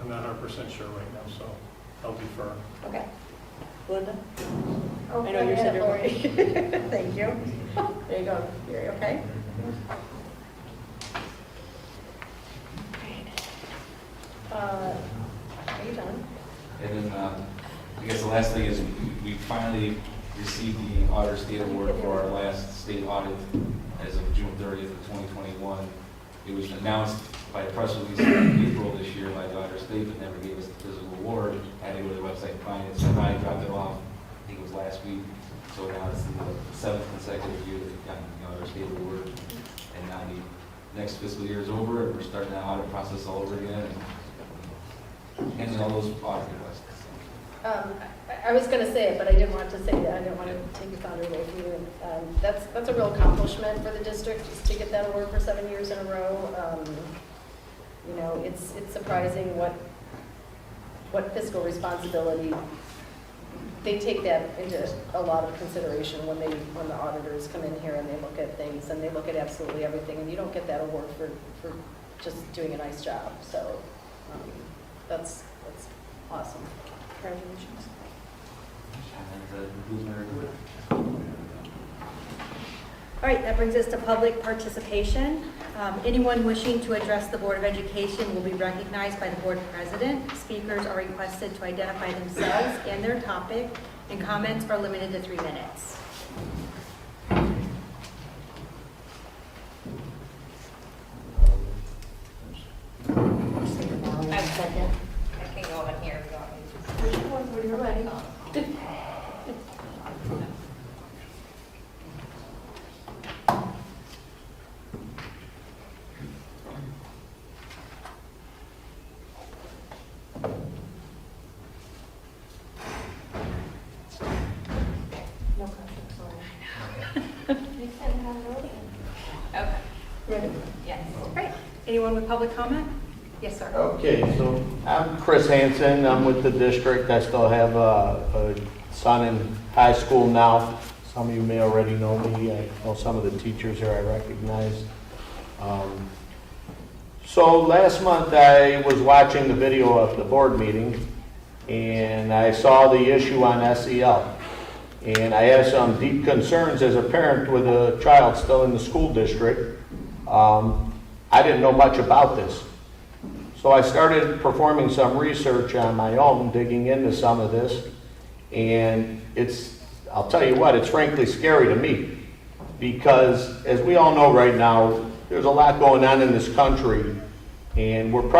I'm not 100% sure right now, so I'll defer. Okay. Linda? I know you said you're working. Thank you. There you go. You're okay? Are you done? And then, I guess the last thing is we finally received the Auditor State Award for our last state audit as of June 30th of 2021. It was announced by a press release in April this year by the Auditor State, but never gave us the physical award. I had to go to the website and find it, so I dropped it off, I think it was last week. So now it's the 7th consecutive year that we've gotten the Auditor State Award. And now the next fiscal year is over, and we're starting the audit process all over again, and handling all those audit requests. I was going to say it, but I didn't want to say that. I didn't want to take your thunder away from you. That's a real accomplishment for the district, just to get that award for 7 years in a row. You know, it's surprising what fiscal responsibility, they take that into a lot of consideration when the auditors come in here and they look at things, and they look at absolutely everything, and you don't get that award for just doing a nice job. So that's awesome. Congratulations. All right, that brings us to public participation. Anyone wishing to address the Board of Education will be recognized by the Board President. Speakers are requested to identify themselves and their topic, and comments are limited to 3 minutes. I can go in here if you want me to. You're ready. No pressure, Okay. Ready? Yes. All right. Anyone with public comment? Yes, sir. Okay, so I'm Chris Hansen. I'm with the district. I still have a son in high school now. Some of you may already know me. I know some of the teachers here I recognize. So last month I was watching the video of the board meeting, and I saw the issue on SEL. And I have some deep concerns as a parent with a child still in the school district. I didn't know much about this. So I started performing some research on my own, digging into some of this. And I'll tell you what, it's frankly scary to me. Because as we all know right now, there's a lot going on in this country. And we're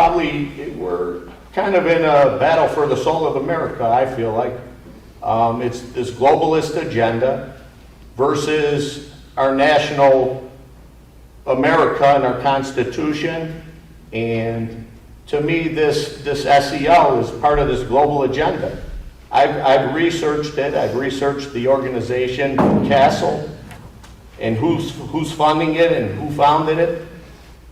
kind of in a battle for the soul of America, I feel like. It's this globalist agenda versus our national America and our Constitution. And to me, this SEL is part of this global agenda. I've researched it. I've researched the organization CASTLE and who's funding it and who founded it.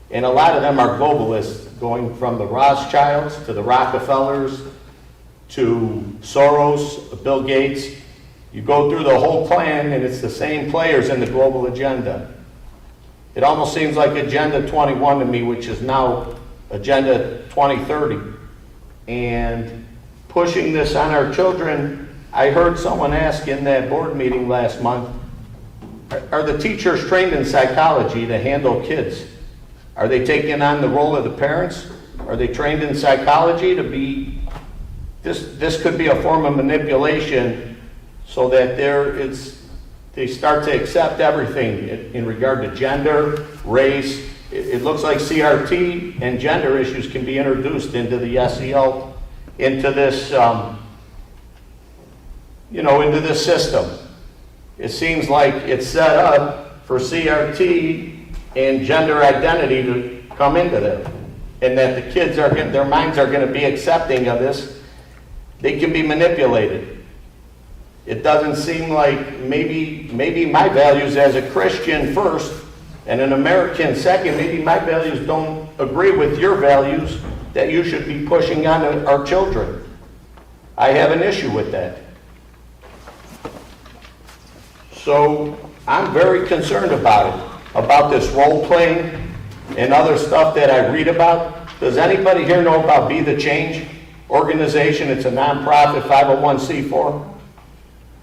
And a lot of them are globalists, going from the Rothschilds to the Rockefellers to Soros, Bill Gates. You go through the whole clan, and it's the same players in the global agenda. It almost seems like Agenda 21 to me, which is now Agenda 2030. And pushing this on our children, I heard someone ask in that board meeting last month, are the teachers trained in psychology to handle kids? Are they taking on the role of the parents? Are they trained in psychology to be... This could be a form of manipulation so that they start to accept everything in regard to gender, race. It looks like CRT and gender issues can be introduced into the SEL, into this, into this system. It seems like it's set up for CRT and gender identity to come into them, and that the kids their minds are going to be accepting of this. They can be manipulated. It doesn't seem like maybe my values as a Christian first and an American second, maybe my values don't agree with your values that you should be pushing on our children. I have an issue with that. So I'm very concerned about this role playing and other stuff that I read about. Does anybody here know about Be the Change organization? It's a nonprofit 501c4.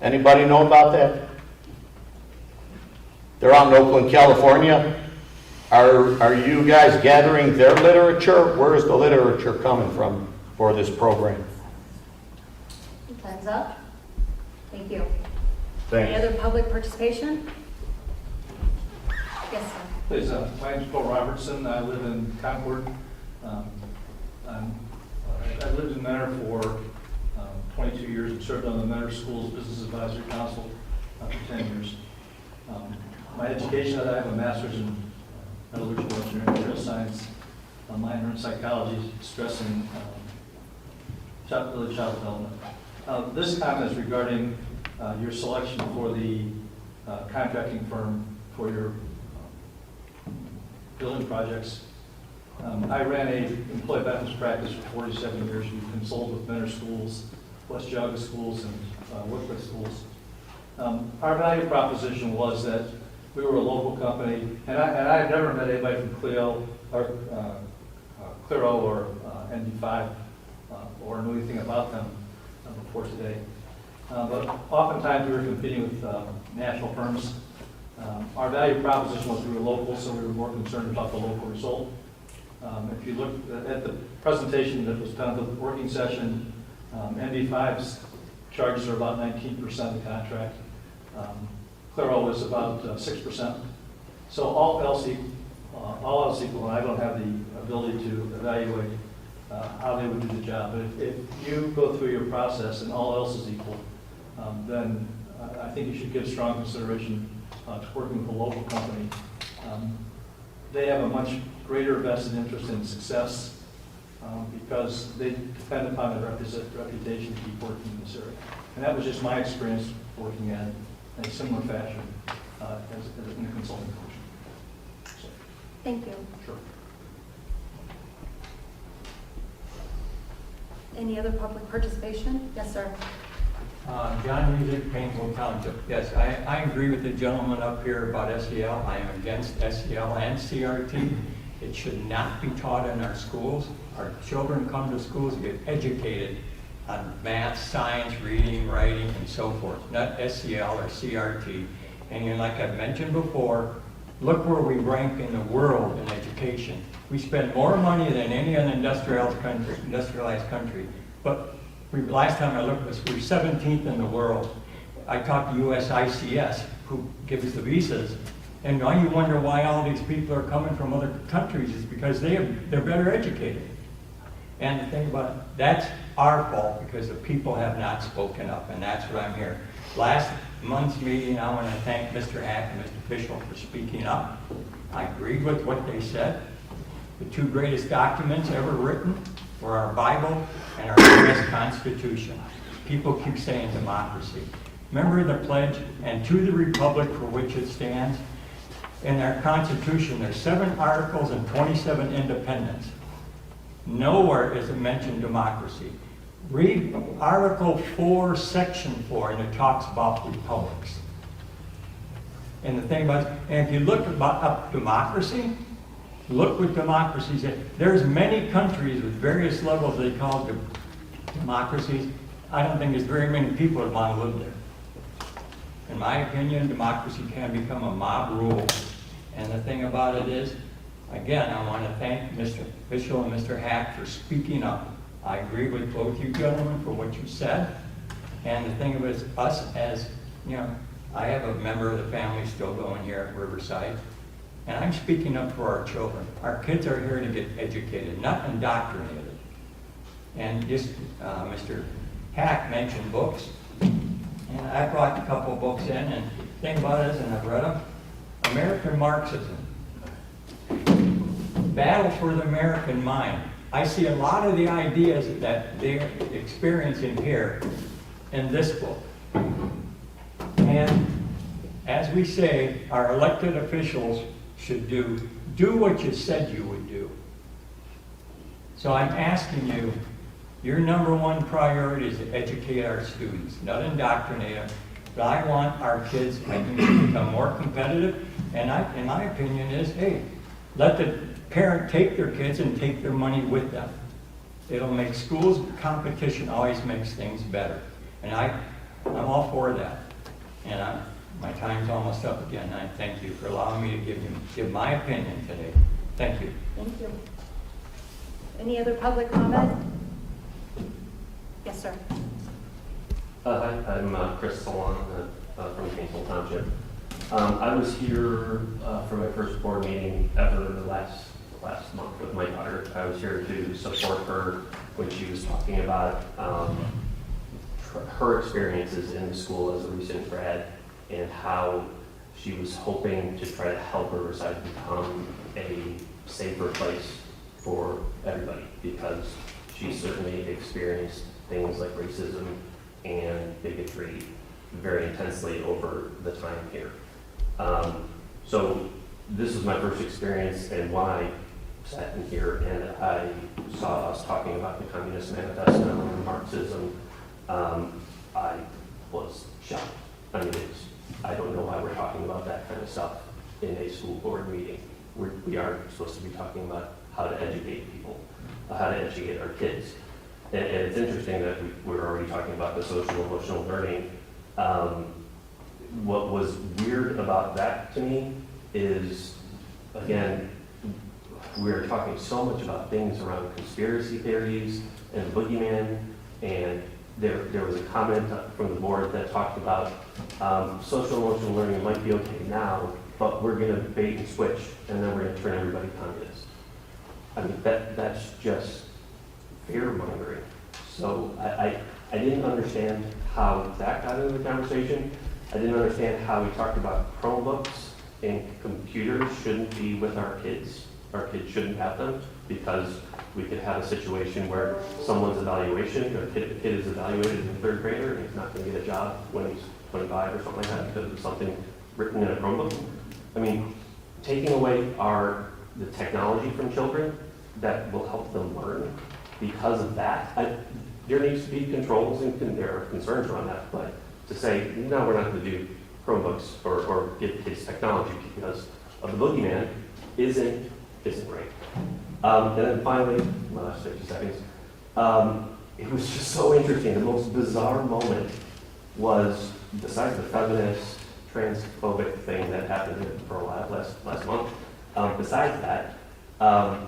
Anybody know about that? They're out in Oakland, California. Are you guys gathering their literature? Where is the literature coming from for this program? Time's up. Thank you. Thanks. Any other public participation? Yes, sir. Please, my name's Paul Robertson. I live in Concord. I lived in Mentor for 22 years and served on the Mentor Schools Business Advisory Council for 10 years. My education, I have a master's in metallurgical engineering, material science, a minor in psychology, stressing early child development. This comment is regarding your selection for the contracting firm for your building projects. I ran a employee benefits practice for 47 years. We consulted with Mentor Schools, West Geauga Schools, and Wycliffe Schools. Our value proposition was that we were a local company, and I had never met anybody from Clio or Clearo or ND5 or knew anything about them before today. But oftentimes we were competing with national firms. Our value proposition was we were local, so we were more concerned about the local result. If you look at the presentation that was done at the working session, ND5's charges are about 19% of the contract. Clearo was about 6%. So all else equal, and I don't have the ability to evaluate how they would do the job. But if you go through your process and all else is equal, then I think you should give strong consideration to working with a local company. They have a much greater vested interest in success because they depend upon their reputation to keep working in this area. And that was just my experience working at it in a similar fashion as in the consulting function. So, Thank you. sure. Any other public participation? Yes, sir. John Music, Painful Township. Yes, I agree with the gentleman up here about SEL. I am against SEL and CRT. It should not be taught in our schools. Our children come to schools to get educated on math, science, reading, writing, and so forth, not SEL or CRT. And like I've mentioned before, look where we rank in the world in education. We spend more money than any other industrialized country, but last time I looked, we were 17th in the world. I talked to USICS, who gives the visas, and now you wonder why all these people are coming from other countries is because they're better educated. And the thing about it, that's our fault because the people have not spoken up, and that's what I'm here. Last month's meeting, I want to thank Mr. Hack and Mr. Fischel for speaking up. I agreed with what they said. The two greatest documents ever written were our Bible and our U.S. Constitution. People keep saying democracy. Remember the pledge, and to the republic for which it stands. In our Constitution, there's 7 articles and 27 independents. Nowhere is it mentioned democracy. Read Article 4, Section 4, and it talks about republics. And the thing about it, and if you look up democracy, look what democracies is. There's many countries with various levels they call democracies. I don't think there's very many people that want to live there. In my opinion, democracy can become a mob rule. And the thing about it is, again, I want to thank Mr. Fischel and Mr. Hack for speaking up. I agree with both you gentlemen for what you said. And the thing of it is, us as, you know, I have a member of the family still going here at Riverside. And I'm speaking up for our children. Our kids are here to get educated, not indoctrinated. And just Mr. Hack mentioned books. And I brought a couple of books in, and the thing about it is, and I've read them, American Marxism, Battle for the American Mind. I see a lot of the ideas that they're experiencing here in this book. And as we say, our elected officials should do what you said you would do. So I'm asking you, your number one priority is to educate our students, not indoctrinate them. But I want our kids making them become more competitive. And in my opinion is, hey, let the parent take their kids and take their money with them. It'll make schools, competition always makes things better. And I'm all for that. And my time's almost up again. I thank you for allowing me to give my opinion today. Thank you. Thank you. Any other public comment? Yes, sir. Hi, I'm Chris Salon from Kingsville Township. I was here for my first board meeting ever last month with my daughter. I was here to support her when she was talking about her experiences in the school as a recent grad and how she was hoping to try to help Riverside become a safer place for everybody, because she certainly experienced things like racism and bigotry very intensely over the time here. So this was my first experience, and when I sat in here and I saw us talking about the Communist Manifesto and Marxism, I was shocked. I mean, I don't know why we're talking about that kind of stuff in a school board meeting. We are supposed to be talking about how to educate people, how to educate our kids. And it's interesting that we're already talking about the social emotional learning. What was weird about that to me is, again, we're talking so much about things around conspiracy theories and boogeyman, and there was a comment from the board that talked about social emotional learning might be okay now, but we're going to bait and switch, and then we're going to turn everybody communist. I mean, that's just fear-mongering. So I didn't understand how that got into the conversation. I didn't understand how we talked about Chromebooks and computers shouldn't be with our kids. Our kids shouldn't have them, because we could have a situation where someone's evaluation, or kid is evaluated in third grader and he's not going to get a job when he's 25 or something like that because of something written in a Chromebook. I mean, taking away the technology from children that will help them learn because of that, there needs to be controls and there are concerns around that, but to say, no, we're not going to do Chromebooks or give kids technology because of the boogeyman isn't right. And then finally, my last 60 seconds, it was just so interesting. The most bizarre moment was, besides the feminist, transphobic thing that happened here for a while last month, besides that, the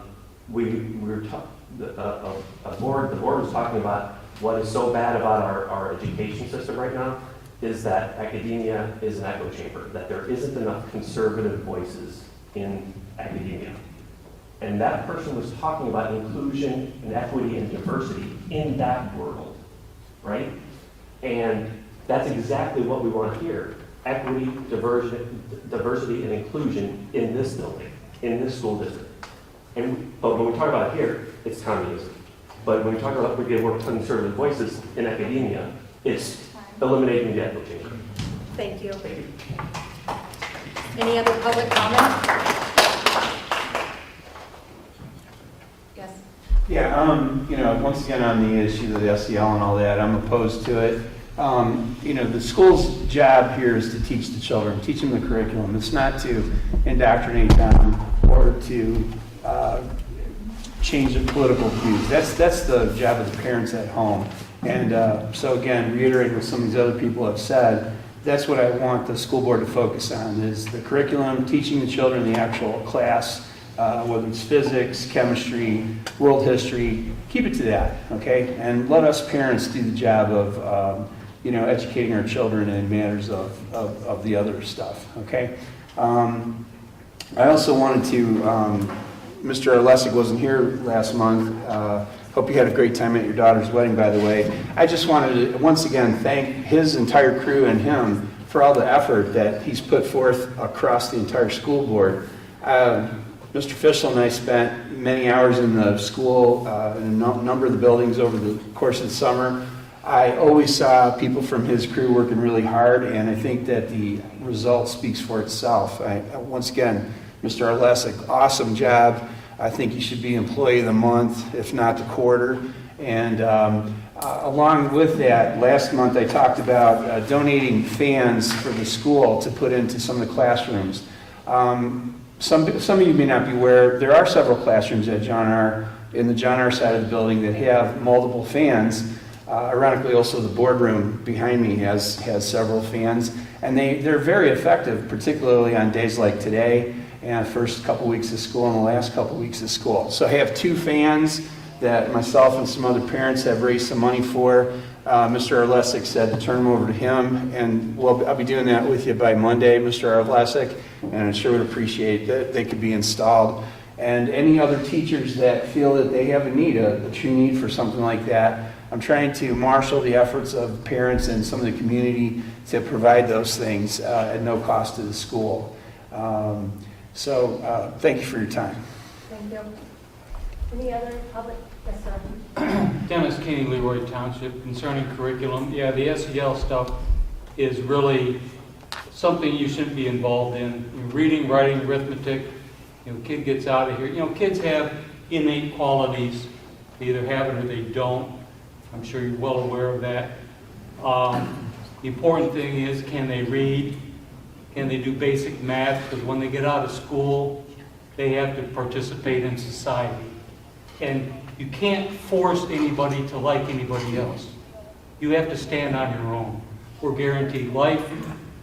board was talking about what is so bad about our education system right now is that academia is an echo chamber, that there isn't enough conservative voices in academia. And that person was talking about inclusion and equity and diversity in that world, right? And that's exactly what we want to hear. Equity, diversity, and inclusion in this building, in this school district. But when we talk about it here, it's communism. But when we talk about we get more conservative voices in academia, it's eliminating the echo chamber. Thank you. Any other public comment? Yes. Yeah, once again on the issue of the SEL and all that, I'm opposed to it. The school's job here is to teach the children, teach them the curriculum. It's not to indoctrinate them or to change their political views. That's the job of the parents at home. And so again, reiterating what some of these other people have said, that's what I want the school board to focus on, is the curriculum, teaching the children the actual class, whether it's physics, chemistry, world history, keep it to that, okay? And let us parents do the job of, educating our children in matters of the other stuff, okay? I also wanted to, Mr. Arlesic wasn't here last month. Hope you had a great time at your daughter's wedding, by the way. I just wanted to, once again, thank his entire crew and him for all the effort that he's put forth across the entire school board. Mr. Fischel and I spent many hours in the school, in a number of the buildings over the course of the summer. I always saw people from his crew working really hard, and I think that the result speaks for itself. Once again, Mr. Arlesic, awesome job. I think you should be Employee of the Month, if not the quarter. And along with that, last month I talked about donating fans for the school to put into some of the classrooms. Some of you may not be aware, there are several classrooms at John R. in the John R. side of the building that have multiple fans. Ironically, also the boardroom behind me has several fans, and they're very effective, particularly on days like today and the first couple weeks of school and the last couple weeks of school. So I have 2 fans that myself and some other parents have raised some money for. Mr. Arlesic said to turn them over to him, and I'll be doing that with you by Monday, Mr. Arlesic, and I sure would appreciate that they could be installed. And any other teachers that feel that they have a true need for something like that, I'm trying to marshal the efforts of parents and some of the community to provide those things at no cost to the school. So thank you for your time. Thank you. Any other public? Yes, sir. Dennis Kinney, Leroy Township, concerning curriculum. Yeah, the SEL stuff is really something you shouldn't be involved in. Reading, writing, arithmetic, kid gets out of here. Kids have innate qualities. They either have it or they don't. I'm sure you're well aware of that. The important thing is, can they read? Can they do basic math? Because when they get out of school, they have to participate in society. And you can't force anybody to like anybody else. You have to stand on your own. We're guaranteed life,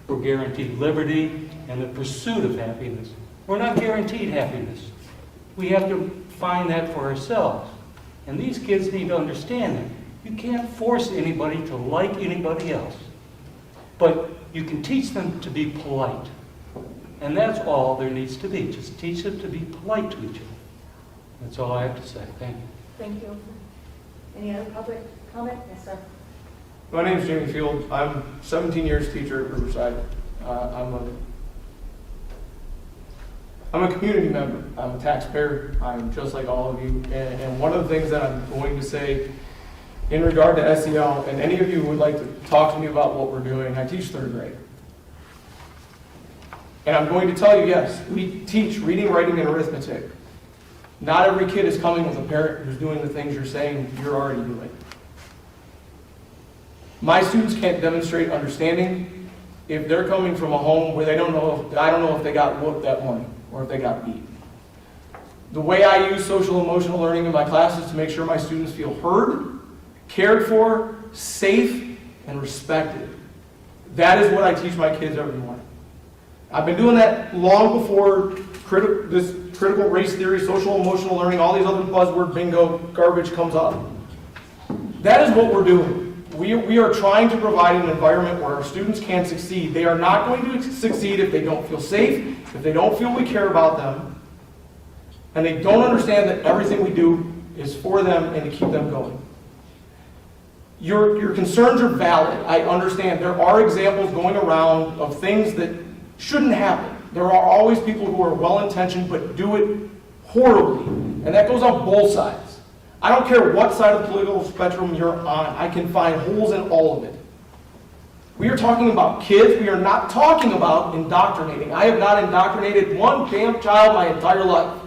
we're guaranteed liberty, and the pursuit of happiness. We're not guaranteed happiness. We have to find that for ourselves. And these kids need to understand that. You can't force anybody to like anybody else. But you can teach them to be polite. And that's all there needs to be. Just teach them to be polite to each other. That's all I have to say. Thank you. Thank you. Any other public comment? Yes, sir. My name is Jamie Field. I'm 17 years teacher at Riverside. I'm a community member. I'm a taxpayer. I'm just like all of you. And one of the things that I'm going to say in regard to SEL, and any of you who would like to talk to me about what we're doing, I teach 3rd grade. And I'm going to tell you, yes, we teach reading, writing, and arithmetic. Not every kid is coming with a parent who's doing the things you're saying you're already doing. My students can't demonstrate understanding if they're coming from a home where I don't know if they got whooped that morning or if they got beat. The way I use social emotional learning in my classes to make sure my students feel heard, cared for, safe, and respected. That is what I teach my kids every morning. I've been doing that long before this critical race theory, social emotional learning, all these other buzzword bingo garbage comes up. That is what we're doing. We are trying to provide an environment where our students can succeed. They are not going to succeed if they don't feel safe, if they don't feel we care about them, and they don't understand that everything we do is for them and to keep them going. Your concerns are valid. I understand. There are examples going around of things that shouldn't happen. There are always people who are well-intentioned but do it horribly. And that goes on both sides. I don't care what side of the political spectrum you're on. I can find holes in all of it. We are talking about kids. We are not talking about indoctrinating. I have not indoctrinated one damn child my entire life.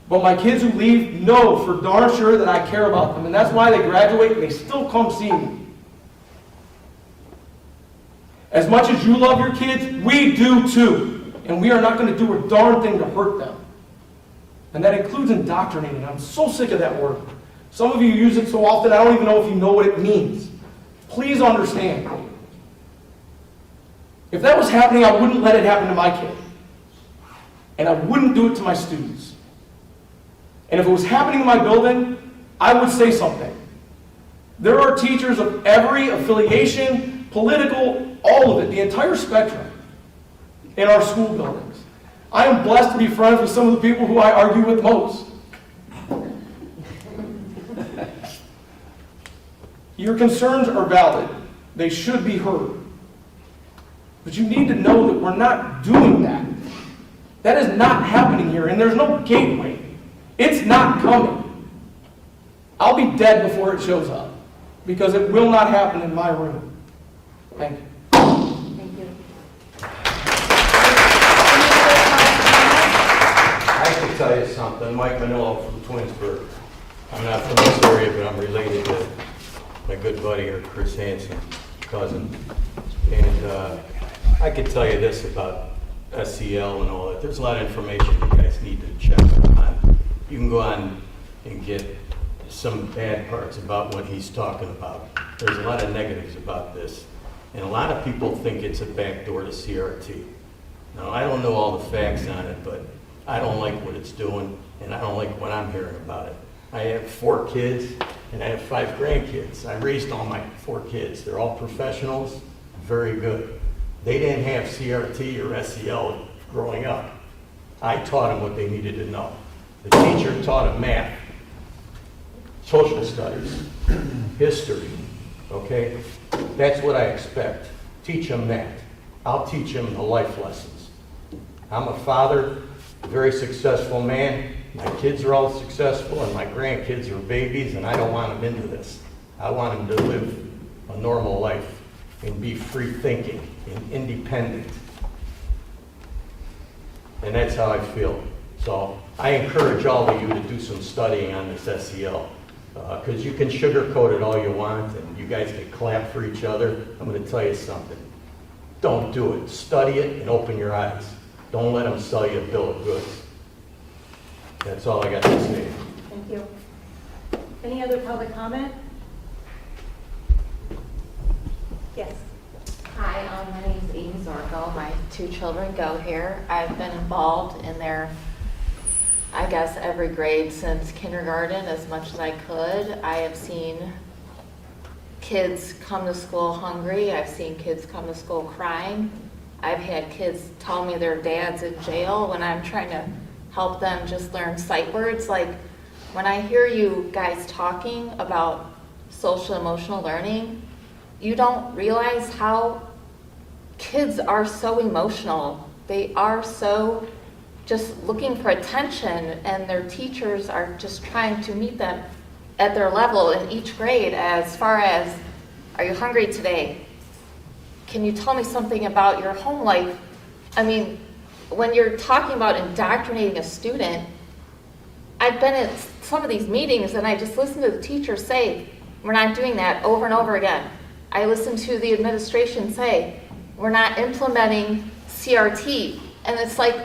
But my kids who leave know for darn sure that I care about them. And that's why they graduate and they still come see me. As much as you love your kids, we do too. And we are not going to do a darn thing to hurt them. And that includes indoctrinating. I'm so sick of that word. Some of you use it so often, I don't even know if you know what it means. Please understand. If that was happening, I wouldn't let it happen to my kid. And I wouldn't do it to my students. And if it was happening in my building, I would say something. There are teachers of every affiliation, political, all of it, the entire spectrum in our school buildings. I am blessed to be friends with some of the people who I argue with most. Your concerns are valid. They should be heard. But you need to know that we're not doing that. That is not happening here, and there's no gateway. It's not coming. I'll be dead before it shows up, because it will not happen in my room. Thank you. Thank you. I can tell you something. Mike Manillo from Twinsburg. I'm not from this area, but I'm related to my good buddy here, Chris Hansen, cousin. And I could tell you this about SEL and all that. There's a lot of information you guys need to check on. You can go on and get some bad parts about what he's talking about. There's a lot of negatives about this. And a lot of people think it's a backdoor to CRT. Now, I don't know all the facts on it, but I don't like what it's doing, and I don't like what I'm hearing about it. I have 4 kids, and I have 5 grandkids. I raised all my 4 kids. They're all professionals, very good. They didn't have CRT or SEL growing up. I taught them what they needed to know. The teacher taught them math, social studies, history, okay? That's what I expect. Teach them that. I'll teach them the life lessons. I'm a father, a very successful man. My kids are all successful, and my grandkids are babies, and I don't want them into this. I want them to live a normal life and be free thinking and independent. And that's how I feel. So I encourage all of you to do some studying on this SEL, because you can sugarcoat it all you want, and you guys can clap for each other. I'm going to tell you something. Don't do it. Study it and open your eyes. Don't let them sell you a bill of goods. That's all I got to say. Thank you. Any other public comment? Yes. Hi, my name is Amy Zorko. My 2 children go here. I've been involved in their, I guess, every grade since kindergarten as much as I could. I have seen kids come to school hungry. I've seen kids come to school crying. I've had kids tell me their dad's in jail when I'm trying to help them just learn sight words. Like, when I hear you guys talking about social emotional learning, you don't realize how kids are so emotional. They are so just looking for attention, and their teachers are just trying to meet them at their level in each grade, as far as, are you hungry today? Can you tell me something about your home life? I mean, when you're talking about indoctrinating a student, I've been at some of these meetings and I just listen to the teachers say, we're not doing that, over and over again. I listen to the administration say, we're not implementing CRT. And it's like,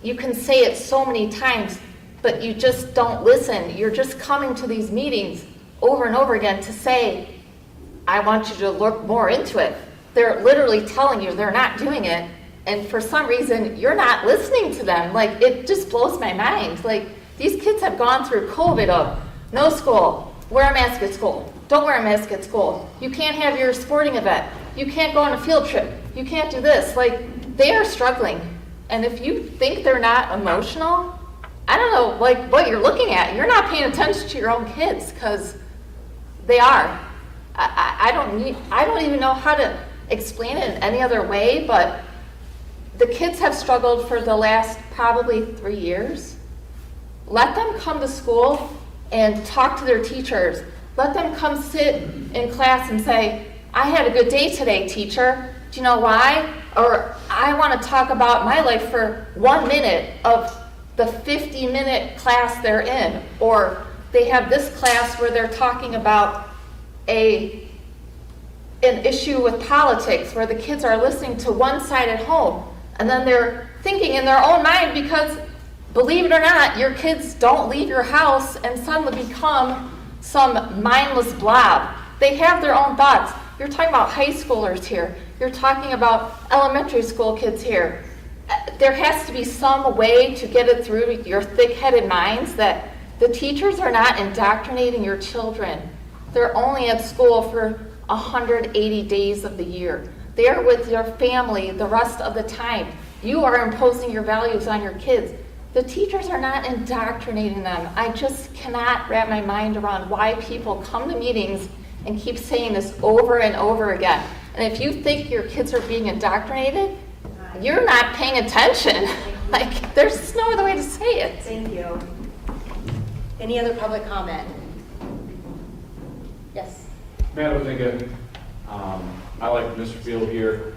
you can say it so many times, but you just don't listen. You're just coming to these meetings over and over again to say, I want you to look more into it. They're literally telling you they're not doing it, and for some reason, you're not listening to them. Like, it just blows my mind. Like, these kids have gone through COVID of no school, wear a mask at school, don't wear a mask at school, you can't have your sporting event, you can't go on a field trip, you can't do this. Like, they are struggling. And if you think they're not emotional, I don't know, like, what you're looking at. You're not paying attention to your own kids, because they are. I don't even know how to explain it in any other way, but the kids have struggled for the last probably 3 years. Let them come to school and talk to their teachers. Let them come sit in class and say, I had a good day today, teacher. Do you know why? Or I want to talk about my life for 1 minute of the 50-minute class they're in. Or they have this class where they're talking about an issue with politics, where the kids are listening to one side at home, and then they're thinking in their own mind, because believe it or not, your kids don't leave your house and suddenly become some mindless blob. They have their own thoughts. You're talking about high schoolers here. You're talking about elementary school kids here. There has to be some way to get it through to your thick-headed minds that the teachers are not indoctrinating your children. They're only at school for 180 days of the year. They are with your family the rest of the time. You are imposing your values on your kids. The teachers are not indoctrinating them. I just cannot wrap my mind around why people come to meetings and keep saying this over and over again. And if you think your kids are being indoctrinated, you're not paying attention. Like, there's no other way to say it. Thank you. Any other public comment? Yes. Madam Zinga, I like Mr. Field here,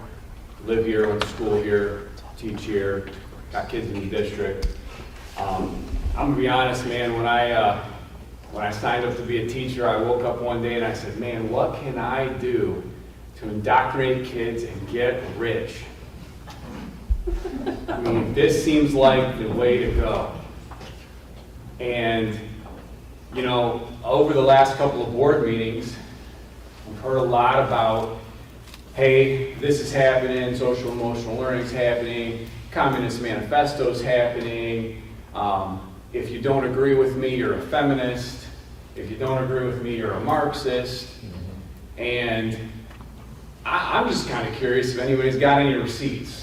live here, went to school here, teach here, got kids in the district. I'm gonna be honest, man, when I signed up to be a teacher, I woke up one day and I said, man, what can I do to indoctrinate kids and get rich? I mean, this seems like the way to go. And you know, over the last couple of board meetings, we've heard a lot about, hey, this is happening, social emotional learning's happening, Communist Manifesto's happening, if you don't agree with me, you're a feminist, if you don't agree with me, you're a Marxist, and I'm just kind of curious if anybody's got any receipts.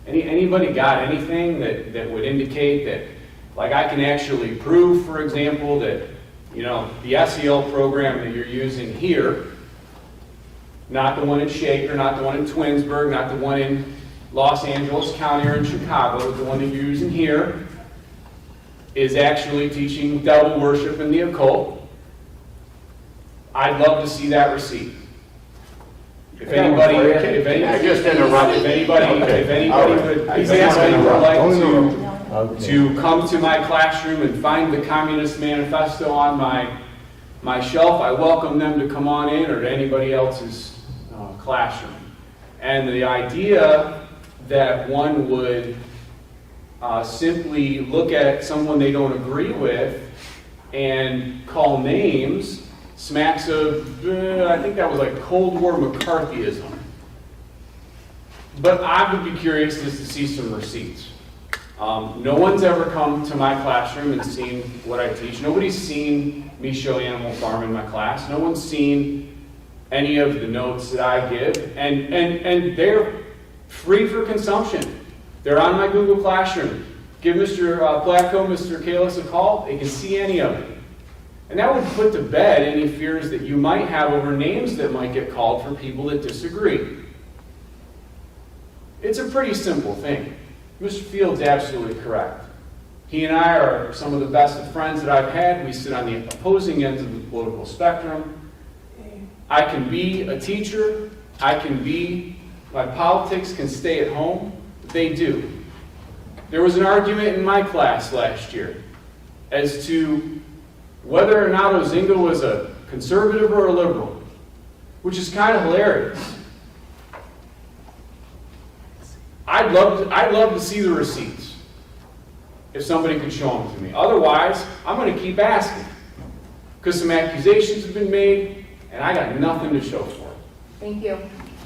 Anybody got anything that would indicate that, like I can actually prove, for example, that, you know, the SEL program that you're using here, not the one in Shaker, not the one in Twinsburg, not the one in Los Angeles County or in Chicago, the one that you're using here, is actually teaching devil worship and the occult. I'd love to see that receipt. If anybody would like to come to my classroom and find the Communist Manifesto on my shelf, I welcome them to come on in, or to anybody else's classroom. And the idea that one would simply look at someone they don't agree with and call names smacks of, I think that was like Cold War McCarthyism. But I would be curious just to see some receipts. No one's ever come to my classroom and seen what I teach. Nobody's seen me show Animal Farm in my class. No one's seen any of the notes that I give. And they're free for consumption. They're on my Google Classroom. Give Mr. Placco, Mr. Kalis a call. They can see any of it. And that would put to bed any fears that you might have over names that might get called for people that disagree. It's a pretty simple thing. Mr. Field's absolutely correct. He and I are some of the best of friends that I've had. We sit on the opposing ends of the political spectrum. I can be a teacher. My politics can stay at home. They do. There was an argument in my class last year as to whether or not Ozinga was a conservative or a liberal, which is kind of hilarious. I'd love to see the receipts if somebody could show them to me. Otherwise, I'm going to keep asking because some accusations have been made and I got nothing to show for it. Thank you.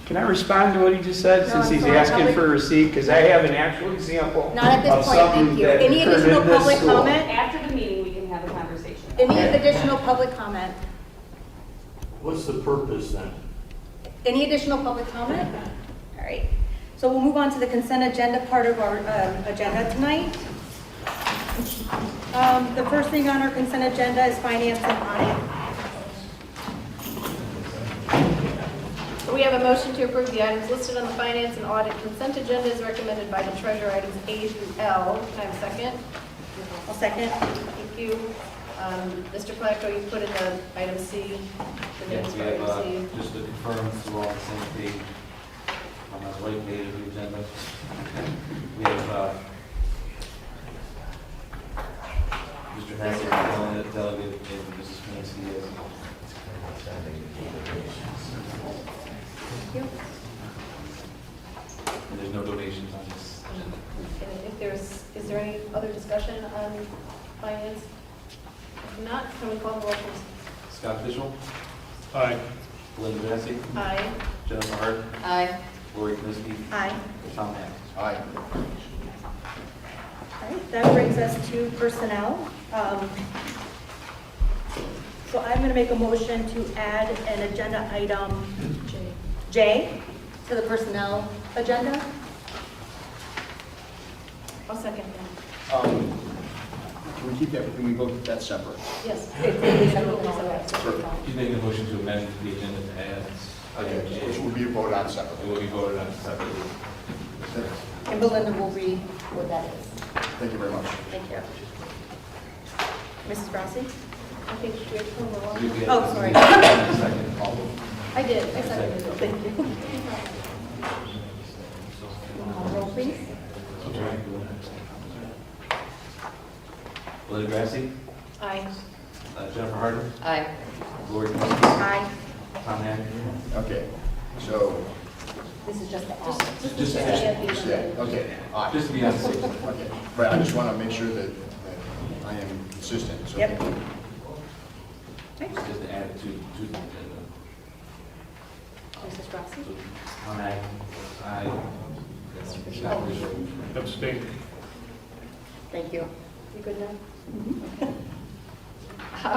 Can I respond to what he just said, since he's asking for a receipt? Because I have an actual example. Not at this point, thank you. Any additional public comment? After the meeting, we can have a conversation. Any additional public comment? What's the purpose then? Any additional public comment? All right. So we'll move on to the consent agenda part of our agenda tonight. The first thing on our consent agenda is finance and audit. We have a motion to approve the items listed on the finance and audit consent agenda as recommended by the treasurer, items A through L. Can I have a second? I'll second. Thank you. Mr. Placco, you put in the item C, the Yes, names we for item have, C. just to confirm, we're all on the same page, on the right page of the agenda. We have, Mr. Hassel, delegate, and Mrs. Mansky as. And there's no donations on this. And is there any other discussion on finance? If not, can we call the roll, please? Scott Fishel, Aye. Linda Grassi, Aye. Jennifer Hart, Aye. Lori Knessky, Aye. Tom Hack. Aye. All right, that brings us to personnel. So I'm going to make a motion to add an agenda item J to the personnel agenda. I'll second that. Can we keep that, can we vote that separate? Yes. She's making a motion to amend the agenda to add. Which will be voted on separately. It will be voted on separately. And Belinda will read what that is. Thank you very much. Thank you. Mrs. Grassi? I think we have to move along. Oh, sorry. I did. I seconded it. Thank you. Roll, please. Linda Grassi, Aye. Jennifer Hart, Aye. Lori Knessky, Aye. Tom Hack. Okay, so, This is just the add. Just to add. okay, aye. Just to be on the safe side. Okay, right, I just want to make sure that I am Consistent, so. Yep. Just to add to the agenda. Mrs. Rossi? Aye. Scott Bishop. Abstain. Thank you. You good now?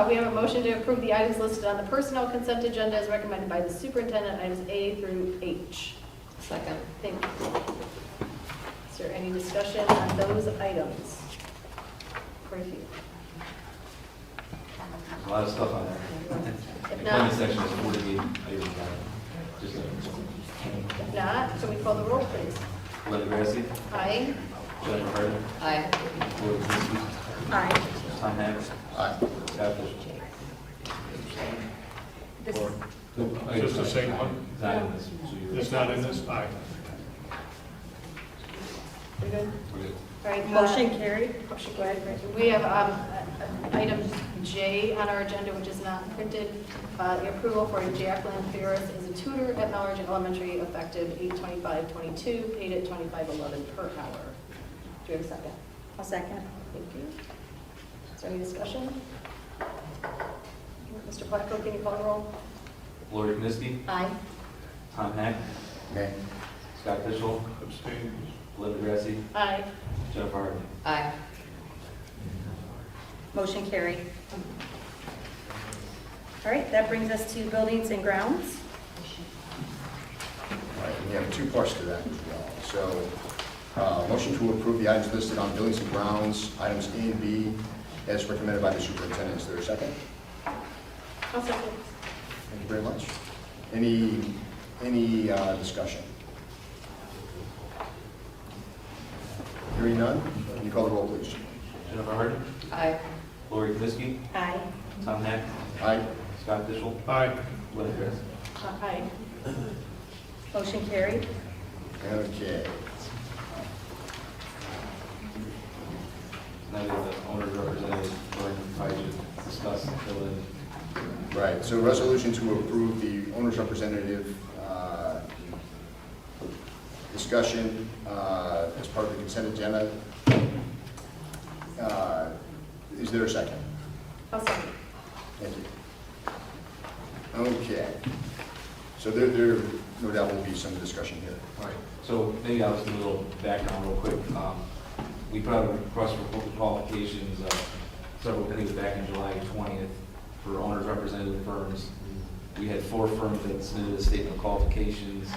We have a motion to approve the items listed on the personnel consent agenda as recommended by the superintendent, items A through H. Second. Thank you. Is there any discussion on those items? Quite a few. There's a lot of stuff on there. If The not- comment section is 48 items. Just If not, can we call the roll, please? Linda Grassi, Aye. Jennifer Harden, Aye. Lori Knessky, Aye. Tom Hanks, Aye. Scott Bishop. This, Is this the same one? Not in this. So you're- It's not in this? Aye. We good? We're good. All right. motion carried. Motion, go ahead. We have item J on our agenda, which is not printed. The approval for Jacqueline Ferris as a tutor at Melridge Elementary, effective 8/25/22, paid at $25.11 per hour. Do you have a second? I'll second. Thank you. Is there any discussion? Mr. Placco, can you call the roll? Lori Knessky, Aye. Tom Hanks, Nay. Scott Bishop, Abstain. Linda Grassi, Aye. Jennifer Harden. Aye. Motion carried. All right, that brings us to buildings and grounds. All right, and we have two parts to that as well. So, motion to approve the items listed on buildings and grounds, items A and B, as recommended by the superintendent. Is there a second? I'll second. Thank you very much. Any discussion? Hearing none, can you call the roll, please? Jennifer Harden, Aye. Lori Knessky, Aye. Tom Hanks, Aye. Scott Bishop, Aye. Linda Grassi. Aye. Motion carried. Okay. Now we have the owner's representative, Brian, probably should discuss and fill in. Right, so resolution to approve the owner's representative discussion as part of the consent agenda. Is there a second? I'll second. Thank you. Okay. So there no doubt will be some discussion here. All right, so maybe I'll just do a little background real quick. We put out a request for vocal qualifications several, I think it was back in July 20th, for owner's representative firms. We had 4 firms that submitted a statement of qualifications.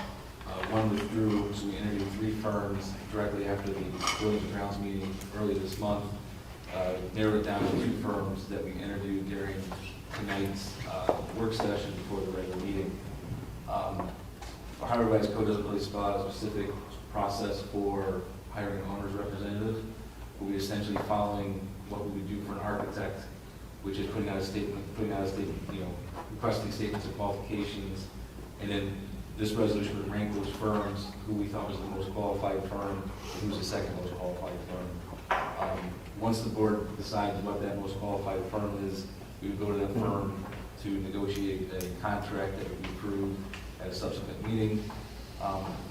One withdrew, so we interviewed 3 firms directly after the Buildings and Grounds meeting early this month. Narrowed it down to 2 firms that we interviewed during tonight's work session before the regular meeting. Ohio Revised Code doesn't really spell out a specific process for hiring an owner's representative, but we essentially following what we would do for an architect, which is putting out a statement, requesting statements of qualifications, and then this resolution would rank those firms who we thought was the most qualified firm, and who's the second most qualified firm. Once the board decides what that most qualified firm is, we would go to that firm to negotiate a contract that would be approved at a subsequent meeting.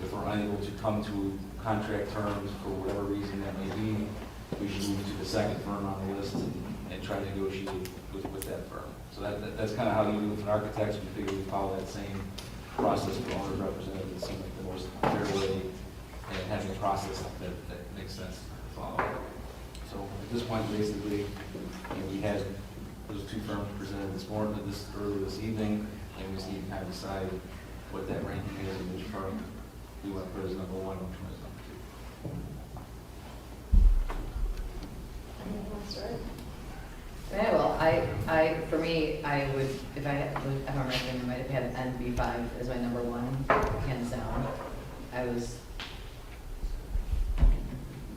If we're unable to come to contract terms for whatever reason that may be, we should move to the second firm on the list and try to negotiate with that firm. So that's kind of how you do it with architects. We figure we follow that same process for owner's representatives. It seems like the most fair way and having a process that makes sense to follow. So at this point, basically, we had those 2 firms presented earlier this evening, and we just need to kind of decide what that ranking is and which firm we want to put as number 1 and which one is number 2. Anyone wants to start? Yeah, well, for me, I would, if I'm ranking, I might have had an NB5 as my number 1, hands down. I was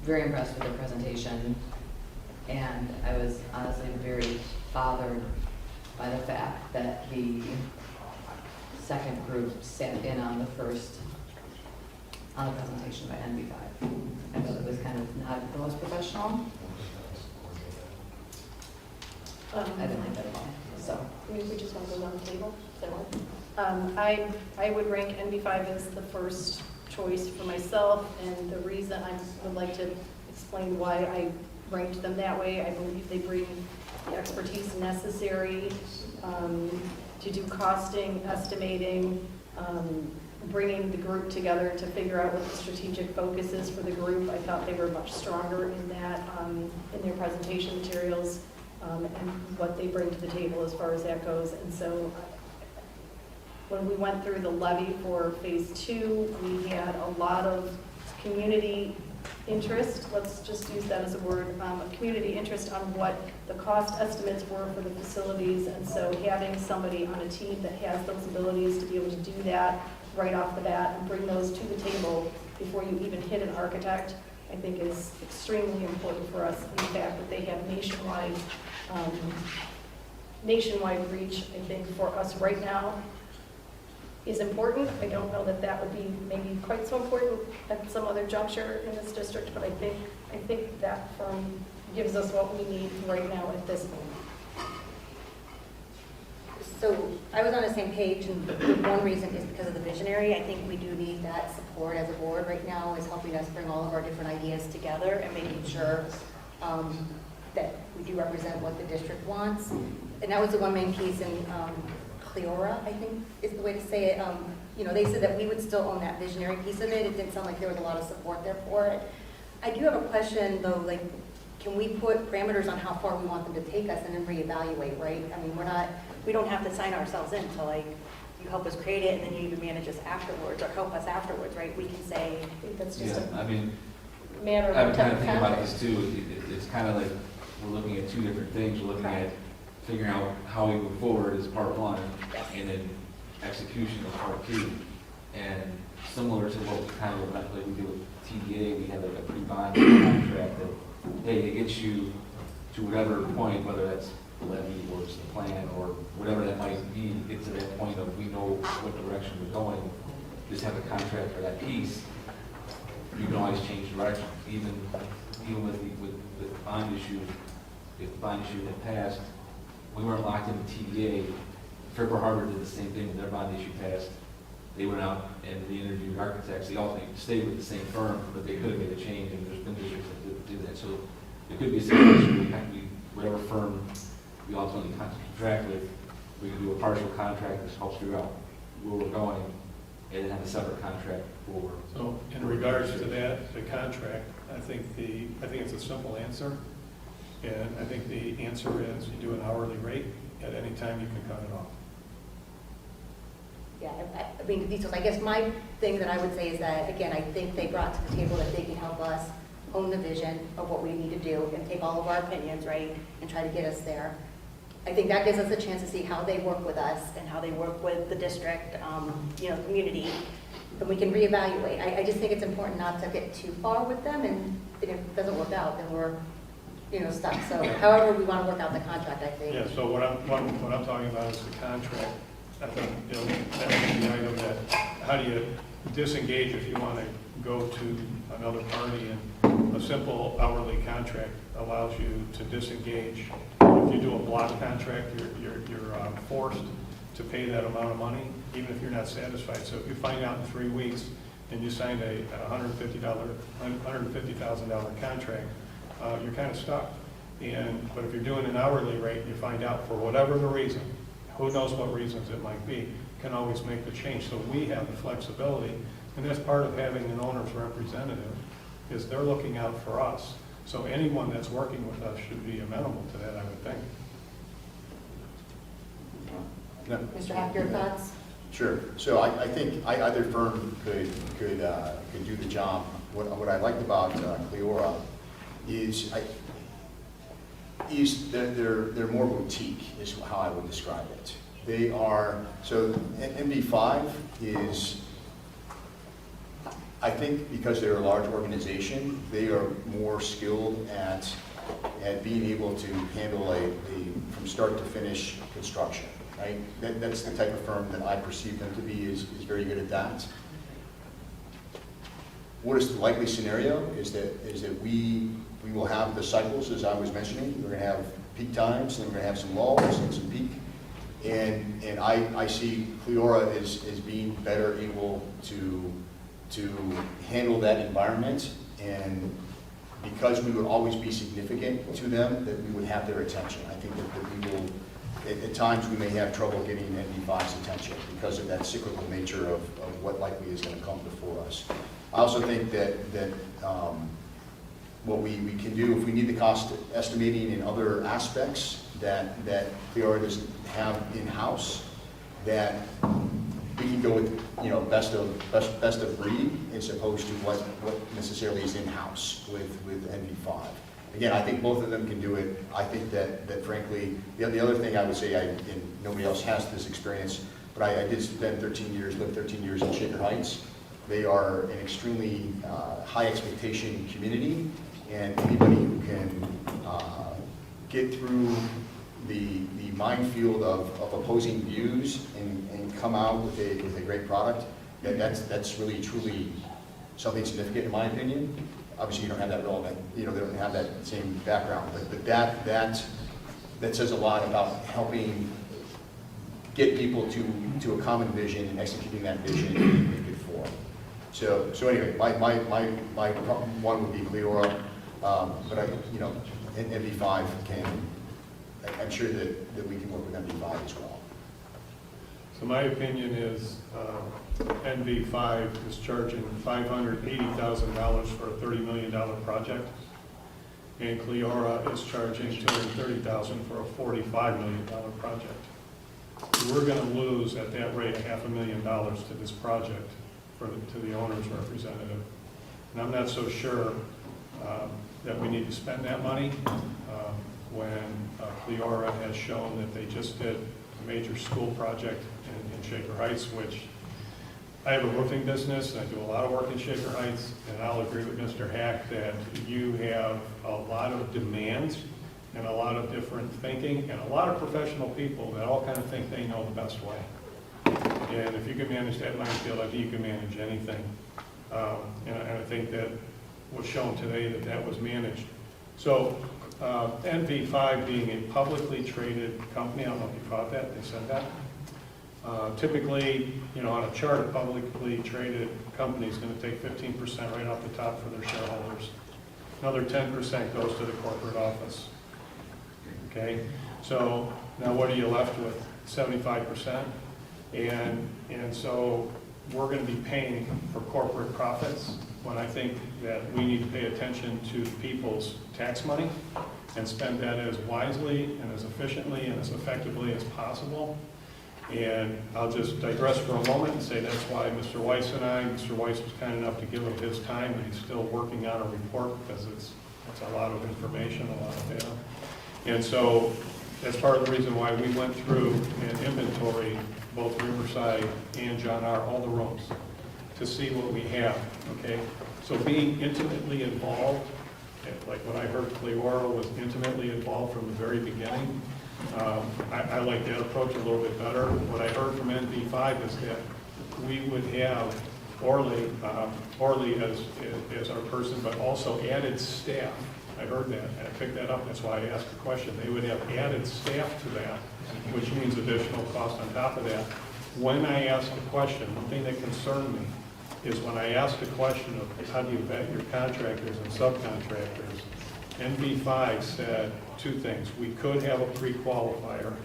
very impressed with the presentation, and I was honestly very bothered by the fact that the second group sat in on the presentation by NB5. I thought it was kind of not the most professional. I didn't like that at all, so. We just want to go down the table, is that what? I would rank NB5 as the first choice for myself, and the reason I would like to explain why I ranked them that way. I believe they bring the expertise necessary to do costing, estimating, bringing the group together to figure out what the strategic focus is for the group. I thought they were much stronger in that, in their presentation materials, and what they bring to the table as far as that goes. And so when we went through the levy for phase 2, we had a lot of community interest, let's just use that as a word, community interest on what the cost estimates were for the facilities. And so having somebody on a team that has those abilities to be able to do that right off the bat and bring those to the table before you even hit an architect, I think is extremely important for us. And the fact that they have nationwide reach, I think for us right now is important. I don't know that that would be maybe quite so important at some other juncture in this district, but I think that firm gives us what we need right now at this moment. So I was on the same page, and one reason is because of the visionary. I think we do need that support as a board right now, is helping us bring all of our different ideas together and making sure that we do represent what the district wants. And that was the one main piece in Cleora, I think is the way to say it. They said that we would still own that visionary piece of it. It didn't sound like there was a lot of support there for it. I do have a question though, like, can we put parameters on how far we want them to take us and then reevaluate, right? I mean, we don't have to sign ourselves in to like, you help us create it and then you even manage us afterwards or help us afterwards, right? We can say, I think that's just I mean, matter of I'm what kind type of of thinking about contract. this too. It's kind of like we're looking at two different things. We're looking at figuring out how we move forward as part one, and then execution as part 2. And similar to what we kind of like we do with TDA, we have like a pre-bond contract that, hey, it gets you to whatever point, whether that's the levy or it's the plan or whatever that might be, get to that point of we know what direction we're going. Just have a contract for that piece. You can always change direction, even with the bond issue. If the bond issue had passed, we weren't locked into TDA. Fairport Harbor did the same thing when their bond issue passed. They went out and they interviewed architects. They all stayed with the same firm, but they could have made a change, and there's been districts that do that. So it could be a situation where whatever firm we ultimately contract with, we can do a partial contract that helps figure out where we're going, and then have a separate contract for. So in regards to that, the contract, I think it's a simple answer. And I think the answer is you do an hourly rate. At any time you can cut it off. yeah, I mean, the details. I guess my thing that I would say is that, again, I think they brought to the table that they can help us own the vision of what we need to do and take all of our opinions, right, and try to get us there. I think that gives us a chance to see how they work with us and how they work with the district, community, and we can reevaluate. I just think it's important not to get too far with them, and if it doesn't work out, then we're, stuck. So however we want to work out the contract, I think. Yeah, so what I'm talking about is the contract. I think, that would be the item that, how do you disengage if you want to go to another party, and a simple hourly contract allows you to disengage. If you do a block contract, you're forced to pay that amount of money, even if you're not satisfied. So if you find out in 3 weeks and you signed a $150,000 contract, you're kind of stuck. But if you're doing an hourly rate and you find out for whatever the reason, who knows what reasons it might be, can always make the change. So we have the flexibility, and that's part of having an owner's representative, is they're looking out for us. So anyone that's working with us should be amenable to that, I would think. Mr. Hack, your thoughts? Sure. So I think either firm could do the job. What I liked about Cleora is they're more boutique, is how I would describe it. They are, so MB5 is, I think because they're a large organization, they are more skilled at being able to handle a from start to finish construction, right? That's the type of firm that I perceive them to be, is very good at that. What is the likely scenario is that we will have the cycles, as I was mentioning. We're going to have peak times, and we're going to have some lulls and some peak. And I see Cleora as being better able to handle that environment and because we would always be significant to them, that we would have their attention. I think that we will, at times, we may have trouble getting NV5's attention because of that cyclical nature of what likely is going to come before us. I also think that what we can do, if we need the cost estimating in other aspects that Cleora doesn't have in-house, that we can go with, you know, best of breed as opposed to what necessarily is in-house with NV5. Again, I think both of them can do it. I think that frankly, the other thing I would say, and nobody else has this experience, but I did spend 13 years, lived 13 years in Shaker Heights. They are an extremely high expectation community, and anybody who can get through the minefield of opposing views and come out with a great product, that's really truly something significant in my opinion. Obviously, you don't have that relevant, you know, they don't have that same background, but that says a lot about helping get people to a common vision and executing that vision in good form. So anyway, my one would be Cleora, but NV5 can. I'm sure that we can work with NV5 as well. So my opinion is NV5 is charging $580,000 for a $30 million project, and Cleora is charging $230,000 for a $45 million project. We're going to lose at that rate $500,000 to this project to the owner's representative. And I'm not so sure that we need to spend that money when Cleora has shown that they just did a major school project in Shaker Heights, which I have a roofing business, and I do a lot of work in Shaker Heights, and I'll agree with Mr. Hack that you have a lot of demands and a lot of different thinking and a lot of professional people that all kind of think they know the best way. And if you can manage that minefield, I think you can manage anything. And I think that was shown today that was managed. So NV5 being a publicly traded company, I don't know if you caught that, they said that. Typically, on a chart, a publicly traded company is going to take 15% right off the top for their shareholders. Another 10% goes to the corporate office. Okay, so now what are you left with? 75%? And so we're going to be paying for corporate profits when I think that we need to pay attention to people's tax money and spend that as wisely and as efficiently and as effectively as possible. And I'll just digress for a moment and say that's why Mr. Weiss Mr. Weiss was kind enough to give up his time, and he's still working on a report because it's a lot of information, a lot of data. And so that's part of the reason why we went through and inventory both Riverside and John R., all the rooms, to see what we have, okay? So being intimately involved, like what I heard Cleora was intimately involved from the very beginning, I like that approach a little bit better. What I heard from NV5 is that we would have Orly as our person, but also added staff. I heard that, and I picked that up, that's why I asked the question. They would have added staff to that, which means additional cost on top of that. When I asked the question, one thing that concerned me is when I asked the question of how do you vet your contractors and subcontractors, NV5 said two things. We could have a pre-qualifier,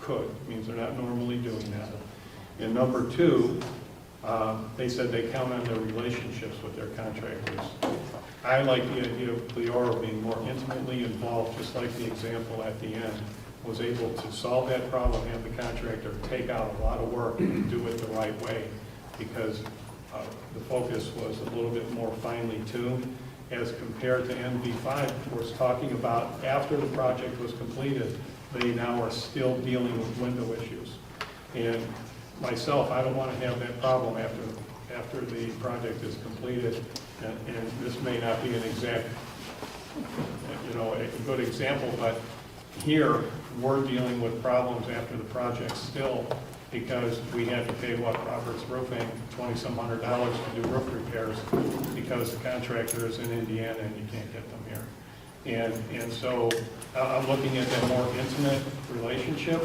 could, means they're not normally doing that. And number two, they said they count on their relationships with their contractors. I like the idea of Cleora being more intimately involved, just like the example at the end, was able to solve that problem, have the contractor take out a lot of work and do it the right way, because the focus was a little bit more finely tuned as compared to NV5, was talking about after the project was completed, they now are still dealing with window issues. And myself, I don't want to have that problem after the project is completed. And this may not be an exact, a good example, but here we're dealing with problems after the project still, because we had to pay Robert's Roofing $2,700 to do roof repairs because the contractor is in Indiana and you can't get them here. And so I'm looking at that more intimate relationship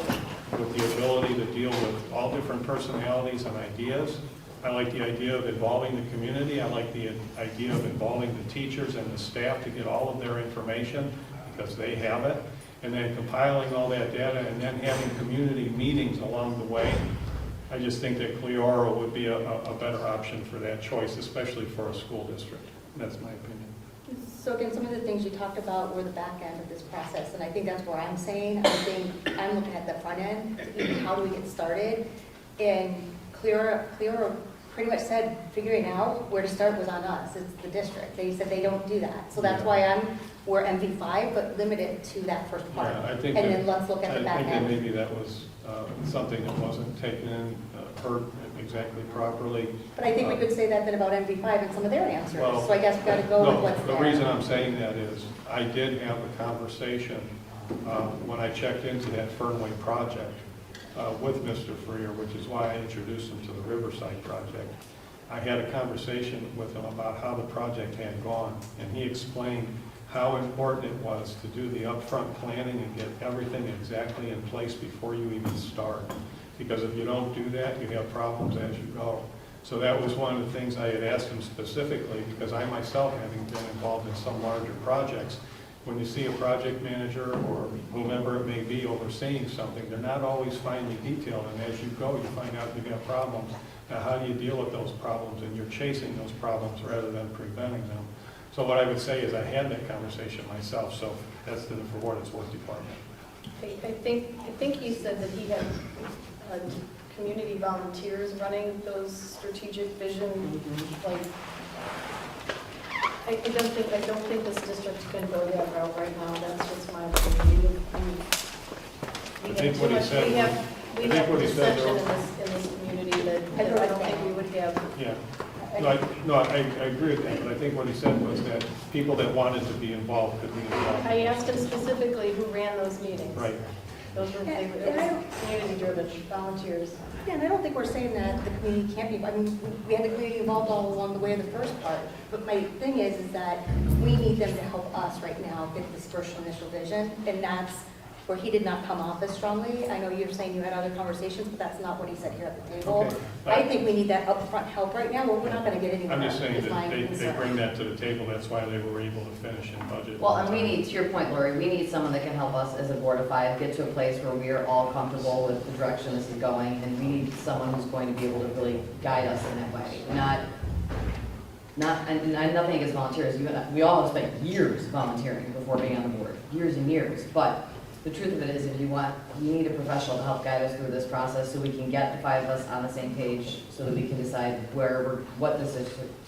with the ability to deal with all different personalities and ideas. I like the idea of involving the community. I like the idea of involving the teachers and the staff to get all of their information because they have it. And then compiling all that data and then having community meetings along the way. I just think that Cleora would be a better option for that choice, especially for a school district. That's my opinion. So again, some of the things you talked about were the back end of this process, and I think that's where I'm saying, I think I'm looking at the front end, how do we get started? And Cleora pretty much said figuring out where to start was on us, it's the district. They said they don't do that. So that's why we're MV5, but limited to that first part. Yeah, I think and that, then let's look at the back I think end. that maybe that was something that wasn't taken in, heard exactly properly. But I think we could say that then about MV5 and some of their answers. Well, So I guess we've got to go with what's the there. reason I'm saying that is I did have a conversation when I checked into that Fernway project with Mr. Freer, which is why I introduced him to the Riverside project. I had a conversation with him about how the project had gone, and he explained how important it was to do the upfront planning and get everything exactly in place before you even start. Because if you don't do that, you have problems as you go. So that was one of the things I had asked him specifically, because I myself, having been involved in some larger projects, when you see a project manager or whomever it may be overseeing something, they're not always finely detailed, and as you go, you find out you have problems. Now, how do you deal with those problems? And you're chasing those problems rather than preventing them. So what I would say is I had that conversation myself, so that's for what it's worth department. I think he said that he had community volunteers running those strategic vision, like, I don't think this district can go that route right now, that's just my opinion. I think what he said. We have perception in this community that I don't think we would have. Yeah. No, I agree with that, but I think what he said was that people that wanted to be involved could be involved. I asked him specifically who ran those meetings. Right. Those were community-driven volunteers. Yeah, and I don't think we're saying that the community can't be, I mean, we had the community involved all along the way of the first part. But my thing is that we need them to help us right now get this first initial vision, and that's where he did not come off as strongly. I know you're saying you had other conversations, but that's not what he said here at the table. Okay. I think we need that upfront help right now, or we're not going to get anywhere. I'm just saying is my that they concern. bring that to the table, that's why they were able to finish in budget. Well, and we need, to your point, Lori, we need someone that can help us as a board of five get to a place where we are all comfortable with the direction this is going, and we need someone who's going to be able to really guide us in that way. And nothing against volunteers. We all have spent years volunteering before being on the board, years and years. But the truth of it is, you need a professional to help guide us through this process so we can get the five of us on the same page so that we can decide what this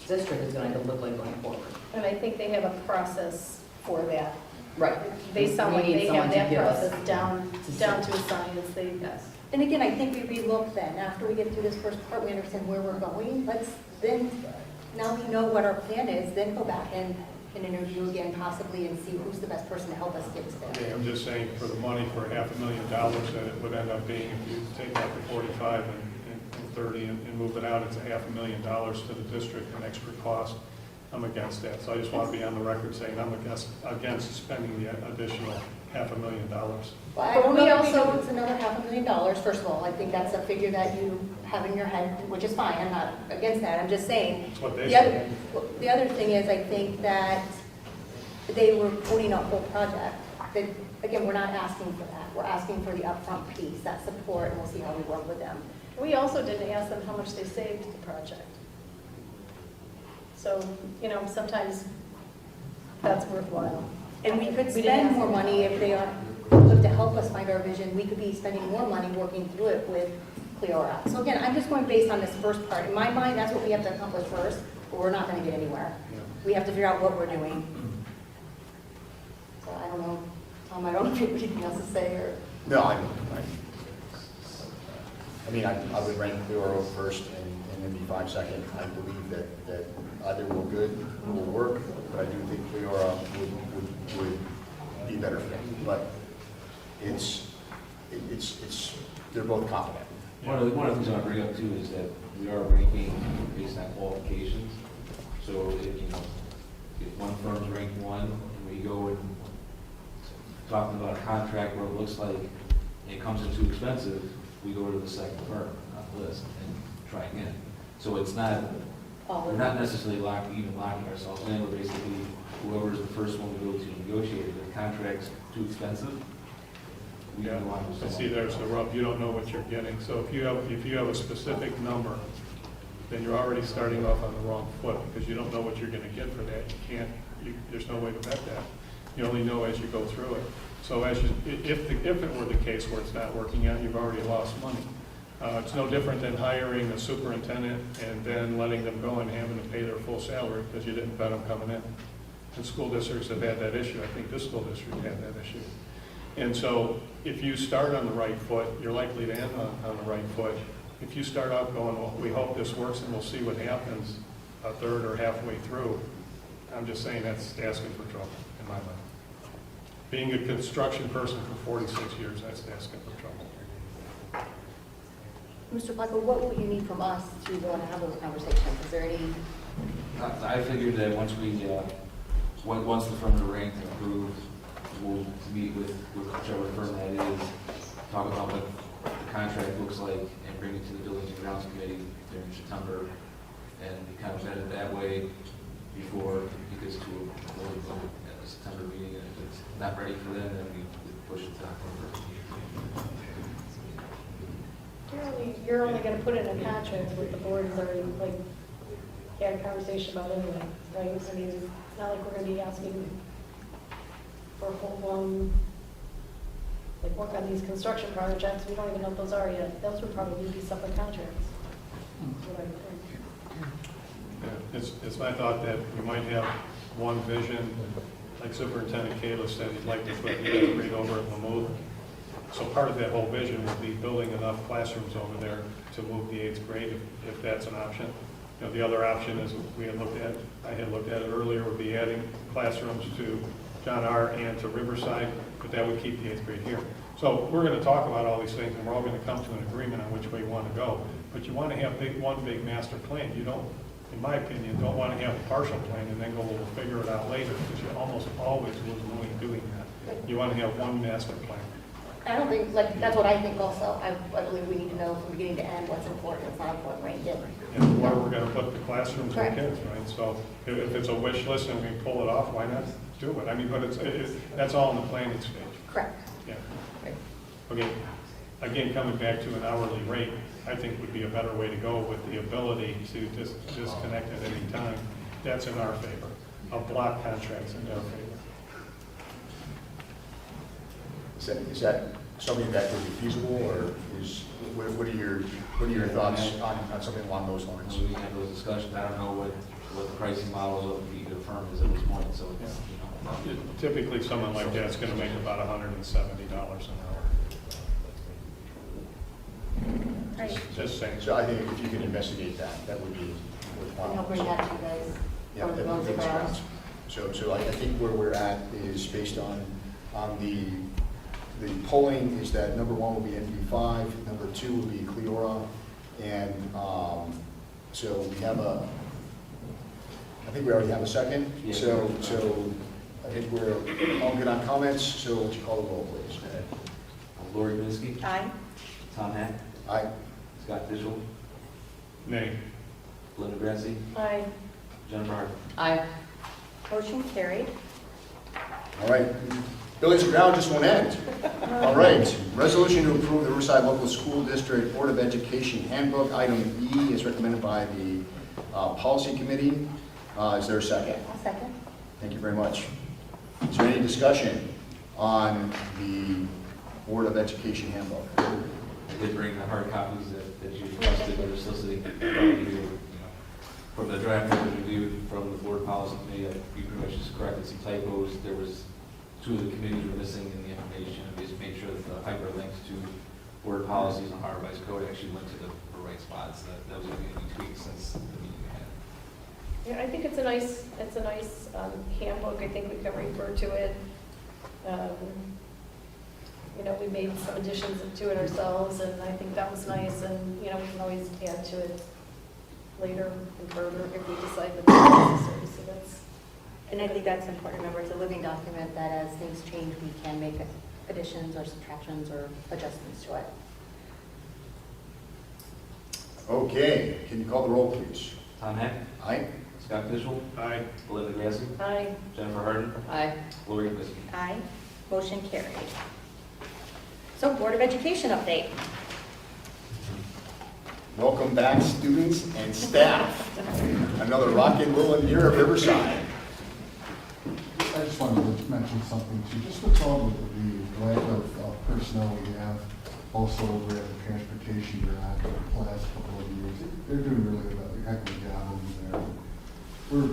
district is going to look like going forward. And I think they have a process for that. Right. They sound like they have that process down to a science. Yes. And again, I think we relook then, after we get through this first part, we understand where we're going. Let's then, now we know what our plan is, then go back and interview again possibly and see who's the best person to help us get to there. Okay, I'm just saying for the money for $500,000 that it would end up being, if you take out the 45 and 30 and move it out, it's $500,000 to the district, an extra cost. I'm against that. So I just want to be on the record saying I'm against spending the additional $500,000. Well, I don't know if we know it's another $500,000. First of all, I think that's a figure that you have in your head, which is fine. I'm not against that. I'm just saying. That's what they said. The other thing is, I think that they were quoting a whole project. That, again, we're not asking for that. We're asking for the upfront piece, that support, and we'll see how we work with them. We also didn't ask them how much they saved the project. So, sometimes that's worthwhile. And we could We didn't spend ask more them. money if they are, to help us find our vision. We could be spending more money working through it with Cleora. So again, I'm just going based on this first part. In my mind, that's what we have to accomplish first, but we're not going to get anywhere. We have to figure out what we're doing. So I don't know, Tom, I don't know if you have anything else to say or. No, I mean, I would rank Cleora first and then be 5 second. I believe that either will work, but I do think Cleora would be better fit. But they're both competent. One of the things I want to bring up too is that we are ranking based on qualifications. So if one firm's ranked one and we go and talking about a contract where it looks like it comes in too expensive, we go to the second firm on the list and try again. So it's not, we're not necessarily locking ourselves in, we're basically, whoever's the first one to go to negotiate, if the contract's too expensive, we Yeah, don't want to. see, there's the rub, you don't know what you're getting. So if you have a specific number, then you're already starting off on the wrong foot, because you don't know what you're gonna get for that. There's no way to vet that. You only know as you go through it. So if it were the case where it's not working out, you've already lost money. It's no different than hiring a superintendent and then letting them go and having to pay their full salary because you didn't vet them coming in. And school districts have had that issue. I think this school district had that issue. And so if you start on the right foot, you're likely to end on the right foot. If you start out going, well, we hope this works and we'll see what happens a third or halfway through, I'm just saying that's asking for trouble in my mind. Being a construction person for 46 years, that's asking for trouble. Mr. Placco, what will you need from us to want to have those conversations? Is there any? I figured that once the firms are ranked and approved, we'll meet with whichever firm that is, talk about what the contract looks like, and bring it to the Buildings and Grounds Committee during September, and kind of vet it that way before it gets to a vote at the September meeting. And if it's not ready for them, then we push it to October. You're only going to put in a contract with the board has already had a conversation about anyway, right? I mean, it's not like we're going to be asking for a full-blown, work on these construction projects. We don't even know what those are yet. Those would probably be separate contracts. Yeah, it's my thought that we might have one vision, like Superintendent Kayla said, he'd like to put the 8th grade over at Mamuth. So part of that whole vision would be building enough classrooms over there to move the 8th grade, if that's an option. The other option is I had looked at it earlier, would be adding classrooms to John R. and to Riverside, but that would keep the 8th grade here. So we're going to talk about all these things, and we're all going to come to an agreement on which way you want to go. But you want to have one big master plan. You don't, in my opinion, don't want to have a partial plan and then go, well, we'll figure it out later, because you almost always lose money doing that. You want to have one master plan. I don't think, that's what I think also. I believe we need to know from beginning to end what's important, what's not important, right? And where we're going to put the classrooms for Correct. kids, right? So if it's a wish list and we pull it off, why not do it? I mean, but that's all in the planning stage. Correct. Yeah. Okay. Again, coming back to an hourly rate, I think would be a better way to go with the ability to disconnect at any time. That's in our favor. A block contract's in their favor. Is that something that would be feasible, or what are your thoughts on something along those lines? We can have those discussions. I don't know what the pricing models of the firm is at this point, so it's, Typically, someone like that's going to make about $170 an hour. Right. Just saying. So I think if you can investigate that, that would be worthwhile. And I'll bring that to you guys. Yeah, that would be great. So I think where we're at is based on the polling is that number 1 will be NV5, number 2 will be Cleora, and so we have I think we already have a second. Yeah. So I think we're all good on comments. So would you call the roll, please? Lori Binsky. Aye. Tom Hack. Aye. Scott Fishel. Nay. Linda Grassi. Aye. Jennifer Hart. Aye. Motion carried. All right. Buildings and Grounds just won't end. All right. Resolution to approve the Riverside Local School District Board of Education Handbook. Item E is recommended by the Policy Committee. Is there a second? I'll second. Thank you very much. Is there any discussion on the Board of Education Handbook? I did bring the hard copies that you requested, they're still sitting from the draft that was reviewed from the Board Policy Committee. We pretty much just corrected some typos. There was 2 of the committees were missing in the information. We just made sure that the hyperlinks to board policies and Ohio Revised Code actually went to the right spots. That was going to be tweaked since the meeting we had. Yeah, I think it's a nice handbook. I think we can refer to it. We made some additions to it ourselves, and I think that was nice. And we can always add to it later and further if we decide that it's necessary. So that's. And I think that's important. Remember, it's a living document that as things change, we can make additions or subtractions or adjustments to it. Okay, can you call the roll, please? Tom Heck. Aye. Scott Fishel. Aye. Belinda Grassi. Aye. Jennifer Harden. Aye. Lori Kniske. Aye. Motion carried. So Board of Education update. Welcome back, students and staff. Another rockin' rollin' year of Riverside. I just wanted to mention something too, just with all the lack of personnel we have also over at the transportation bureau the last couple of years. They're doing really a heck of a job over there. We're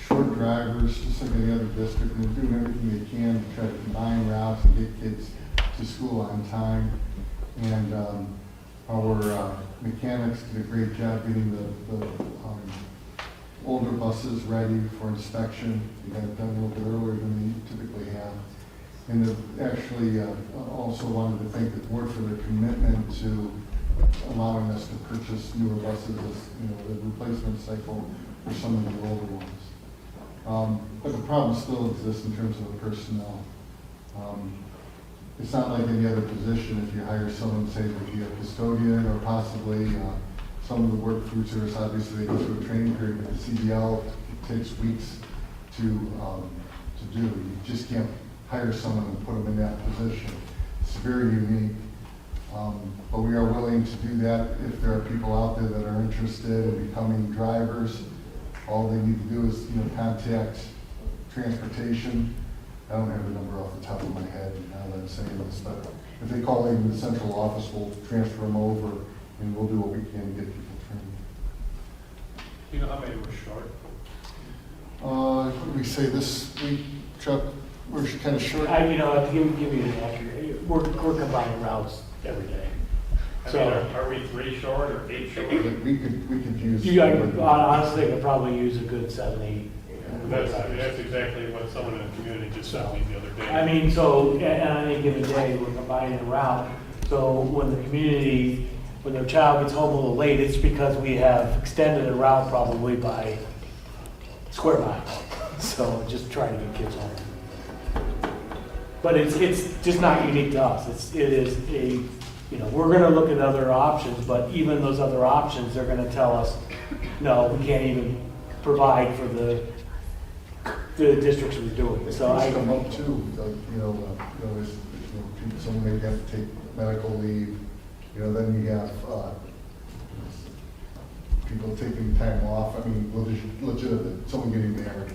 short drivers, just like any other district, and they're doing everything they can to try to combine routes and get kids to school on time. And our mechanics did a great job getting the older buses ready for inspection. They got it done a little bit earlier than they typically have. And they've actually also wanted to thank the board for their commitment to allowing us to purchase newer buses as, the replacement cycle for some of the older ones. But the problem still exists in terms of the personnel. It's not like any other position. If you hire someone, say, to be a custodian or possibly some of the work food service, obviously they go through a training period, but the CDL takes weeks to do. You just can't hire someone and put them in that position. It's very unique. But we are willing to do that if there are people out there that are interested in becoming drivers. All they need to do is, contact transportation. I don't have the number off the top of my head now that I'm saying this, but if they call in the central office, we'll transfer them over and we'll do what we can to get people trained. You know how many were short? What did we say this week, Chuck? We're kind of short. To give you an accurate, we're combining routes every day. Are we 3 short or 8 short? We could use. Honestly, could probably use a good 7, 8. That's exactly what someone in the community just told me the other day. I mean, so on any given day, we're combining a route. So when their child gets home a little late, it's because we have extended a route probably by square miles. So just trying to get kids home. But it's just not unique to us. It is we're going to look at other options, but even those other options, they're going to tell us, no, we can't even provide for the districts we're doing. So I come up too, someone may have to take medical leave. Then you have people taking time off. I mean, legitimate, someone getting married.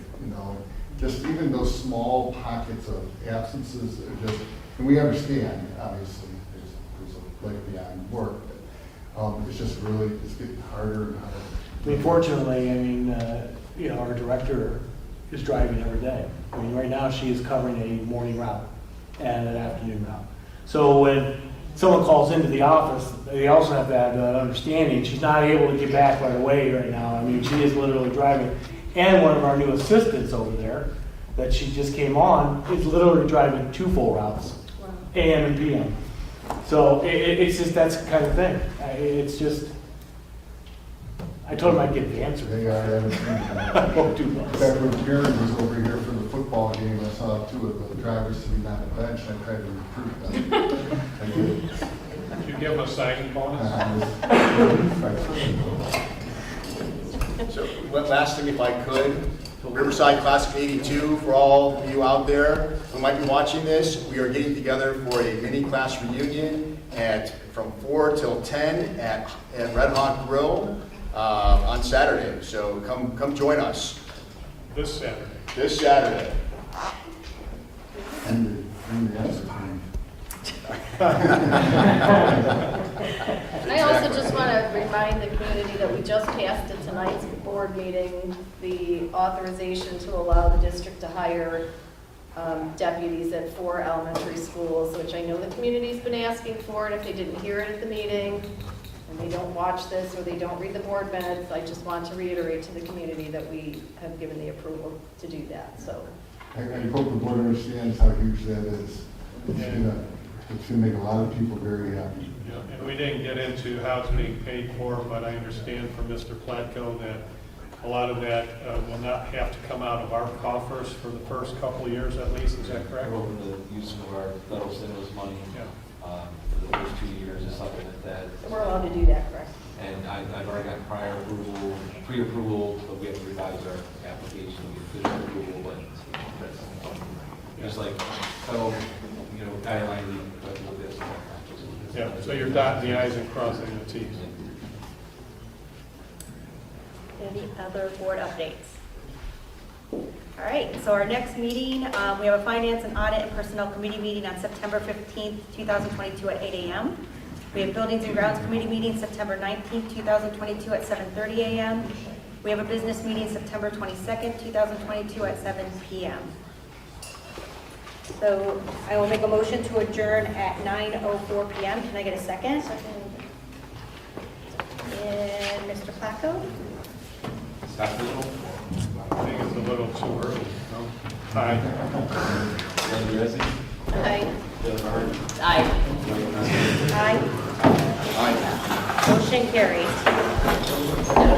Just even those small pockets of absences are just, and we understand, obviously, there's a life beyond work, but it's just really, it's getting harder and harder. I mean, fortunately, our director is driving every day. I mean, right now she is covering a morning route and an afternoon route. So when someone calls into the office, they also have that understanding. She's not able to get back right away right now. I mean, she is literally driving. And one of our new assistants over there that she just came on is literally driving 2 full routes, AM and PM. So it's just, that's the kind of thing. It's just, I told him I'd get the answer. They are. I won't do much. Back when Karen was over here for the football game, I saw 2 of the drivers sitting on the bench. I tried to recruit them. I did. Did you give them a signing bonus? So, last thing, if I could, Riverside Class of '82, for all of you out there who might be watching this, we are getting together for a mini class reunion from 4 till 10 at Red Hawk Grill on Saturday. So come join us. This Saturday. This Saturday. And the answer time. I also just want to remind the community that we just passed at tonight's board meeting the authorization to allow the district to hire deputies at 4 elementary schools, which I know the community's been asking for, and if they didn't hear it at the meeting, and they don't watch this or they don't read the board minutes, I just want to reiterate to the community that we have given the approval to do that. So I hope the board understands how huge that is. It's going to make a lot of people very happy. Yeah, and we didn't get into how it's being paid for, but I understand from Mr. Platko that a lot of that will not have to come out of our coffers for the first couple of years at least. Is that correct? We're open to use of our federal stimulus money for the first 2 years or something like that. we're allowed to do that, correct? And I've already got prior approval, pre-approval, but we have to revise our application, we have approval, but that's just like, oh, you know, guideline, but with this. Yeah, so you're dotting the i's and crossing the t's. Any other board updates? All right, so our next meeting, we have a Finance and Audit and Personnel Committee meeting on September 15th, 2022 at 8 a.m. We have Buildings and Grounds Committee meeting September 19th, 2022 at 7:30 a.m. We have a business meeting September 22nd, 2022 at 7 p.m. So I will make a motion to adjourn at 9:04 p.m. Can I get a second? And Mr. Placco? Scott Mitchell? I think it's a little too early, no? Aye. Linda Rezzi? Aye. Taylor Hart? Aye. Aye. Aye. Motion carries.